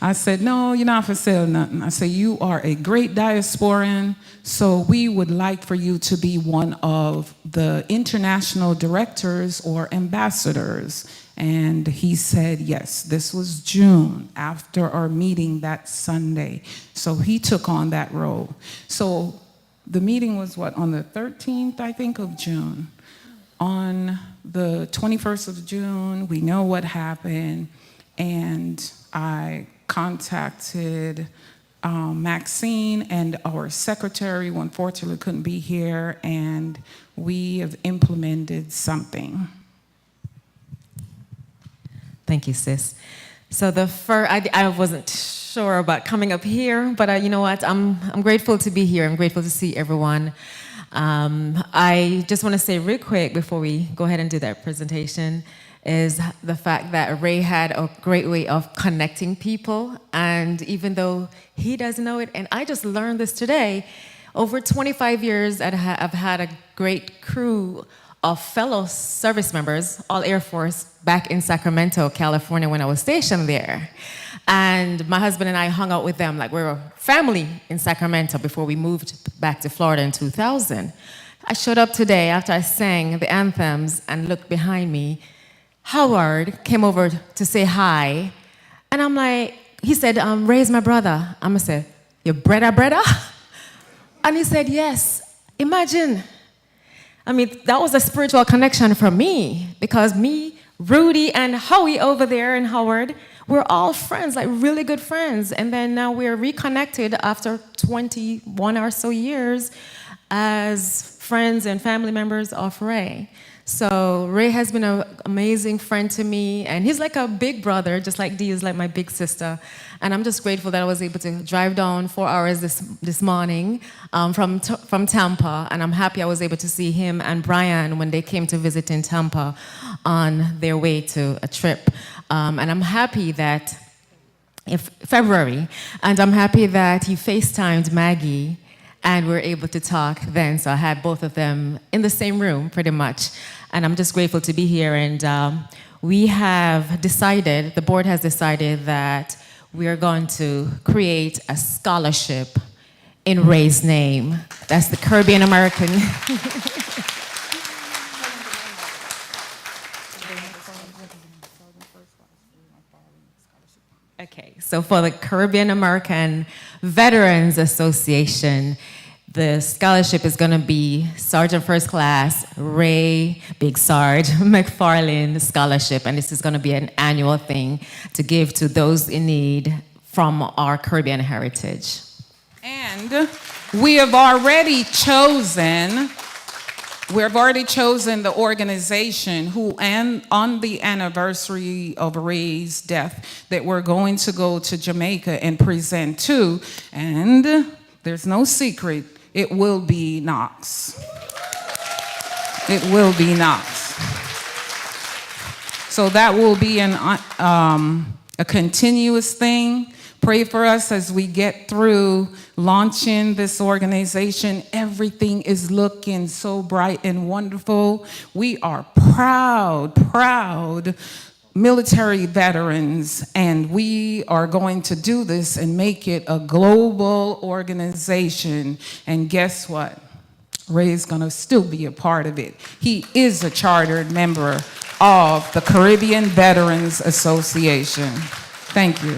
I said, no, you're not for sale nothing. I said, you are a great diasporan, so we would like for you to be one of the international directors or ambassadors. And he said, yes. This was June, after our meeting that Sunday. So he took on that role. So the meeting was what, on the 13th, I think, of June. On the 21st of June, we know what happened, and I contacted Maxine and our secretary, who unfortunately couldn't be here, and we have implemented something. Thank you, sis. So I wasn't sure about coming up here, but you know what? I'm grateful to be here. I'm grateful to see everyone. I just want to say real quick before we go ahead and do that presentation is the fact that Ray had a great way of connecting people, and even though he doesn't know it, and I just learned this today, over 25 years I've had a great crew of fellow service members, all Air Force, back in Sacramento, California when I was stationed there. And my husband and I hung out with them like we were family in Sacramento before we moved back to Florida in 2000. I showed up today after I sang the anthems and looked behind me. Howard came over to say hi, and I'm like, he said, Ray's my brother. I'm gonna say, your brother? And he said, yes. Imagine. I mean, that was a spiritual connection for me, because me, Rudy, and Howie over there, and Howard, we're all friends, like really good friends. And then now we're reconnected after 21 or so years as friends and family members of Ray. So Ray has been an amazing friend to me, and he's like a big brother, just like Dee is like my big sister. And I'm just grateful that I was able to drive down 4 hours this morning from Tampa, and I'm happy I was able to see him and Brian when they came to visit in Tampa on their way to a trip. And I'm happy that, February, and I'm happy that he FaceTimed Maggie, and we were able to talk then. So I had both of them in the same room, pretty much. And I'm just grateful to be here. And we have decided, the board has decided that we are going to create a scholarship in Ray's name. That's the Caribbean American. Okay, so for the Caribbean American Veterans Association, the scholarship is going to be Sergeant First Class Ray Big Sarge MacFarlane Scholarship, and this is going to be an annual thing to give to those in need from our Caribbean heritage. And we have already chosen the organization who, and on the anniversary of Ray's death, that we're going to go to Jamaica and present to. And there's no secret, it will be Knox. It will be Knox. So that will be a continuous thing. Pray for us as we get through launching this organization. Everything is looking so bright and wonderful. We are proud military veterans, and we are going to do this and make it a global organization. And guess what? Ray's gonna still be a part of it. He is a chartered member of the Caribbean Veterans Association. Thank you.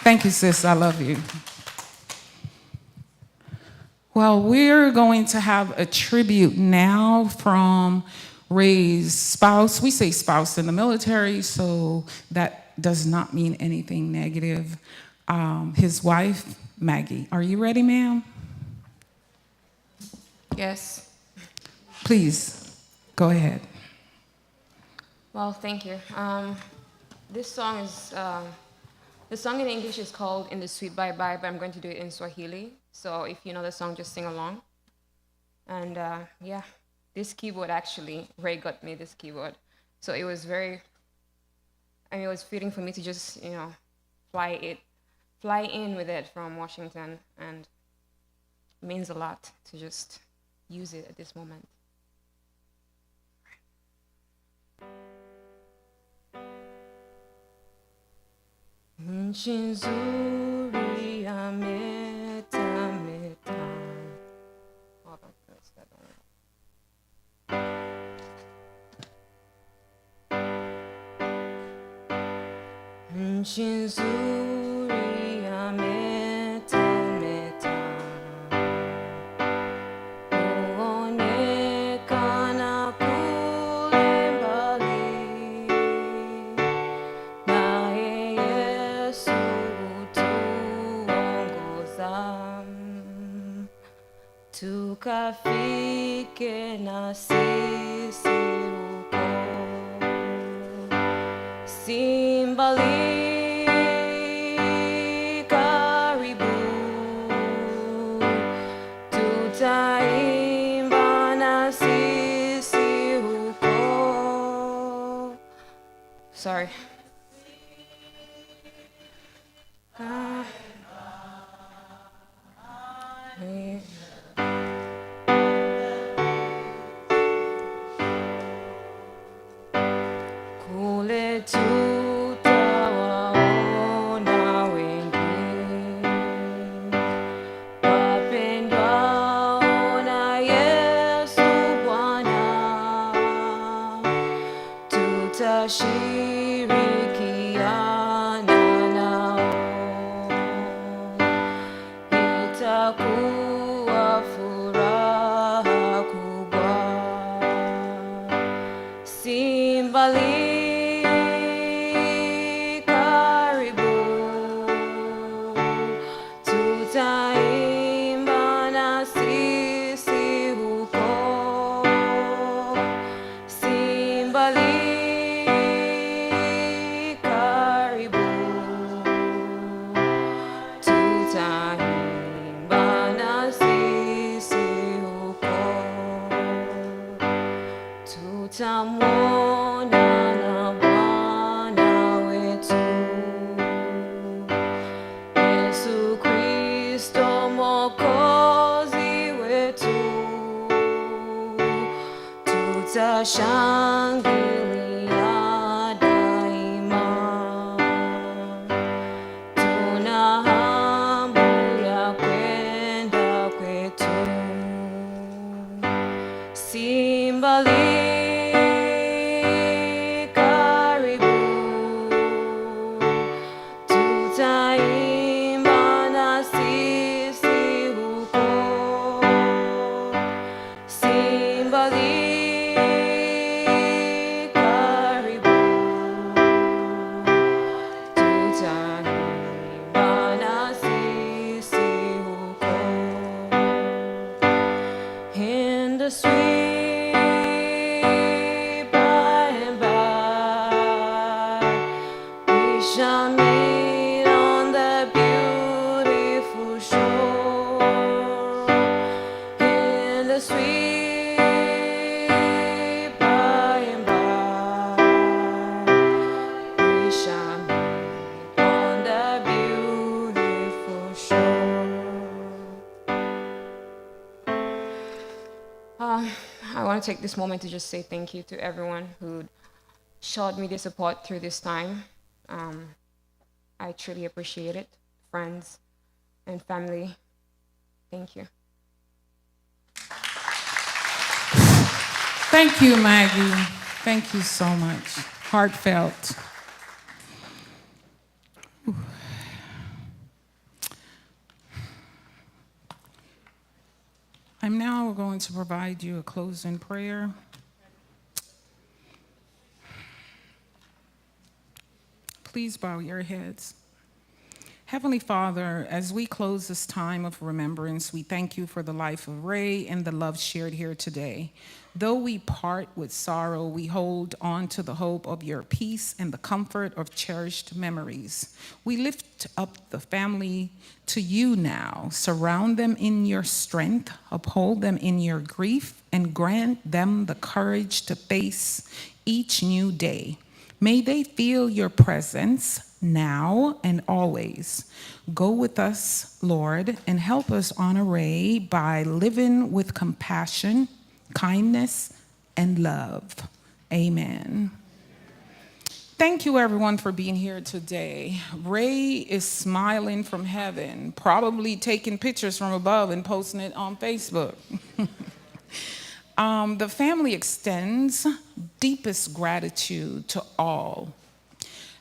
Thank you, sis. I love you. Well, we're going to have a tribute now from Ray's spouse. We say spouse in the military, so that does not mean anything negative. His wife, Maggie. Are you ready, ma'am? Yes. Please, go ahead. Well, thank you. This song is, the song in English is called In the Sweet Bye Bye, but I'm going to do it in Swahili. So if you know the song, just sing along. And yeah, this keyboard actually, Ray got me this keyboard. So it was very, and it was fitting for me to just, fly in with it from Washington, and it means a lot to just use it at this moment. Nchi nzuri ametameta. Hold on, that's that one. Nchi nzuri ametameta. Huonekana kule mbali. Naye Yesu hutuongoza, tukafike na sisi huko. Si mbali, karibu, tutaimba na sisi huko. Sorry. Kule tutawaona wengi wapendwao na Yesu Bwana, tutashirikiana nao, itakuwa furaha kubwa. Si mbali, karibu, tutaimba na sisi huko. Si mbali, karibu, tutaimba na sisi huko. Tutamwona na Bwana wetu Yesu Kristo Mwokozi wetu, tutashangilia daima, tuna hamu ya kwenda kwetu. Si mbali, karibu, tutaimba na sisi huko. Si mbali, karibu, tutaimba na sisi huko. In the sweet by and by, we shall meet on the beautiful shore. In the sweet by and by, we shall meet on the beautiful shore. I want to take this moment to just say thank you to everyone who showed me their support through this time. I truly appreciate it. Friends and family, thank you. Thank you, Maggie. Thank you so much. Heartfelt. Whew. I'm now going to provide you a closing prayer. Please bow your heads. Heavenly Father, as we close this time of remembrance, we thank you for the life of Ray and the love shared here today. Though we part with sorrow, we hold on to the hope of your peace and the comfort of cherished memories. We lift up the family to you now. Surround them in your strength, uphold them in your grief, and grant them the courage to face each new day. May they feel your presence now and always. Go with us, Lord, and help us honor Ray by living with compassion, kindness, and love. Amen. Thank you, everyone, for being here today. Ray is smiling from heaven, probably taking pictures from above and posting it on Facebook. The family extends deepest gratitude to all.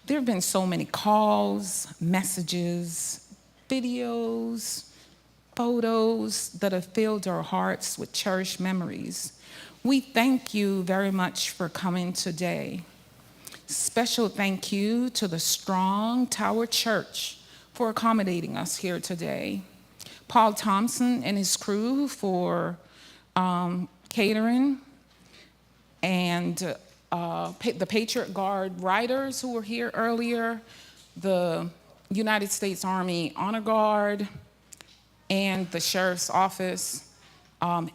There have been so many calls, messages, videos, photos that have filled our hearts with cherished memories. We thank you very much for coming today. Special thank you to the Strong Tower Church for accommodating us here today. Paul Thompson and his crew for catering, and the Patriot Guard Riders who were here earlier, the United States Army Honor Guard, and the Sheriff's Office.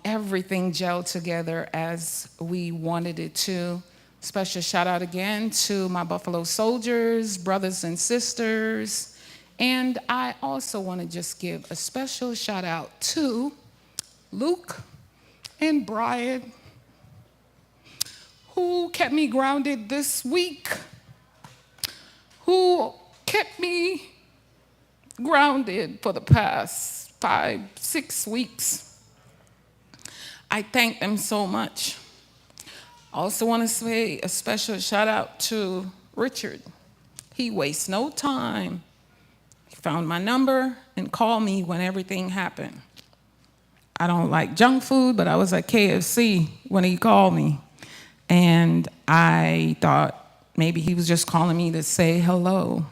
Everything gelled together as we wanted it to. Special shout out again to my Buffalo soldiers, brothers and sisters. And I also want to just give a special shout out to Luke and Brian, who kept me grounded this week, who kept me grounded for the past 5-6 weeks. I thank them so much. I also want to say a special shout out to Richard. He wastes no time. He found my number and called me when everything happened. I don't like junk food, but I was at KFC when he called me. And I thought maybe he was just calling me to say hello.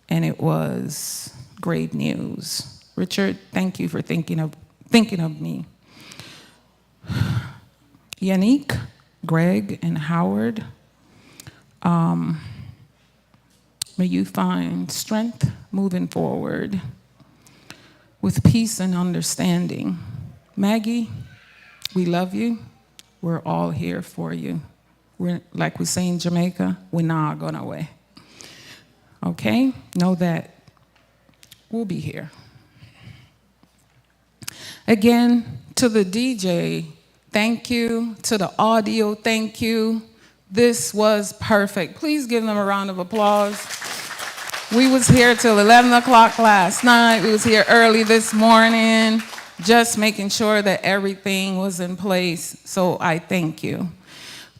And it was great news. Richard, thank you for thinking of me. Yannick, Greg, and Howard, may you find strength moving forward with peace and understanding. Maggie, we love you. We're all here for you. We're, like we say in Jamaica, we're not going away. Okay? Know that we'll be here. Again, to the DJ, thank you. To the audio, thank you. This was perfect. Please give them a round of applause. We was here till 11 o'clock last night. We was here early this morning, just making sure that everything was in place. So I thank you.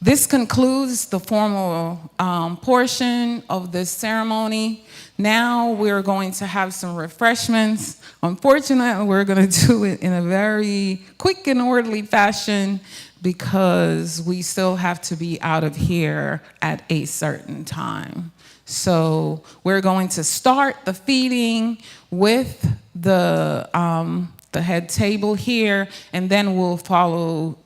This concludes the formal portion of this ceremony. Now we're going to have some refreshments. Unfortunately, we're going to do it in a very quick and orderly fashion because we still have to be out of here at a certain time. So we're going to start the feeding with the head table here, and then we'll follow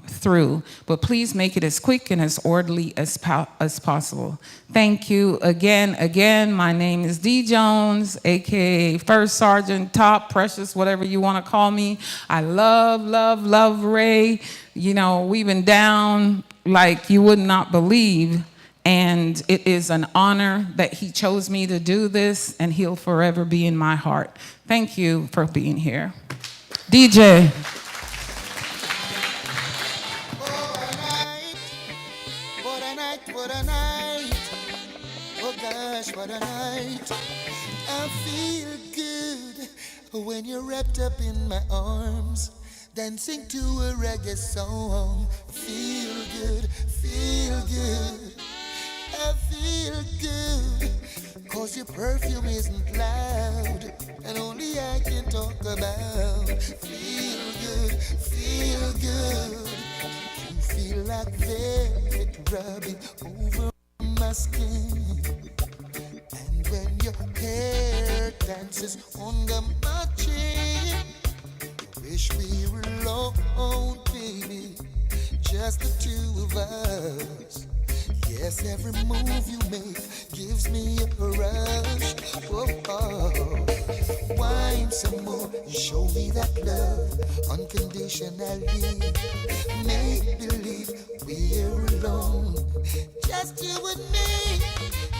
through. But please make it as quick and as orderly as possible. Thank you again. My name is D. Jones, aka First Sergeant, Top, Precious, whatever you want to call me. I love Ray. You know, we've been down like you would not believe. And it is an honor that he chose me to do this, and he'll forever be in my heart. Thank you for being here. DJ. What a night. Oh gosh, what a night. I feel good when you're wrapped up in my arms, dancing to a reggae song. Feel good. I feel good, 'cause your perfume isn't loud, and only I can talk about. Feel good. You feel like velvet rubbing over my skin, and when your hair dances under my chin, I wish we were alone, baby, just the two of us. Yes, every move you make gives me a rush. Oh. rewind some more. You show me that love unconditionally. Make believe we're alone, just you and me.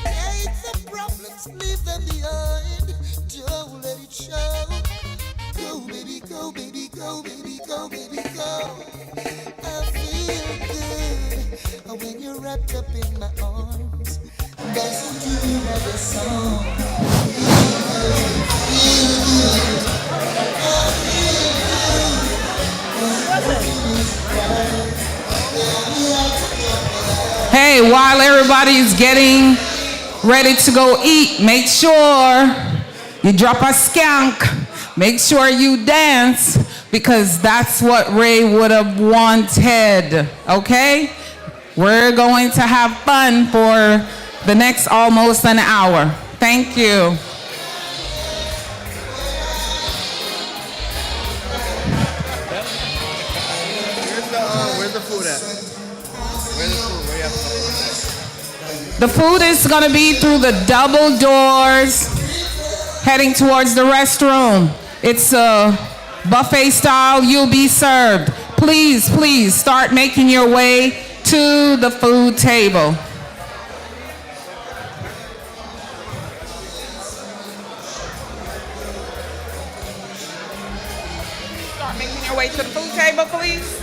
Take the problems, leave them behind. Don't let it show. Go, baby, go, baby, go, baby, go, baby, go. I feel good when you're wrapped up in my arms. That's the tune of the song. Hey, while everybody's getting ready to go eat, make sure you drop a skank. Make sure you dance, because that's what Ray would have wanted, okay? We're going to have fun for the next almost an hour. Thank you. Where's the food at? Where's the food? Where you have The food is going to be through the double doors, heading towards the restroom. It's a buffet style. You'll be served. Please, please start making your way to the food table. Start making your way to the food table, please.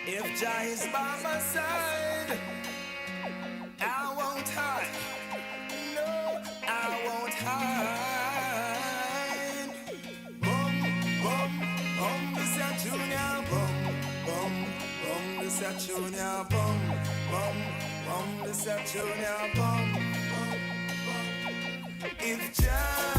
If Jah is by my side, I won't hide. No, I won't hide. Bum, bum, bum, this a junior. Bum, bum, bum, this a junior. Bum, bum, bum, this a junior. Bum, bum, bum. If Jah